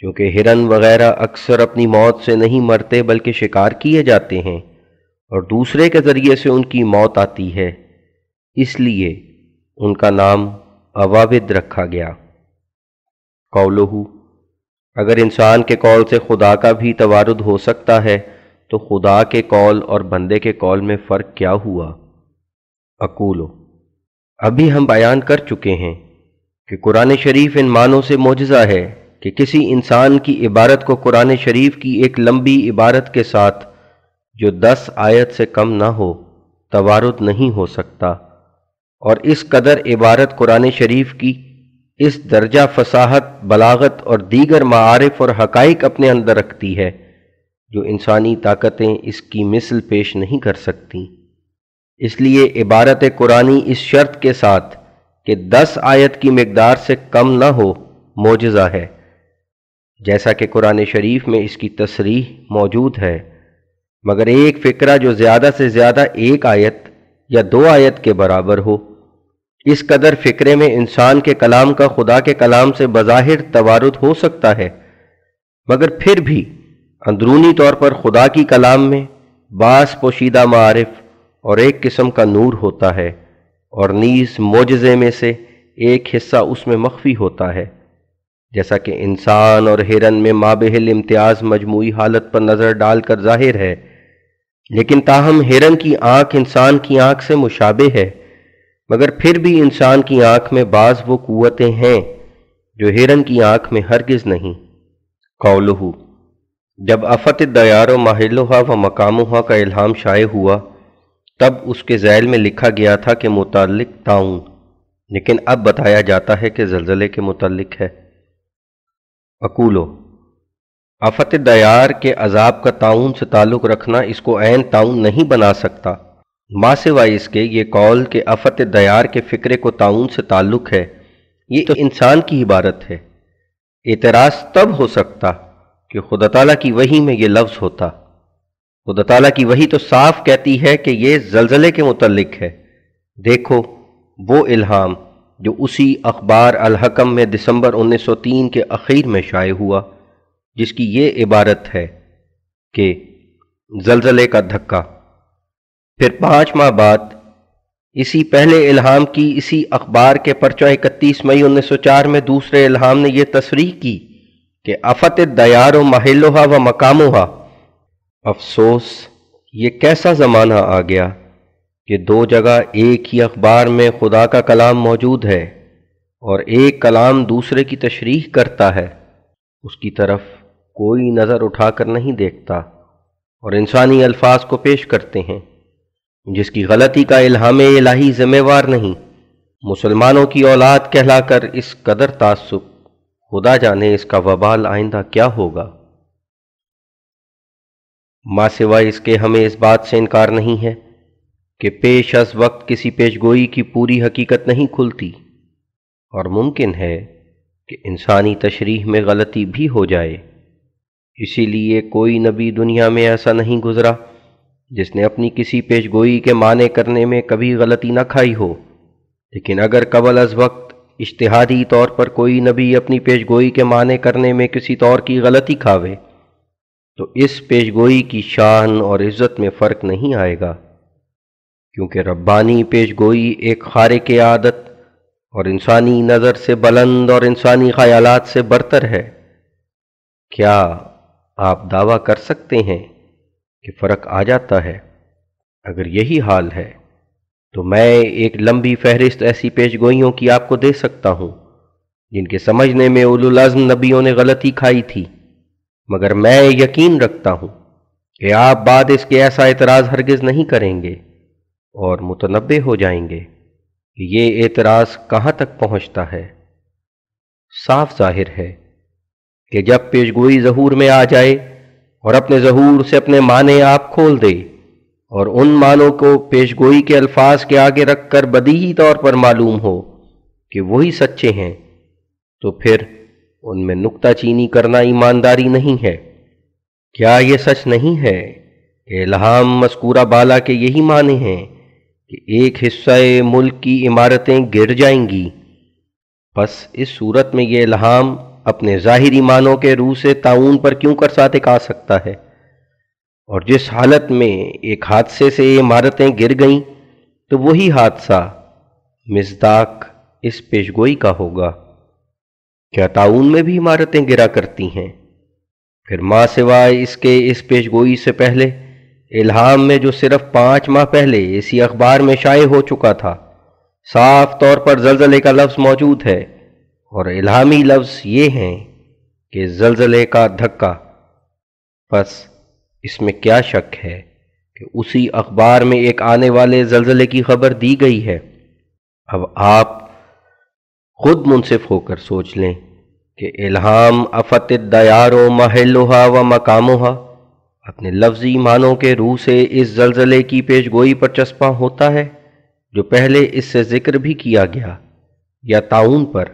کیونکہ ہرن وغیرہ اکثر اپنی موت سے نہیں مرتے بلکہ شکار کیے جاتے ہیں اور دوسرے کے ذریعے سے ان کی موت آتی ہے، اس لیے ان کا نام عوابد رکھا گیا۔ قولہ اگر انسان کے قول سے خدا کا بھی توارد ہو سکتا ہے تو خدا کے قول اور بندے کے قول میں فرق کیا ہوا؟ اقولو ابھی ہم بیان کر چکے ہیں کہ قرآن شریف ان معنوں سے معجزہ ہے کہ کسی انسان کی عبارت کو قرآن شریف کی ایک لمبی عبارت کے ساتھ جو 10 آیت سے کم نہ ہو توارد نہیں ہو سکتا، اور اس قدر عبارت قرآن شریف کی اس درجہ فصاحت، بلاغت اور دیگر معارف اور حقائق اپنے اندر رکھتی ہے جو انسانی طاقتیں اس کی مثل پیش نہیں کر سکتی۔ اس لیے عبارت قرآنی اس شرط کے ساتھ کہ 10 آیت کی مقدار سے کم نہ ہو معجزہ ہے، جیسا کہ قرآن شریف میں اس کی تصریح موجود ہے، مگر ایک فکرہ جو زیادہ سے زیادہ 1 آیت یا 2 آیت کے برابر ہو، اس قدر فکرے میں انسان کے کلام کا خدا کے کلام سے بظاہر توارد ہو سکتا ہے، مگر پھر بھی اندرونی طور پر خدا کی کلام میں بعض پوشیدہ معارف اور ایک قسم کا نور ہوتا ہے، اور نیز معجزے میں سے ایک حصہ اس میں مخفی ہوتا ہے، جیسا کہ انسان اور ہرن میں مابہل امتیاز مجموعی حالت پر نظر ڈال کر ظاہر ہے، لیکن تاہم ہرن کی آنکھ انسان کی آنکھ سے مشابہ ہے، مگر پھر بھی انسان کی آنکھ میں بعض وہ قوتیں ہیں جو ہرن کی آنکھ میں ہرگز نہیں۔ قولہ جب افت الدیار و محلھا و مقامھا کا الہام شائع ہوا تب اس کے ذیل میں لکھا گیا تھا کہ متعلق طاعون، لیکن اب بتایا جاتا ہے کہ زلزلے کے متعلق ہے۔ اقولو، افت الدیار کے عذاب کا طاعون سے تعلق رکھنا اس کو عین طاعون نہیں بنا سکتا، ما سوائے اس کے یہ قول کہ افت الدیار کے فکرے کو طاعون سے تعلق ہے، یہ تو انسان کی عبارت ہے۔ اعتراض تب ہو سکتا کہ خدا تعالیٰ کی وحی میں یہ لفظ ہوتا۔ خدا تعالیٰ کی وحی تو صاف کہتی ہے کہ یہ زلزلے کے متعلق ہے۔ دیکھو وہ الہام جو اسی اخبار الحکم میں دسمبر 1903 کے اخیر میں شائع ہوا، جس کی یہ عبارت ہے کہ زلزلے کا دھکا۔ پھر 5 ماہ بعد اسی پہلے الہام کی اسی اخبار کے پرچہ 31 مئی 1904 میں دوسرے الہام نے یہ تصریح کی کہ افت الدیار و محلھا و مقامھا۔ افسوس، یہ کیسا زمانہ آ گیا کہ 2 جگہ ایک ہی اخبار میں خدا کا کلام موجود ہے اور ایک کلام دوسرے کی تشریح کرتا ہے، اس کی طرف کوئی نظر اٹھا کر نہیں دیکھتا اور انسانی الفاظ کو پیش کرتے ہیں جس کی غلطی کا الہام الہی ذمہ وار نہیں۔ مسلمانوں کی اولاد کہلا کر اس قدر تعصب، خدا جانے اس کا وبال آئندہ کیا ہوگا۔ ما سوائے اس کے ہمیں اس بات سے انکار نہیں ہے کہ پیش از وقت کسی پیشگوئی کی پوری حقیقت نہیں کھلتی، اور ممکن ہے کہ انسانی تشریح میں غلطی بھی ہو جائے۔ اسی لیے کوئی نبی دنیا میں ایسا نہیں گزرا جس نے اپنی کسی پیشگوئی کے معنی کرنے میں کبھی غلطی نہ کھائی ہو، لیکن اگر قبل از وقت اجتہادی طور پر کوئی نبی اپنی پیشگوئی کے معنی کرنے میں کسی طور کی غلطی کھاوے تو اس پیشگوئی کی شان اور عزت میں فرق نہیں آئے گا، کیونکہ ربانی پیشگوئی ایک خارق عادت اور انسانی نظر سے بلند اور انسانی خیالات سے برتر ہے۔ کیا آپ دعویٰ کر سکتے ہیں کہ فرق آ جاتا ہے؟ اگر یہی حال ہے تو میں ایک لمبی فہرست ایسی پیشگوئیوں کی آپ کو دے سکتا ہوں جن کے سمجھنے میں اولو العزم نبیوں نے غلطی کھائی تھی، مگر میں یقین رکھتا ہوں کہ آپ بعد اس کے ایسا اعتراض ہرگز نہیں کریں گے اور متنبہ ہو جائیں گے کہ یہ اعتراض کہاں تک پہنچتا ہے۔ صاف ظاہر ہے کہ جب پیشگوئی ظہور میں آ جائے اور اپنے ظہور سے اپنے معنی آپ کھول دے اور ان معنوں کو پیشگوئی کے الفاظ کے آگے رکھ کر بدیہی طور پر معلوم ہو کہ وہی سچے ہیں، تو پھر ان میں نکتہ چینی کرنا ایمانداری نہیں ہے۔ کیا یہ سچ نہیں ہے کہ الہام مذکورہ بالا کے یہی معنی ہیں کہ ایک حصہ ملک کی عمارتیں گر جائیں گی؟ پس اس صورت میں یہ الہام اپنے ظاہری معنوں کے روح سے طاعون پر کیوں کر صادق آ سکتا ہے؟ اور جس حالت میں ایک حادثے سے عمارتیں گر گئیں تو وہی حادثہ مصداق اس پیشگوئی کا ہوگا۔ کیا طاعون میں بھی عمارتیں گرا کرتی ہیں؟ پھر ما سوائے اس کے اس پیشگوئی سے پہلے الہام میں جو صرف 5 ماہ پہلے اسی اخبار میں شائع ہو چکا تھا، صاف طور پر زلزلے کا لفظ موجود ہے، اور الہامی لفظ یہ ہیں کہ زلزلے کا دھکا۔ پس اس میں کیا شک ہے کہ اسی اخبار میں ایک آنے والے زلزلے کی خبر دی گئی ہے۔ اب آپ خود منصف ہو کر سوچ لیں کہ الہام افت الدیار و محلھا و مقامھا اپنے لفظی معنوں کے روح سے اس زلزلے کی پیشگوئی پر چسپاں ہوتا ہے جو پہلے اس سے ذکر بھی کیا گیا، یا طاعون پر؟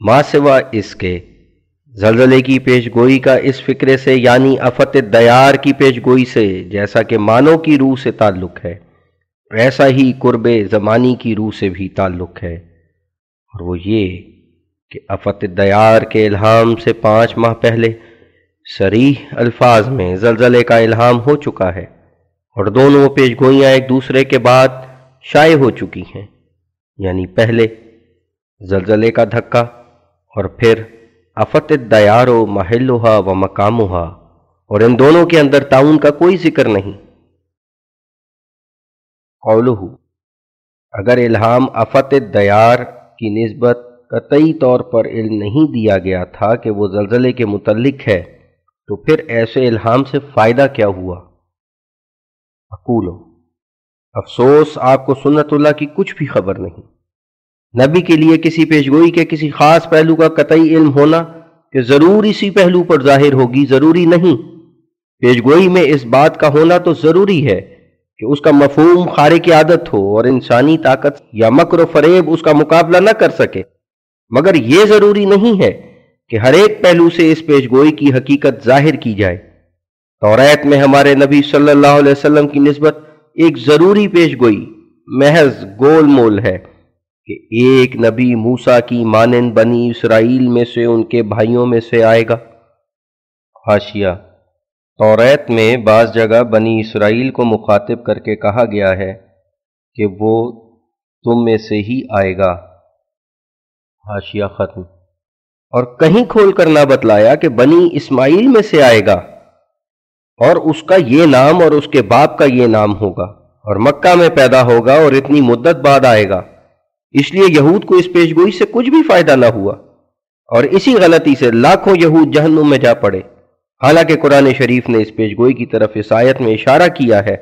ما سوا اس کے زلزلے کی پیشگوئی کا اس فکرے سے یعنی افت الدیار کی پیشگوئی سے جیسا کہ معنوں کی روح سے تعلق ہے، ایسا ہی قرب زمانی کی روح سے بھی تعلق ہے، اور وہ یہ کہ افت الدیار کے الہام سے 5 ماہ پہلے صریح الفاظ میں زلزلے کا الہام ہو چکا ہے، اور دونوں پیشگوئیاں ایک دوسرے کے بعد شائع ہو چکی ہیں، یعنی پہلے زلزلے کا دھکا اور پھر افت الدیار و محلھا و مقامھا، اور ان دونوں کے اندر طاعون کا کوئی ذکر نہیں۔ قولہ، اگر الہام افت الدیار کی نسبت قطعی طور پر علم نہیں دیا گیا تھا کہ وہ زلزلے کے متعلق ہے، تو پھر ایسے الہام سے فائدہ کیا ہوا؟ اقولو، افسوس آپ کو سنت اللہ کی کچھ بھی خبر نہیں۔ نبی کے لیے کسی پیشگوئی کے کسی خاص پہلو کا قطعی علم ہونا کہ ضرور اسی پہلو پر ظاہر ہوگی ضروری نہیں۔ پیشگوئی میں اس بات کا ہونا تو ضروری ہے کہ اس کا مفہوم خارق عادت ہو اور انسانی طاقت یا مکر و فریب اس کا مقابلہ نہ کر سکے، مگر یہ ضروری نہیں ہے کہ ہر ایک پہلو سے اس پیشگوئی کی حقیقت ظاہر کی جائے۔ توریت میں ہمارے نبی صلی اللہ علیہ وسلم کی نسبت ایک ضروری پیشگوئی محض گول مول ہے کہ ایک نبی موسیٰ کی مانند بنی اسرائیل میں سے ان کے بھائیوں میں سے آئے گا۔ حاشیہ: توریت میں بعض جگہ بنی اسرائیل کو مخاطب کر کے کہا گیا ہے کہ وہ تم میں سے ہی آئے گا۔ حاشیہ ختم۔ اور کہیں کھول کر نہ بتلایا کہ بنی اسماعیل میں سے آئے گا اور اس کا یہ نام اور اس کے باپ کا یہ نام ہوگا اور مکہ میں پیدا ہوگا اور اتنی مدت بعد آئے گا۔ اس لیے یہود کو اس پیشگوئی سے کچھ بھی فائدہ نہ ہوا اور اسی غلطی سے لاکھوں یہود جہنم میں جا پڑے، حالانکہ قرآن شریف نے اس پیشگوئی کی طرف اس آیت میں اشارہ کیا ہے،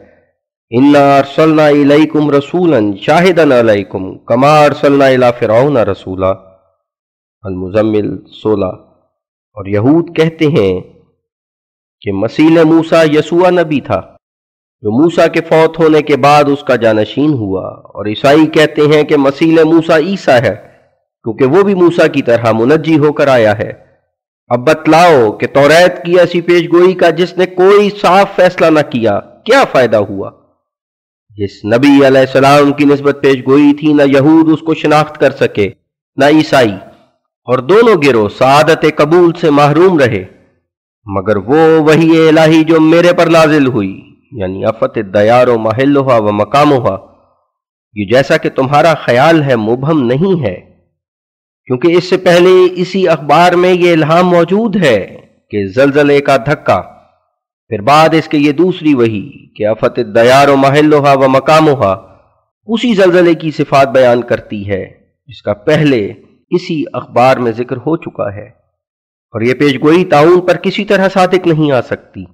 اِنَّا أَرْسَلْنَا إِلَيْكُمْ رَسُولًا شَاهِدًا عَلَيْكُمْ كَمَا أَرْسَلْنَا إِلَىٰ فِرْعَوْنَ رَسُولًا۔ المزمل 16۔ اور یہود کہتے ہیں کہ مسیح موسیٰ یسوع نبی تھا جو موسیٰ کے فوت ہونے کے بعد اس کا جانشین ہوا، اور عیسائی کہتے ہیں کہ مسیح موسیٰ عیسیٰ ہے کیونکہ وہ بھی موسیٰ کی طرح منجی ہو کر آیا ہے۔ اب بتلاؤ کہ توریت کی ایسی پیشگوئی کا جس نے کوئی صاف فیصلہ نہ کیا کیا فائدہ ہوا؟ جس نبی علیہ السلام کی نسبت پیشگوئی تھی نہ یہود اس کو شناخت کر سکے نہ عیسائی، اور دونوں گروہ سعادت قبول سے محروم رہے، مگر وہ وحی الہی جو میرے پر نازل ہوئی، یعنی افت الدیار و محلھا و مقامھا، یہ جیسا کہ تمہارا خیال ہے مبہم نہیں ہے، کیونکہ اس سے پہلے اسی اخبار میں یہ الہام موجود ہے کہ زلزلے کا دھکا، پھر بعد اس کے یہ دوسری وحی کہ افت الدیار و محلھا و مقامھا اسی زلزلے کی صفات بیان کرتی ہے جس کا پہلے اسی اخبار میں ذکر ہو چکا ہے، اور یہ پیشگوئی طاعون پر کسی طرح صادق نہیں آ سکتی،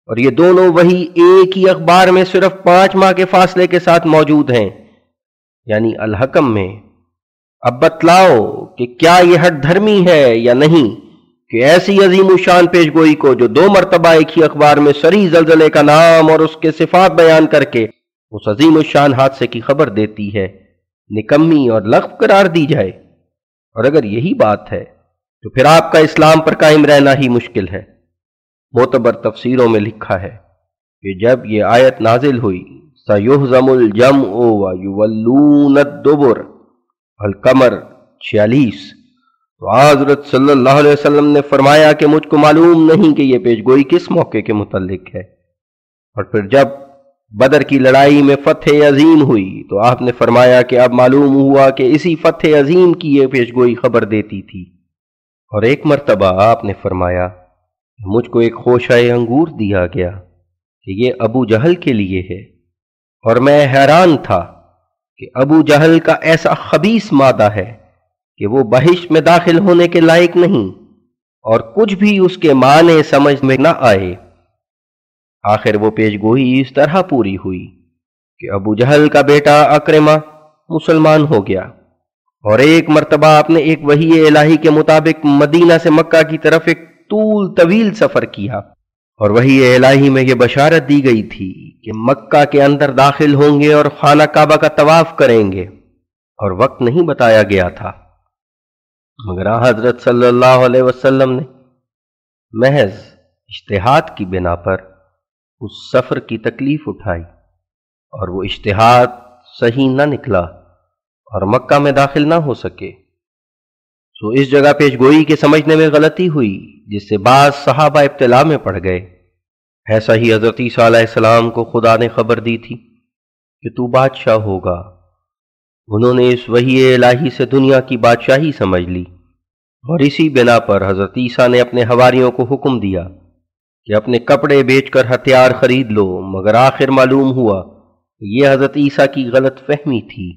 اور یہ دونوں وہی ایک ہی اخبار میں صرف 5 ماہ کے فاصلے کے ساتھ موجود ہیں، یعنی الحکم میں۔ اب بتلاؤ کہ کیا یہ ہٹ دھرمی ہے یا نہیں کہ ایسی عظیم الشان پیشگوئی کو جو 2 مرتبہ ایک ہی اخبار میں سری زلزلے کا نام اور اس کے صفات بیان کر کے اس عظیم الشان حادثے کی خبر دیتی ہے، نکمی اور لغو قرار دی جائے؟ اور اگر یہی بات ہے تو پھر آپ کا اسلام پر قائم رہنا ہی مشکل ہے۔ معتبر تفسیروں میں لکھا ہے کہ جب یہ آیت نازل ہوئی سَيُهْزَمُ الْجَمْعُ وَيُوَلُّونَ الدُّبُرَ القمر 46، تو حضرت صلی اللہ علیہ وسلم نے فرمایا کہ مجھ کو معلوم نہیں کہ یہ پیشگوئی کس موقع کے متعلق ہے، اور پھر جب بدر کی لڑائی میں فتح عظیم ہوئی تو آپ نے فرمایا کہ اب معلوم ہوا کہ اسی فتح عظیم کی یہ پیشگوئی خبر دیتی تھی، اور ایک مرتبہ آپ نے فرمایا مجھ کو ایک خوشہ انگور دیا گیا کہ یہ ابو جہل کے لیے ہے، اور میں حیران تھا کہ ابو جہل کا ایسا خبیث مادہ ہے کہ وہ بہشت میں داخل ہونے کے لائق نہیں، اور کچھ بھی اس کے معنی سمجھ میں نہ آئے۔ آخر وہ پیشگوئی اس طرح پوری ہوئی کہ ابو جہل کا بیٹا اکرمہ مسلمان ہو گیا، اور ایک مرتبہ آپ نے ایک وحی الہی کے مطابق مدینہ سے مکہ کی طرف ایک طویل سفر کیا، اور وحی الہی میں یہ بشارت دی گئی تھی کہ مکہ کے اندر داخل ہوں گے اور خانہ کعبہ کا طواف کریں گے، اور وقت نہیں بتایا گیا تھا، مگر حضرت صلی اللہ علیہ وسلم نے محض اجتہاد کی بنا پر اس سفر کی تکلیف اٹھائی، اور وہ اجتہاد صحیح نہ نکلا اور مکہ میں داخل نہ ہو سکے، تو اس جگہ پیشگوئی کے سمجھنے میں غلطی ہوئی جس سے بعض صحابہ ابتلا میں پڑ گئے۔ ایسا ہی حضرت عیسیٰ علیہ السلام کو خدا نے خبر دی تھی کہ تو بادشاہ ہوگا، انہوں نے اس وحی الہی سے دنیا کی بادشاہی سمجھ لی، اور اسی بنا پر حضرت عیسیٰ نے اپنے حواریوں کو حکم دیا کہ اپنے کپڑے بیچ کر ہتھیار خرید لو، مگر آخر معلوم ہوا کہ یہ حضرت عیسیٰ کی غلط فہمی تھی،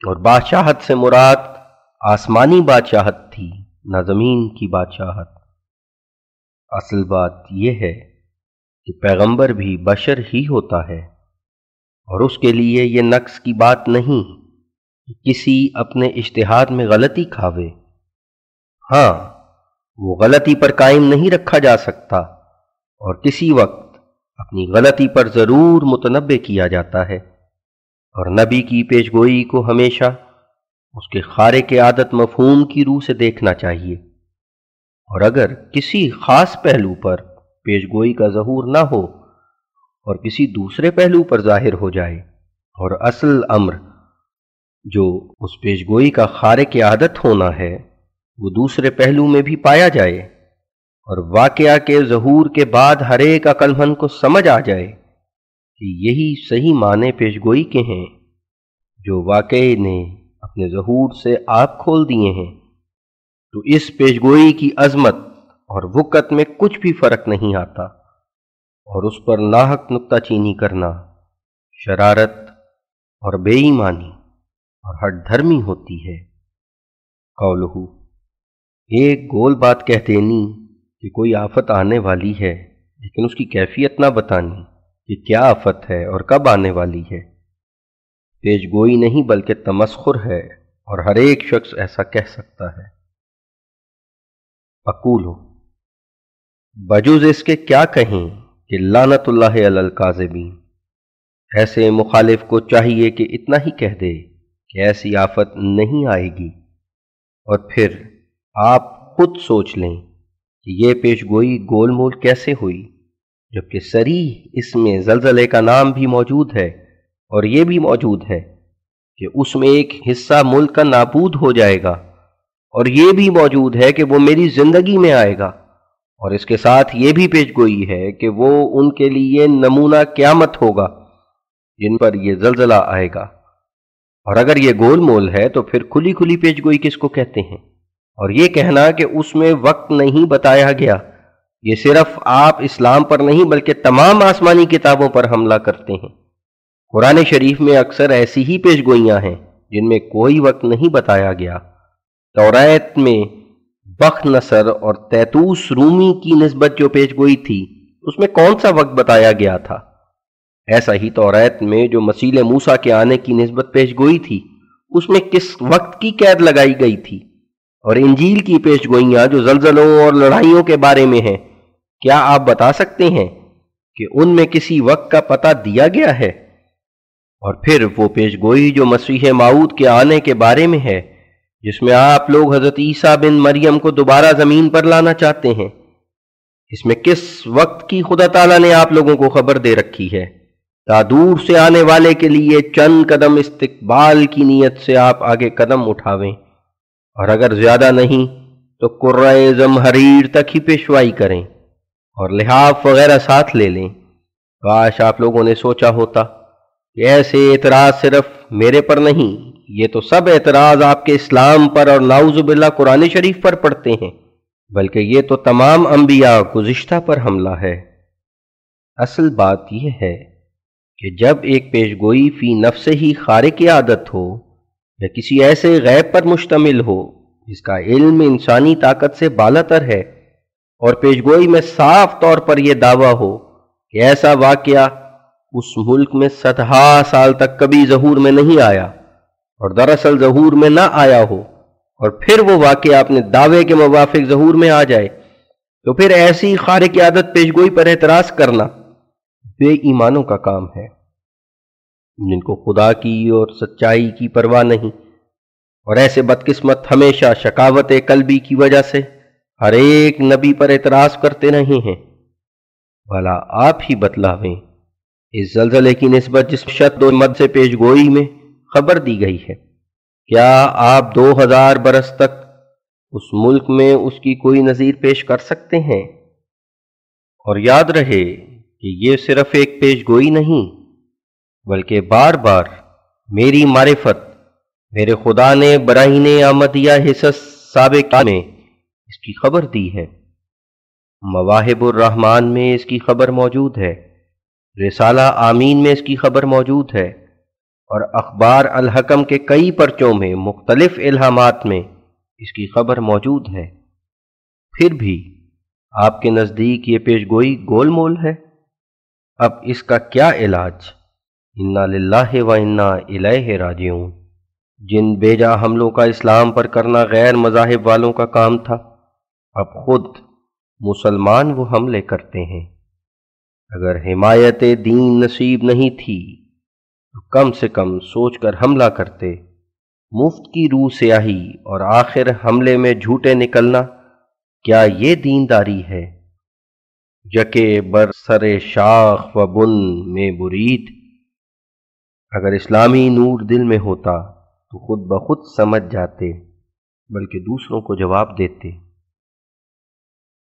اور بادشاہت سے مراد آسمانی بادشاہت تھی نہ زمین کی بادشاہت۔ اصل بات یہ ہے کہ پیغمبر بھی بشر ہی ہوتا ہے، اور اس کے لیے یہ نقص کی بات نہیں کہ کسی اپنے اجتہاد میں غلطی کھاوے۔ ہاں، وہ غلطی پر قائم نہیں رکھا جا سکتا، اور کسی وقت اپنی غلطی پر ضرور متنبہ کیا جاتا ہے، اور نبی کی پیشگوئی کو ہمیشہ اس کے خارق عادت مفہوم کی روح سے دیکھنا چاہیے، اور اگر کسی خاص پہلو پر پیشگوئی کا ظہور نہ ہو اور کسی دوسرے پہلو پر ظاہر ہو جائے، اور اصل امر جو اس پیشگوئی کا خارق عادت ہونا ہے وہ دوسرے پہلو میں بھی پایا جائے، اور واقعہ کے ظہور کے بعد ہر ایک عقل مند کو سمجھ آ جائے کہ یہی صحیح معنی پیشگوئی کے ہیں جو واقعے نے اپنے ظہور سے آپ کھول دیے ہیں، تو اس پیشگوئی کی عظمت اور وقت میں کچھ بھی فرق نہیں آتا، اور اس پر ناحق نکتہ چینی کرنا شرارت اور بے ایمانی اور ہٹ دھرمی ہوتی ہے۔ قولہ، ایک گول بات کہہ دینی کہ کوئی آفت آنے والی ہے، لیکن اس کی کیفیت نہ بتانی کہ کیا آفت ہے اور کب آنے والی ہے، پیشگوئی نہیں بلکہ تمسخر ہے، اور ہر ایک شخص ایسا کہہ سکتا ہے۔ اقولو، بجوز اس کے کیا کہیں کہ لعنت اللہ علی الکاذبین، ایسے مخالف کو چاہیے کہ اتنا ہی کہہ دے کہ ایسی آفت نہیں آئے گی، اور پھر آپ خود سوچ لیں کہ یہ پیشگوئی گول مول کیسے ہوئی، جبکہ صریح اس میں زلزلے کا نام بھی موجود ہے، اور یہ بھی موجود ہے کہ اس میں ایک حصہ ملک کا نابود ہو جائے گا، اور یہ بھی موجود ہے کہ وہ میری زندگی میں آئے گا، اور اس کے ساتھ یہ بھی پیشگوئی ہے کہ وہ ان کے لیے نمونہ قیامت ہوگا جن پر یہ زلزلہ آئے گا۔ اور اگر یہ گول مول ہے تو پھر کھلی کھلی پیشگوئی کس کو کہتے ہیں؟ اور یہ کہنا کہ اس میں وقت نہیں بتایا گیا، یہ صرف آپ اسلام پر نہیں بلکہ تمام آسمانی کتابوں پر حملہ کرتے ہیں۔ قرآن شریف میں اکثر ایسی ہی پیشگوئیاں ہیں جن میں کوئی وقت نہیں بتایا گیا۔ توریت میں بخت نصر اور تیتوس رومی کی نسبت جو پیشگوئی تھی اس میں کون سا وقت بتایا گیا تھا؟ ایسا ہی توریت میں جو مسیح موسیٰ کے آنے کی نسبت پیشگوئی تھی اس میں کس وقت کی قید لگائی گئی تھی؟ اور انجیل کی پیشگوئیاں جو زلزلوں اور لڑائیوں کے بارے میں ہیں، کیا آپ بتا سکتے ہیں کہ ان میں کسی وقت کا پتہ دیا گیا ہے؟ اور پھر وہ پیشگوئی جو مسیح موعود کے آنے کے بارے میں ہے، جس میں آپ لوگ حضرت عیسیٰ بن مریم کو دوبارہ زمین پر لانا چاہتے ہیں، اس میں کس وقت کی خدا تعالیٰ نے آپ لوگوں کو خبر دے رکھی ہے، تا دور سے آنے والے کے لیے چند قدم استقبال کی نیت سے آپ آگے قدم اٹھاویں، اور اگر زیادہ نہیں تو قرۂ زمہریر تک ہی پیشوائی کریں اور لحاف وغیرہ ساتھ لے لیں۔ کاش آپ لوگوں نے سوچا ہوتا کہ ایسے اعتراض صرف میرے پر نہیں، یہ تو سب اعتراض آپ کے اسلام پر اور نعوذ باللہ قرآن شریف پر پڑتے ہیں، بلکہ یہ تو تمام انبیاء گزشتہ پر حملہ ہے۔ اصل بات یہ ہے کہ جب ایک پیشگوئی فی نفس ہی خارق عادت ہو یا کسی ایسے غیب پر مشتمل ہو جس کا علم انسانی طاقت سے بالاتر ہے، اور پیشگوئی میں صاف طور پر یہ دعویٰ ہو کہ ایسا واقعہ اس ملک میں 100 سال تک کبھی ظہور میں نہیں آیا اور دراصل ظہور میں نہ آیا ہو، اور پھر وہ واقعہ اپنے دعوے کے موافق ظہور میں آ جائے، تو پھر ایسی خارق عادت پیشگوئی پر اعتراض کرنا بے ایمانوں کا کام ہے، جن کو خدا کی اور سچائی کی پرواہ نہیں، اور ایسے بدقسمت ہمیشہ شقاوت قلبی کی وجہ سے ہر ایک نبی پر اعتراض کرتے رہے ہیں۔ بھلا آپ ہی بتلاویں اس زلزلے کی نسبت جس شد و مد سے پیشگوئی میں خبر دی گئی ہے، کیا آپ 2000 برس تک اس ملک میں اس کی کوئی نظیر پیش کر سکتے ہیں؟ اور یاد رہے کہ یہ صرف ایک پیشگوئی نہیں بلکہ بار بار میری معرفت میرے خدا نے براہین احمدیہ حصص سابقہ میں اس کی خبر دی ہے۔ مواہب الرحمن میں اس کی خبر موجود ہے، رسالہ آمین میں اس کی خبر موجود ہے، اور اخبار الحکم کے کئی پرچوں میں مختلف الہامات میں اس کی خبر موجود ہے۔ پھر بھی آپ کے نزدیک یہ پیش گوئی گول مول ہے؟ اب اس کا کیا علاج؟ انا للہ و انا الیہ راجعون۔ جن بیجا حملوں کا اسلام پر کرنا غیر مذاہب والوں کا کام تھا، اب خود مسلمان وہ حملے کرتے ہیں۔ اگر حمایت دین نصیب نہیں تھی تو کم سے کم سوچ کر حملہ کرتے۔ مفت کی روح سیاہی اور آخر حملے میں جھوٹے نکلنا، کیا یہ دینداری ہے؟ یکے بر سر شاخ و بن میں برید۔ اگر اسلامی نور دل میں ہوتا تو خود بخود سمجھ جاتے، بلکہ دوسروں کو جواب دیتے۔